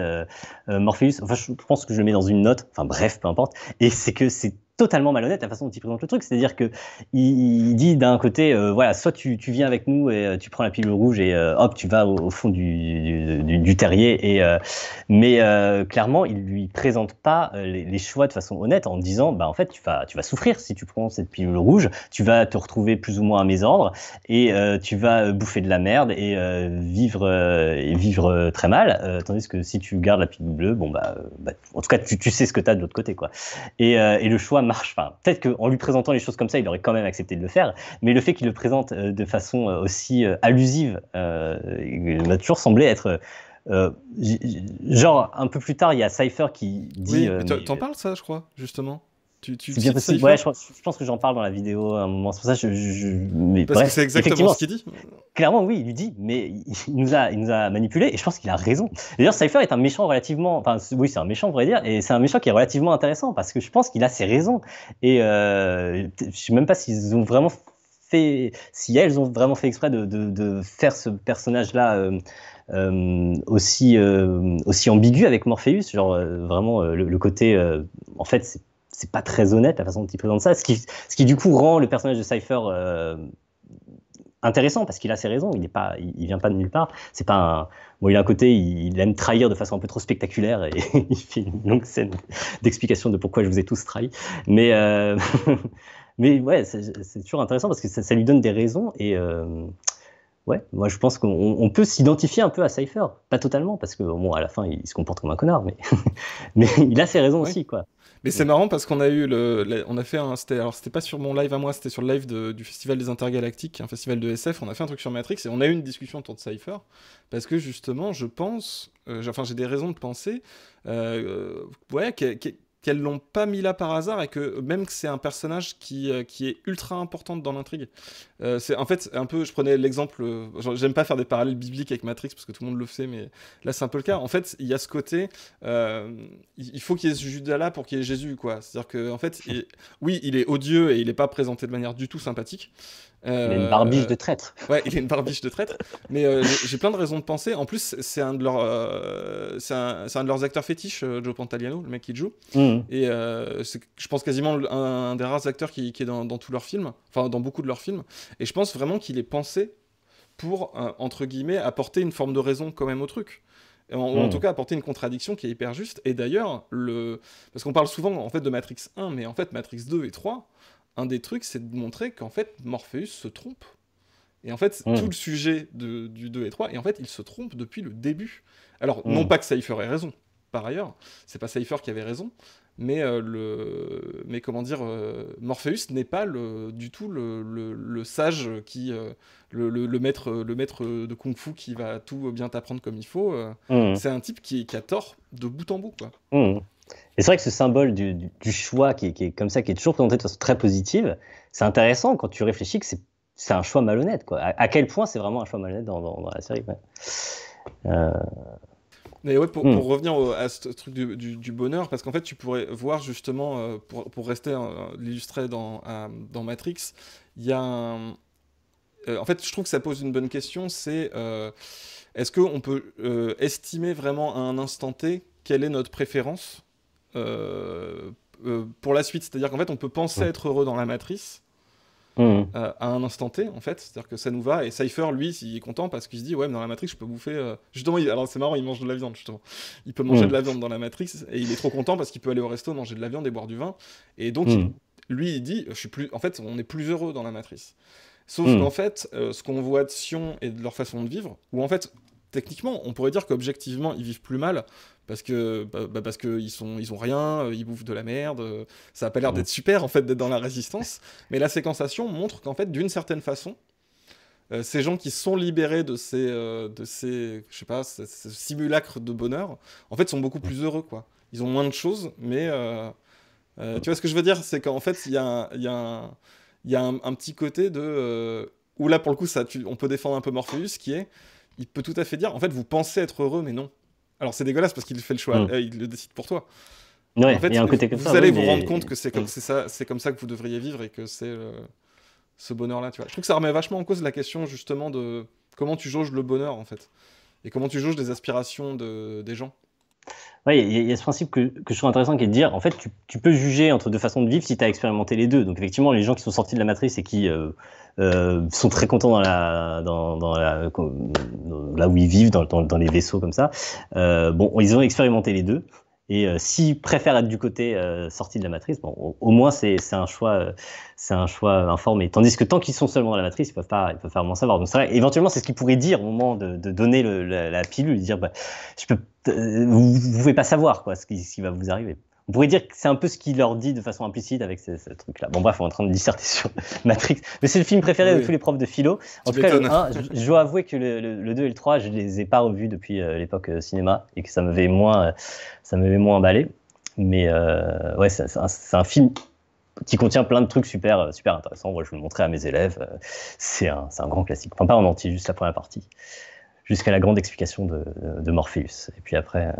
Morpheus, je pense que je le mets dans une note, bref, peu importe, et c'est que c'est totalement malhonnête la façon dont il présente le truc, c'est-à-dire que il dit d'un côté, voilà, soit tu viens avec nous et tu prends la pilule rouge et hop, tu vas au fond du terrier, mais clairement, il lui présente pas les choix de façon honnête en disant, en fait, tu vas souffrir si tu prends cette pilule rouge, tu vas te retrouver plus ou moins à mésordre et tu vas bouffer de la merde et vivre très mal, tandis que si tu gardes la pilule bleue, en tout cas, tu sais ce que tu as de l'autre côté, quoi. Et le choix marche. Peut-être qu'en lui présentant les choses comme ça, il aurait quand même accepté de le faire, mais le fait qu'il le présente de façon aussi allusive m'a toujours semblé être... genre, un peu plus tard, il y a Cypher qui dit... Oui, t'en parles ça, je crois, justement. Tu C'est bien cites possible. Cypher Ouais, je pense que j'en parle dans la vidéo à un moment. C'est pour ça que mais parce que bref, c'est exactement effectivement, ce qu'il dit. clairement, oui, il lui dit, mais il nous a manipulé et je pense qu'il a raison. D'ailleurs, Cypher est un méchant relativement, enfin, oui, c'est un méchant, on pourrait dire, et c'est un méchant qui est relativement intéressant parce que je pense qu'il a ses raisons. Et je sais même pas s'ils ont vraiment si elles ont vraiment fait exprès de faire ce personnage-là aussi ambigu avec Morpheus, genre vraiment le côté, en fait, c'est pas très honnête la façon dont il présente ça, ce qui du coup rend le personnage de Cypher intéressant parce qu'il a ses raisons, il vient pas de nulle part. C'est pas bon, il a un côté, il aime trahir de façon un peu trop spectaculaire et il fait une longue scène d'explication de pourquoi je vous ai tous trahi. Mais mais ouais, c'est toujours intéressant parce que ça lui donne des raisons et ouais, moi je pense qu'on peut s'identifier un peu à Cypher, pas totalement parce que bon, à la fin il se comporte comme un connard, mais mais il a ses raisons aussi, quoi. Mais c'est marrant parce qu'on a eu on a fait c'était pas sur mon live à moi, c'était sur le live du Festival des Intergalactiques, un festival de SF. On a fait un truc sur Matrix et on a eu une discussion autour de Cypher parce que justement, je pense, j'ai des raisons de penser, ouais, qu'elles l'ont pas mis là par hasard et que même que c'est un personnage qui est ultra important dans l'intrigue. C'est en fait un peu, je prenais l'exemple, j'aime pas faire des parallèles bibliques avec Matrix parce que tout le monde le fait, mais là c'est un peu le cas. En fait, il y a ce côté, il faut qu'il y ait ce Judas là pour qu'il y ait Jésus, quoi. C'est-à-dire que en fait, oui, il est odieux et il est pas présenté de manière du tout sympathique. Il a une barbiche de traître. Ouais, il a une barbiche de traître. Mais j'ai plein de raisons de penser. En plus, c'est un de leurs acteurs fétiches, Joe Pantoliano, le mec qui joue. Et c'est, je pense, quasiment un des rares acteurs qui est dans tous leurs films, enfin dans beaucoup de leurs films. Et je pense vraiment qu'il est pensé pour, entre guillemets, apporter une forme de raison quand même au truc. Ou en tout cas apporter une contradiction qui est hyper juste. Et d'ailleurs, parce qu'on parle souvent en fait de Matrix 1, mais en fait Matrix 2 et 3, un des trucs, c'est de montrer qu'en fait, Morpheus se trompe. Et en fait, tout le sujet du 2 et 3, et en fait, il se trompe depuis le début. Alors, non pas que Cypher ait raison, par ailleurs, c'est pas Cypher qui avait raison, mais comment dire, Morpheus n'est pas du tout le sage qui... le maître de Kung Fu qui va tout bien t'apprendre comme il faut. C'est un type qui a tort de bout en bout, quoi. Et c'est vrai que ce symbole du choix qui est comme ça, qui est toujours présenté de façon très positive, c'est intéressant quand tu réfléchis que c'est un choix malhonnête, quoi. À quel point c'est vraiment un choix malhonnête dans la série, ouais. Mais ouais, pour revenir à ce truc du bonheur, parce qu'en fait, tu pourrais voir justement, pour rester l'illustrer dans Matrix, il y a en fait, je trouve que ça pose une bonne question, c'est est-ce qu'on peut estimer vraiment à un instant T quelle est notre préférence pour la suite? C'est-à-dire qu'en fait, on peut penser être heureux dans la matrice à un instant T, en fait. C'est-à-dire que ça nous va. Et Cypher, lui, il est content parce qu'il se dit, ouais, mais dans la Matrix, je peux bouffer... Justement, alors c'est marrant, il mange de la viande, justement. Il peut manger de la viande dans la Matrix et il est trop content parce qu'il peut aller au resto, manger de la viande et boire du vin. Et donc, lui, il dit, en fait, on est plus heureux dans la matrice. Sauf qu'en fait, ce qu'on voit de Sion et de leur façon de vivre, où en fait, techniquement, on pourrait dire qu'objectivement, ils vivent plus mal parce que ils ont rien, ils bouffent de la merde, ça a pas l'air d'être super en fait d'être dans la résistance, mais la séquenciation montre qu'en fait d'une certaine façon ces gens qui sont libérés de ces je sais pas, ce simulacre de bonheur en fait sont beaucoup plus heureux, quoi. Ils ont moins de choses, mais tu vois ce que je veux dire, c'est qu'en fait il y a un petit côté de où là pour le coup on peut défendre un peu Morpheus, qui est, il peut tout à fait dire en fait vous pensez être heureux mais non. Alors c'est dégueulasse parce qu'il fait le choix, il le décide pour toi. Ouais, en fait, il y a un côté vous comme ça, allez vous rendre compte que c'est comme ça que vous devriez vivre et que c'est ce bonheur-là, tu vois. Je trouve que ça remet vachement en cause la question justement de comment tu jauges le bonheur en fait et comment tu jauges les aspirations des gens. Oui, il y a ce principe que je trouve intéressant qui est de dire, en fait, tu peux juger entre deux façons de vivre si tu as expérimenté les deux. Donc effectivement, les gens qui sont sortis de la matrice et qui sont très contents là où ils vivent, dans les vaisseaux comme ça, bon, ils ont expérimenté les deux. Et s'ils préfèrent être du côté sorti de la matrice, bon, au moins c'est un choix informé. Tandis que tant qu'ils sont seulement dans la matrice, ils peuvent vraiment savoir. Donc c'est vrai, éventuellement c'est ce qu'ils pourraient dire au moment de donner la pilule, dire vous pouvez pas savoir quoi ce qui va vous arriver. On pourrait dire que c'est un peu ce qu'il leur dit de façon implicite avec ce truc-là. Bon bref, on est en train de disserter sur Matrix. Mais c'est le film préféré de tous les profs de philo. En tout cas, le 1, je dois avouer que le 2 et le 3, je les ai pas revus depuis l'époque cinéma et que ça m'avait moins emballé. Mais ouais, c'est un film qui contient plein de trucs super, super intéressants. Moi, je le montrais à mes élèves. C'est un grand classique. Enfin, pas en entier, juste la première partie. Jusqu'à la grande explication de Morpheus. Et puis après,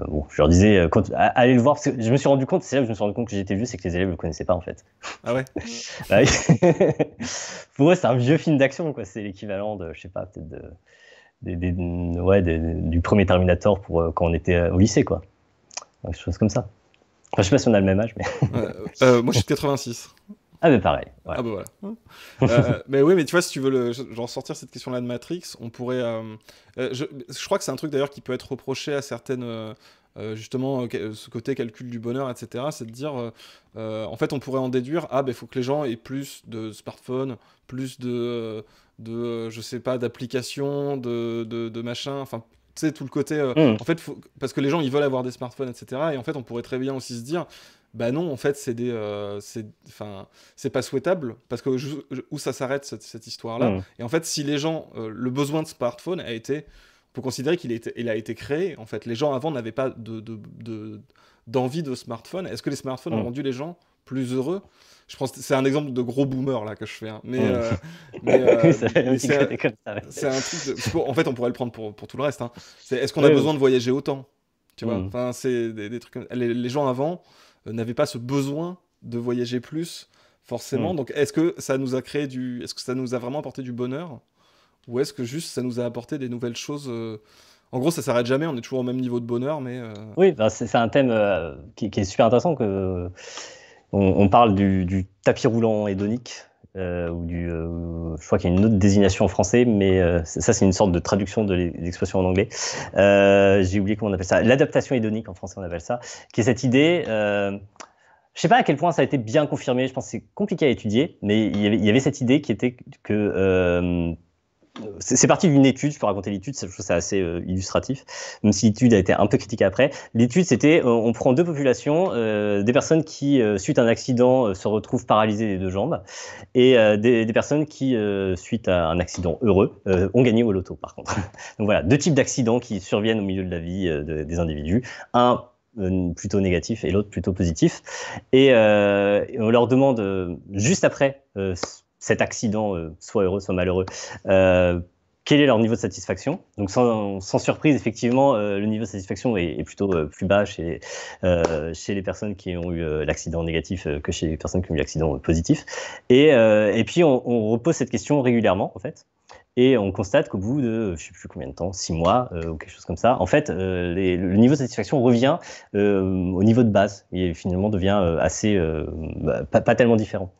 bon, je leur disais, allez le voir, parce que je me suis rendu compte, c'est là que je me suis rendu compte que j'étais vieux, c'est que les élèves ne le connaissaient pas en fait. Ah ouais. Bah, pour eux, c'est un vieux film d'action, quoi. C'est l'équivalent de, je sais pas, peut-être du premier Terminator pour quand on était au lycée, quoi. Quelque chose comme ça. Enfin, je sais pas si on a le même âge, mais. Moi, je suis de 86. Ah, mais pareil. Ouais. Ah, bah voilà. Mais oui, mais tu vois, si tu veux genre sortir cette question-là de Matrix, on pourrait. Je crois que c'est un truc d'ailleurs qui peut être reproché à certaines. Justement, ce côté calcul du bonheur, etc. C'est de dire. En fait, on pourrait en déduire, il faut que les gens aient plus de smartphones, plus je sais pas, d'applications, de machins. Enfin, tu sais, tout le côté. En fait, parce que les gens, ils veulent avoir des smartphones, etc. Et en fait, on pourrait très bien aussi se dire. Bah non, en fait, c'est pas souhaitable, parce que où ça s'arrête, cette histoire-là. Et en fait, si les gens, le besoin de smartphone a été, on peut considérer il a été créé, en fait. Les gens avant n'avaient pas d'envie de smartphone. Est-ce que les smartphones ont rendu les gens plus heureux? Je pense que c'est un exemple de gros boomer, là, que je fais. Hein. C'est un truc en fait, on pourrait le prendre pour tout le reste. Hein. Est-ce qu'on a besoin de voyager autant? Tu vois, enfin, c'est des trucs. Les gens avant n'avaient pas ce besoin de voyager plus, forcément. Donc, est-ce que ça nous a est-ce que ça nous a vraiment apporté du bonheur? Ou est-ce que juste ça nous a apporté des nouvelles choses En gros, ça s'arrête jamais, on est toujours au même niveau de bonheur, mais... Oui, c'est un thème qui est super intéressant. On parle du tapis roulant hédonique, je crois qu'il y a une autre désignation en français, mais ça, c'est une sorte de traduction de l'expression en anglais. J'ai oublié comment on appelle ça. L'adaptation hédonique, en français, on appelle ça, qui est cette idée... je sais pas à quel point ça a été bien confirmé, je pense que c'est compliqué à étudier, mais il y avait cette idée qui était que... c'est parti d'une étude, je peux raconter l'étude, je trouve que c'est assez illustratif, même si l'étude a été un peu critiquée après. L'étude, c'était, on prend deux populations, des personnes qui, suite à un accident, se retrouvent paralysées des deux jambes, et des personnes qui, suite à un accident heureux, ont gagné au loto, par contre. Donc voilà, deux types d'accidents qui surviennent au milieu de la vie des individus. Un plutôt négatif et l'autre plutôt positif. Et on leur demande, juste après cet accident, soit heureux, soit malheureux, quel est leur niveau de satisfaction. Donc sans surprise, effectivement, le niveau de satisfaction est plutôt plus bas chez les personnes qui ont eu l'accident négatif que chez les personnes qui ont eu l'accident positif. Et puis on repose cette question régulièrement, en fait. Et on constate qu'au bout de, je ne sais plus combien de temps, 6 mois ou quelque chose comme ça, en fait, le niveau de satisfaction revient au niveau de base et finalement devient assez, pas tellement différent.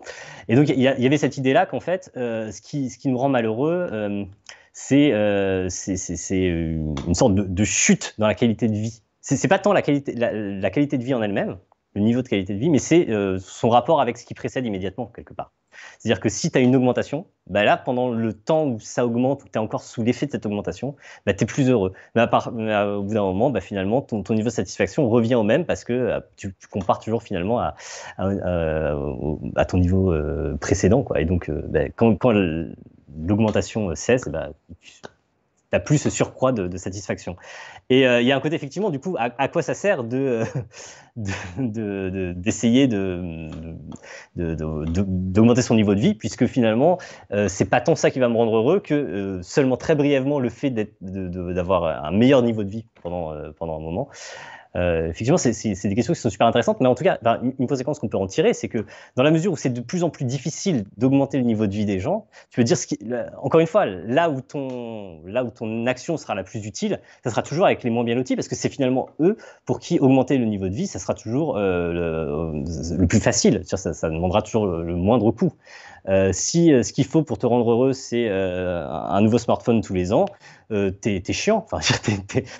Et donc, il y avait cette idée-là qu'en fait, ce qui nous rend malheureux, c'est une sorte de chute dans la qualité de vie. C'est pas tant la qualité de vie en elle-même, le niveau de qualité de vie, mais c'est son rapport avec ce qui précède immédiatement, quelque part. C'est-à-dire que si tu as une augmentation, bah là, pendant le temps où ça augmente, où tu es encore sous l'effet de cette augmentation, bah, tu es plus heureux. Mais au bout d'un moment, bah, finalement, ton niveau de satisfaction revient au même parce que tu compares toujours finalement à ton niveau précédent, quoi. Et donc, bah, quand l'augmentation cesse, bah, tu n'as plus ce surcroît de satisfaction. Et il y a un côté, effectivement, du coup, à quoi ça sert d'essayer d'augmenter son niveau de vie, puisque finalement, c'est pas tant ça qui va me rendre heureux que seulement très brièvement le fait d'avoir un meilleur niveau de vie pendant un moment. Effectivement, c'est des questions qui sont super intéressantes, mais en tout cas, une conséquence qu'on peut en tirer, c'est que dans la mesure où c'est de plus en plus difficile d'augmenter le niveau de vie des gens, tu peux dire, encore une fois, là où ton action sera la plus utile, ça sera toujours avec les moins bien lotis, parce que c'est finalement eux pour qui augmenter le niveau de vie, ça sera toujours le plus facile, ça demandera toujours le moindre coût. Si ce qu'il faut pour te rendre heureux, c'est un nouveau smartphone tous les ans, t'es chiant. Enfin,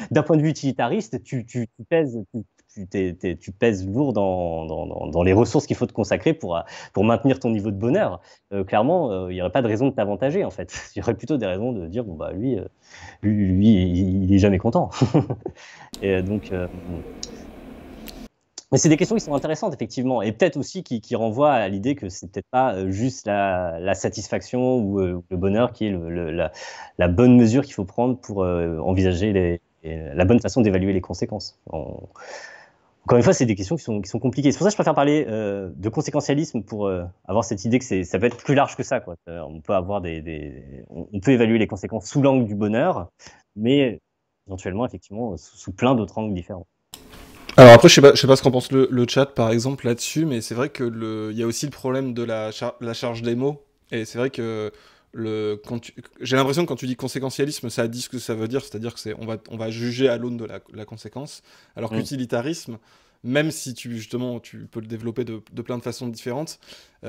d'un point de vue utilitariste, tu pèses lourd dans les ressources qu'il faut te consacrer pour maintenir ton niveau de bonheur. Clairement, il n'y aurait pas de raison de t'avantager, en fait. Il y aurait plutôt des raisons de dire, bon, bah, lui, il est jamais content. Et donc... mais c'est des questions qui sont intéressantes, effectivement, et peut-être aussi qui renvoient à l'idée que c'est peut-être pas juste la satisfaction ou le bonheur qui est la bonne mesure qu'il faut prendre pour envisager la bonne façon d'évaluer les conséquences. Encore Encore une fois, c'est des questions qui sont compliquées. C'est pour ça que je préfère parler de conséquentialisme pour avoir cette idée que ça peut être plus large que ça, quoi. On peut avoir on peut évaluer les conséquences sous l'angle du bonheur, mais éventuellement, effectivement, sous plein d'autres angles différents. Alors après, je sais pas ce qu'en pense le chat, par exemple, là-dessus, mais c'est vrai que il y a aussi le problème de la charge des mots. Et c'est vrai que j'ai l'impression que quand tu dis conséquentialisme, ça dit ce que ça veut dire, c'est-à-dire que on va juger à l'aune de la conséquence, alors qu'utilitarisme, même si justement, tu peux le développer de plein de façons différentes,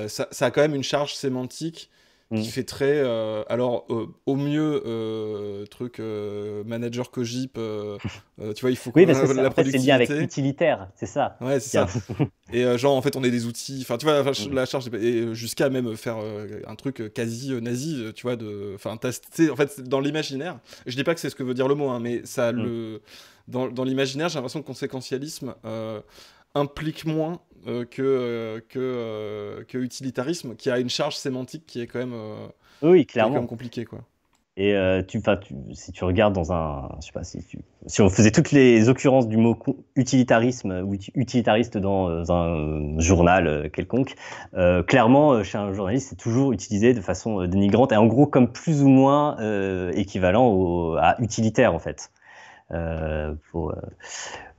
ça a quand même une charge sémantique qui fait très, alors au mieux, manager Cogip, tu vois, il faut Oui, parce que la en fait, c'est lié avec productivité. utilitaire, c'est ça. Ouais, c'est ça. Et genre, en fait, on est des outils. Enfin, tu vois, la charge, et jusqu'à même faire un truc quasi nazi, tu vois, enfin, en fait, dans l'imaginaire, je dis pas que c'est ce que veut dire le mot, hein, mais ça, dans l'imaginaire, j'ai l'impression que conséquentialisme implique moins que utilitarisme, qui a une charge sémantique qui est quand même, Oui, qui est quand même clairement. compliquée, quoi. Et si tu regardes je sais pas, si on faisait toutes les occurrences du mot utilitarisme ou utilitariste dans un journal quelconque, clairement, chez un journaliste, c'est toujours utilisé de façon dénigrante et en gros comme plus ou moins équivalent à utilitaire en fait.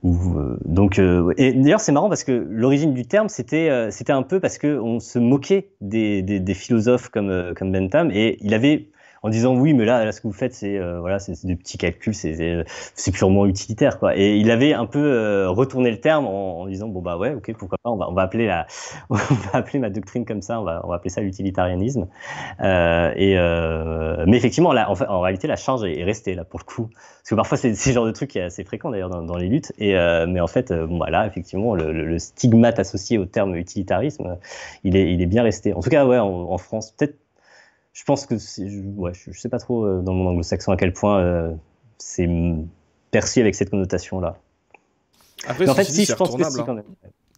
Donc, et d'ailleurs, c'est marrant parce que l'origine du terme, c'était un peu parce qu'on se moquait des philosophes comme Bentham, et il avait, en disant oui, mais là ce que vous faites, c'est voilà, c'est des petits calculs, c'est purement utilitaire, quoi. Et il avait un peu retourné le terme en disant bon bah ouais, ok, pourquoi pas, on va appeler on va appeler ma doctrine comme ça, on va appeler ça l'utilitarianisme. Mais effectivement, là, en réalité, la charge est restée là pour le coup. Parce que parfois, c'est le genre de truc qui est assez fréquent d'ailleurs dans les luttes. Mais en fait, bon, bah, là, effectivement, le stigmate associé au terme utilitarisme, il est bien resté. En tout cas, ouais, en France, peut-être, je pense que ouais, je sais pas trop dans le monde anglo-saxon à quel point c'est perçu avec cette connotation-là. Après, Mais en fait, si, c'est je pense que retournable, si hein. quand même.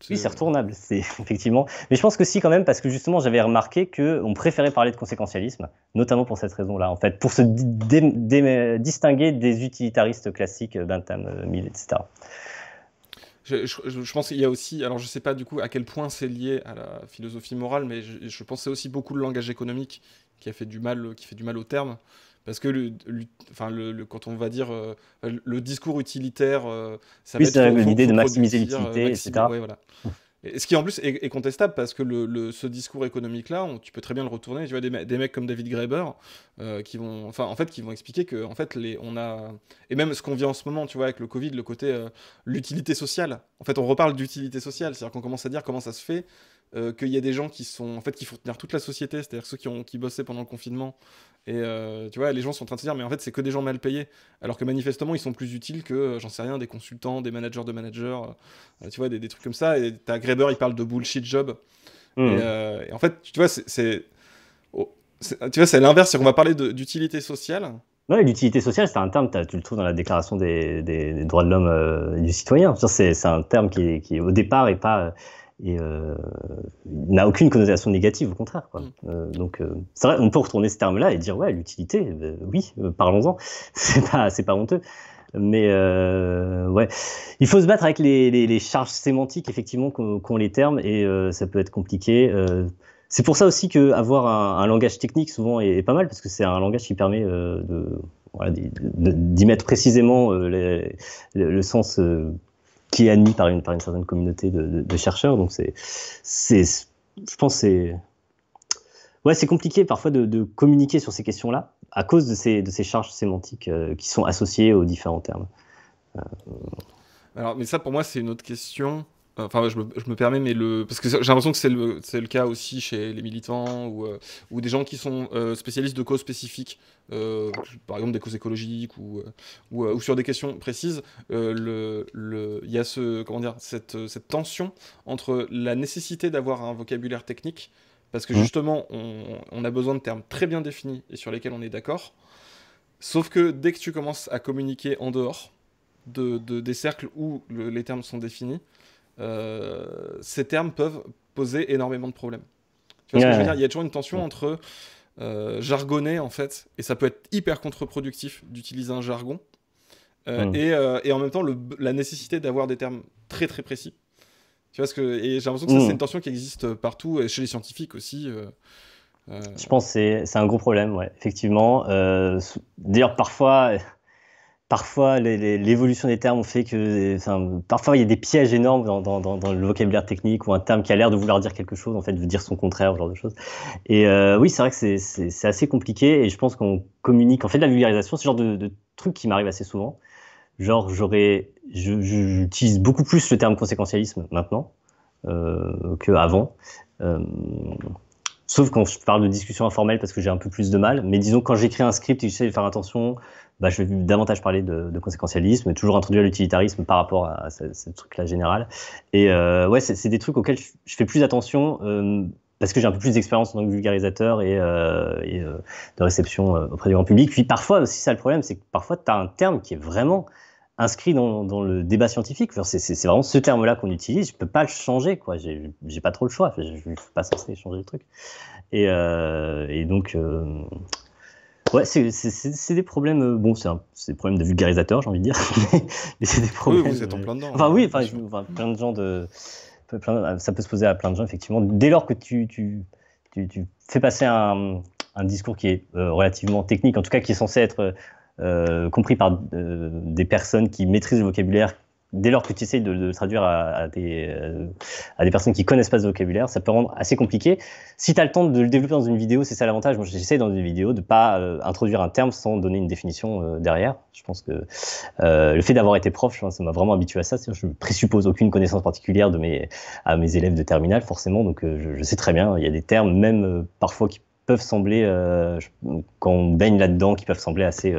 Oui, c'est retournable, c'est effectivement. Mais je pense que si quand même, parce que justement, j'avais remarqué qu'on préférait parler de conséquentialisme, notamment pour cette raison-là, en fait, pour se distinguer des utilitaristes classiques, Bentham, Mill, etc. Je pense qu'il y a aussi, alors je sais pas du coup à quel point c'est lié à la philosophie morale, mais je pensais aussi beaucoup le langage économique qui fait du mal au terme, parce que enfin, quand on va dire le discours utilitaire, ça Oui, va être c'est l'idée faut de maximiser produire, l'utilité, etc. ouais, voilà. Et ce qui en plus est contestable parce que ce discours économique-là, tu peux très bien le retourner. Tu vois des mecs comme David Graeber qui vont, enfin, en fait, qui vont expliquer que en fait, on a, et même ce qu'on vit en ce moment, tu vois, avec le Covid, le côté l'utilité sociale. En fait, on reparle d'utilité sociale, c'est-à-dire qu'on commence à dire comment ça se fait qu'il y a des gens qui sont, en fait, qui font tenir toute la société, c'est-à-dire ceux qui bossaient pendant le confinement. Et tu vois, les gens sont en train de se dire, mais en fait, c'est que des gens mal payés, alors que manifestement, ils sont plus utiles que, j'en sais rien, des consultants, des managers de managers. Tu vois, des trucs comme ça. Et t'as Graeber, il parle de bullshit job. Et en fait, tu vois, tu vois, c'est l'inverse, c'est qu'on va parler d'utilité sociale. Ouais, l'utilité sociale, c'est un terme, tu le trouves dans la Déclaration des droits de l'homme et du citoyen. C'est un terme qui au départ, est pas, n'a aucune connotation négative, au contraire, quoi. Donc, c'est vrai, on peut retourner ce terme-là et dire, ouais, l'utilité, oui, parlons-en. C'est pas honteux. Mais ouais, il faut se battre avec les charges sémantiques, effectivement, qu'ont les termes, et ça peut être compliqué. C'est pour ça aussi qu'avoir un langage technique, souvent, est pas mal, parce que c'est un langage qui permet voilà, d'y mettre précisément le sens qui est admis par une certaine communauté de chercheurs. Donc, je pense que c'est compliqué parfois de communiquer sur ces questions-là à cause de ces charges sémantiques qui sont associées aux différents termes. Alors, mais ça, pour moi, c'est une autre question. Enfin, je me permets, mais parce que j'ai l'impression que c'est le cas aussi chez les militants ou des gens qui sont spécialistes de causes spécifiques, par exemple des causes écologiques ou sur des questions précises. Il y a comment dire, cette tension entre la nécessité d'avoir un vocabulaire technique, parce que justement, on a besoin de termes très bien définis et sur lesquels on est d'accord. Sauf que dès que tu commences à communiquer en dehors des cercles où les termes sont définis, ces termes peuvent poser énormément de problèmes. Tu vois ce que je veux dire ? Il y a toujours une tension entre jargonner, en fait, et ça peut être hyper contre-productif d'utiliser un jargon, et en même temps la nécessité d'avoir des termes très très précis. Tu vois et j'ai l'impression que ça, c'est une tension qui existe partout, et chez les scientifiques aussi. Je pense que c'est un gros problème, ouais, effectivement. D'ailleurs, parfois l'évolution des termes fait que, parfois il y a des pièges énormes dans le vocabulaire technique, ou un terme qui a l'air de vouloir dire quelque chose, en fait, veut dire son contraire, ce genre de choses. Et oui, c'est vrai que c'est assez compliqué, et je pense qu'on communique, en fait, la vulgarisation, c'est le genre de truc qui m'arrive assez souvent. Genre, j'utilise beaucoup plus le terme conséquentialisme maintenant qu'avant. Sauf quand je parle de discussion informelle, parce que j'ai un peu plus de mal. Mais disons, quand j'écris un script et que j'essaie de faire attention, je vais davantage parler de conséquentialisme, toujours introduire l'utilitarisme par rapport à ce truc-là général. Et ouais, c'est des trucs auxquels je fais plus attention, parce que j'ai un peu plus d'expérience en tant que vulgarisateur et de réception auprès du grand public. Puis parfois aussi, ça le problème, c'est que parfois, tu as un terme qui est vraiment inscrit dans le débat scientifique. Enfin, c'est vraiment ce terme-là qu'on utilise. Je peux pas le changer, quoi. J'ai pas trop le choix. Je suis pas censé changer le truc. Et donc, ouais, c'est des problèmes. Bon, c'est des problèmes de vulgarisateur, j'ai envie de dire. Mais c'est des problèmes. Oui, vous êtes en plein dedans. Enfin, oui, plein de gens ça peut se poser à plein de gens, effectivement. Dès lors que tu fais passer un discours qui est relativement technique, en tout cas qui est censé être compris par des personnes qui maîtrisent le vocabulaire, dès lors que tu essayes de le traduire à des personnes qui connaissent pas ce vocabulaire, ça peut rendre assez compliqué. Si tu as le temps de le développer dans une vidéo, c'est ça l'avantage. Moi, j'essaie dans une vidéo de pas introduire un terme sans donner une définition derrière. Je pense que le fait d'avoir été prof, ça m'a vraiment habitué à ça. Je ne présuppose aucune connaissance particulière à mes élèves de terminale, forcément. Donc, je sais très bien, il y a des termes, même parfois qui peuvent sembler, quand on baigne là-dedans, qui peuvent sembler assez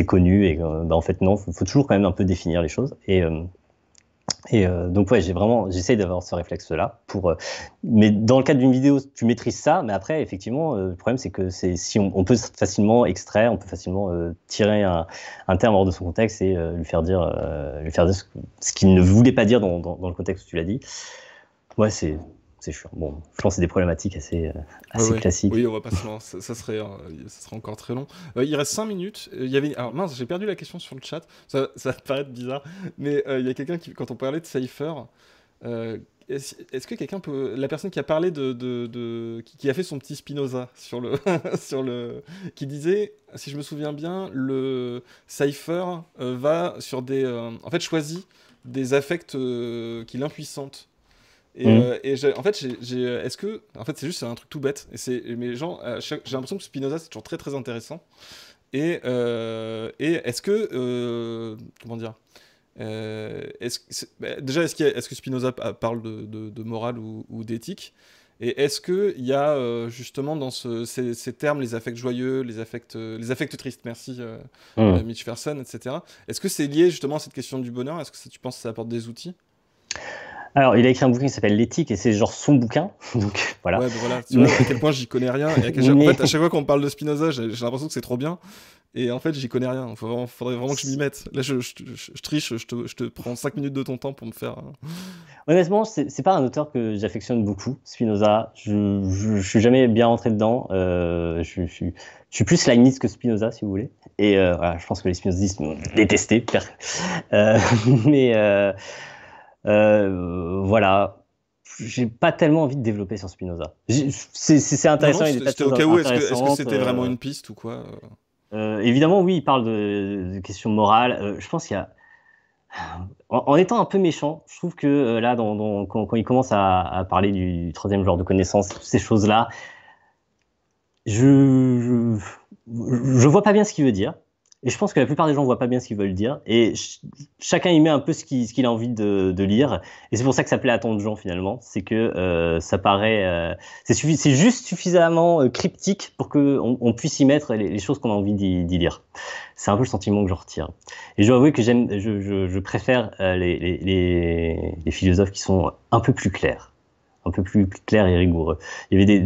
connus, et en fait non, faut toujours quand même un peu définir les choses. Et donc ouais, j'essaie d'avoir ce réflexe-là mais dans le cadre d'une vidéo, tu maîtrises ça, mais après effectivement, le problème c'est que si on peut facilement extraire, on peut facilement tirer un terme hors de son contexte et lui faire dire ce qu'il ne voulait pas dire dans le contexte où tu l'as dit. Ouais, c'est chiant. Bon, je pense que c'est des problématiques assez classiques. Oui, on va pas se lancer. Ça serait encore très long. Il reste 5 minutes. Alors mince, j'ai perdu la question sur le chat. Ça va te paraître bizarre, mais il y a quelqu'un quand on parlait de Cypher, est-ce que quelqu'un peut... La personne qui a parlé qui a fait son petit Spinoza sur qui disait, si je me souviens bien, le Cypher va sur en fait, choisit des affects qui l'impuissantent. En fait, est-ce que, en fait, c'est juste un truc tout bête. Mais j'ai l'impression que Spinoza c'est toujours très très intéressant. Et est-ce que, comment dire, déjà est-ce que Spinoza parle de morale ou d'éthique? Et est-ce que il y a justement dans ces termes, les affects joyeux, les affects tristes, merci Mitch Ferson, etc. Est-ce que c'est lié justement à cette question du bonheur? Est-ce que tu penses que ça apporte des outils? Alors, il a écrit un bouquin qui s'appelle L'éthique, et c'est genre son bouquin, donc voilà. Ouais, voilà, tu vois à quel point j'y connais rien, et en fait, à chaque fois qu'on parle de Spinoza, j'ai l'impression que c'est trop bien, et en fait, j'y connais rien. Faudrait vraiment que je m'y mette. Là, je triche, je te prends 5 minutes de ton temps pour me faire... Honnêtement, c'est pas un auteur que j'affectionne beaucoup, Spinoza. Je suis jamais bien rentré dedans. Je suis plus Leibniz que Spinoza, si vous voulez. Et voilà, je pense que les Spinozistes m'ont détesté. Mais... voilà, j'ai pas tellement envie de développer sur Spinoza. C'est intéressant. Non, c'était au cas où, est-ce que c'était vraiment une piste ou quoi? Évidemment, oui, il parle de questions morales. Je pense qu'il y a... En étant un peu méchant, je trouve que là, quand il commence à parler du troisième genre de connaissance, toutes ces choses-là, je vois pas bien ce qu'il veut dire. Et je pense que la plupart des gens ne voient pas bien ce qu'ils veulent dire. Et chacun y met un peu ce qu'il a envie de lire. Et c'est pour ça que ça plaît à tant de gens, finalement. C'est que ça paraît... c'est juste suffisamment cryptique pour qu'on puisse y mettre les choses qu'on a envie d'y lire. C'est un peu le sentiment que j'en retire. Et je dois avouer que je préfère les philosophes qui sont un peu plus clairs. Un peu plus clair et rigoureux. Il y avait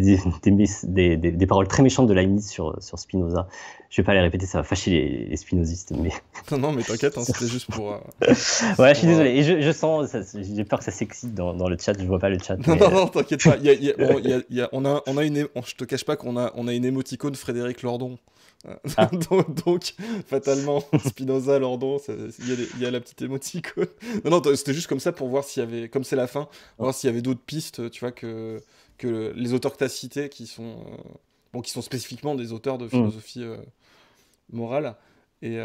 des paroles très méchantes de Leibniz sur Spinoza. Je vais pas les répéter, ça va fâcher les spinozistes. Mais... Non, mais t'inquiète, c'était juste pour... ouais, je suis désolé. Et je sens, j'ai peur que ça s'excite dans le chat. Je vois pas le chat. Non, t'inquiète pas. Je te cache pas qu'on a une émoticône Frédéric Lordon Ah. Donc, fatalement, Spinoza, Lordon, il y a la petite émoticône. Non, c'était juste comme ça pour voir s'il y avait, comme c'est la fin, voir s'il y avait d'autres pistes, tu vois, que les auteurs que tu as cités, bon, qui sont spécifiquement des auteurs de Hmm. philosophie morale. Et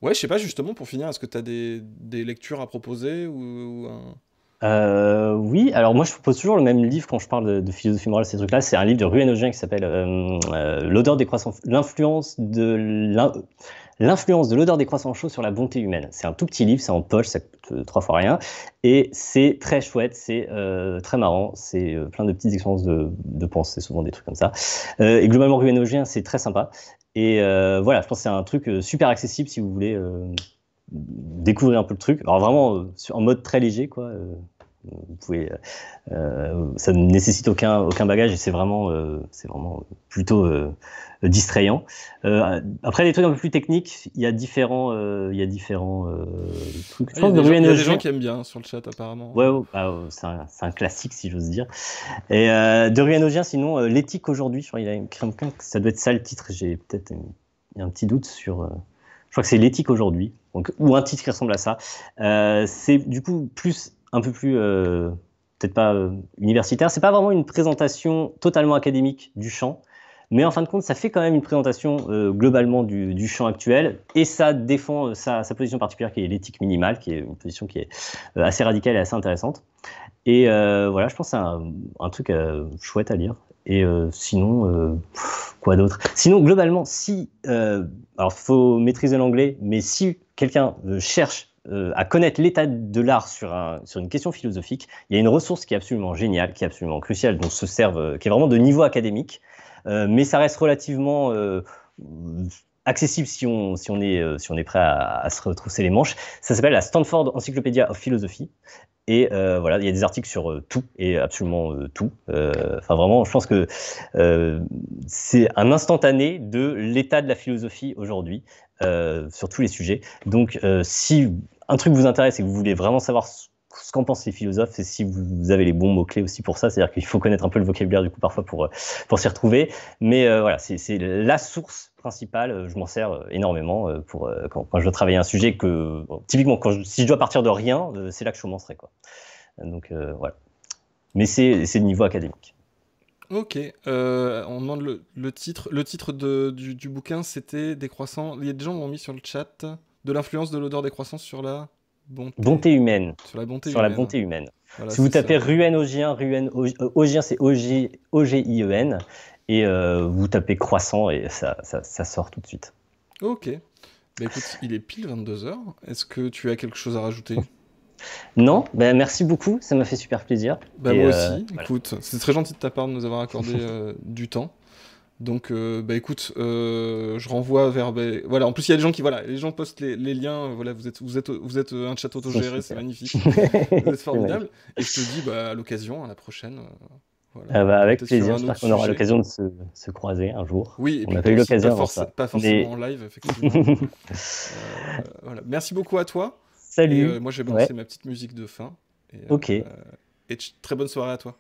ouais, je sais pas, justement, pour finir, est-ce que tu as des lectures à proposer ou un... Oui, alors moi je propose toujours le même livre quand je parle de philosophie morale, ces trucs-là. C'est un livre de Ruyen Augien qui s'appelle L'odeur des croissants, l'influence de l'odeur des croissants chauds sur la bonté humaine. C'est un tout petit livre, c'est en poche, ça coûte 3 fois rien. Et c'est très chouette, c'est très marrant, c'est plein de petites expériences de pensée, souvent des trucs comme ça. Et globalement, Ruyen Augien, c'est très sympa. Et voilà, je pense que c'est un truc super accessible si vous voulez découvrir un peu le truc. Alors vraiment en mode très léger, quoi. Vous pouvez, ça ne nécessite aucun bagage et c'est vraiment plutôt distrayant. Après, des trucs un peu plus techniques, il y a différents trucs. Je Ah, il y a pense de des gens, il Ruyen y a des gens Augien. qui aiment bien sur le chat, apparemment. Ouais, ouais, bah, c'est un classique si j'ose dire. Et de Ruyen Augien, sinon, l'éthique aujourd'hui, je crois qu'il a écrit un bouquin, ça doit être ça le titre. J'ai peut-être un petit doute sur. Je crois que c'est l'éthique aujourd'hui, ou un titre qui ressemble à ça. C'est du coup un peu plus, peut-être pas universitaire. C'est pas vraiment une présentation totalement académique du champ, mais en fin de compte, ça fait quand même une présentation globalement du champ actuel, et ça défend sa position particulière qui est l'éthique minimale, qui est une position qui est assez radicale et assez intéressante. Et voilà, je pense que c'est un truc chouette à lire. Et sinon, quoi d'autre? Sinon, globalement, alors faut maîtriser l'anglais, mais si quelqu'un cherche à connaître l'état de l'art sur une question philosophique, il y a une ressource qui est absolument géniale, qui est absolument cruciale, dont se servent, qui est vraiment de niveau académique, mais ça reste relativement accessible si on est prêt à se retrousser les manches. Ça s'appelle la Stanford Encyclopedia of Philosophy. Et voilà, il y a des articles sur tout et absolument tout. Enfin, vraiment, je pense que c'est un instantané de l'état de la philosophie aujourd'hui sur tous les sujets. Donc, si un truc vous intéresse et que vous voulez vraiment savoir ce qu'en pensent les philosophes, et si vous avez les bons mots-clés aussi pour ça, c'est-à-dire qu'il faut connaître un peu le vocabulaire du coup parfois pour s'y retrouver. Mais voilà, c'est la source principale. Je m'en sers énormément quand je dois travailler un sujet bon, typiquement si je dois partir de rien, c'est là que je commencerai, quoi. Donc voilà. Mais c'est le niveau académique. Ok, on demande le titre. Le titre du bouquin, c'était Des croissants. Il y a des gens qui m'ont mis sur le chat de l'influence de l'odeur des croissants sur la bonté, Bonté humaine. sur la bonté Sur la humaine. bonté humaine. Voilà, Si vous c'est ça. tapez Ruyen Augien, Augien c'est Ogien, et vous tapez croissant et ça sort tout de suite. Ok. Bah écoute, il est pile 22h. Est-ce que tu as quelque chose à rajouter? Non, ben merci beaucoup, ça m'a fait super plaisir. Bah Et, moi aussi, voilà. écoute, c'est très gentil de ta part de nous avoir accordé du temps. Donc bah écoute, je renvoie vers voilà, en plus il y a des gens qui voilà, les gens postent les liens, voilà, vous êtes un chat autogéré, c'est Super. magnifique. Vous êtes C'est formidable magnifique. et je te dis bah à l'occasion, à la prochaine. Voilà, Bah, avec peut-être sur plaisir, un j'espère autre qu'on aura sujet. l'occasion de se croiser un jour. Oui, et On puis n'a pas toi eu aussi, l'occasion avant ça. pas forcément en live effectivement. Voilà. Merci beaucoup à toi et Salut. moi j'ai Ouais, balancé ma petite musique de fin et, ok. très bonne soirée à toi.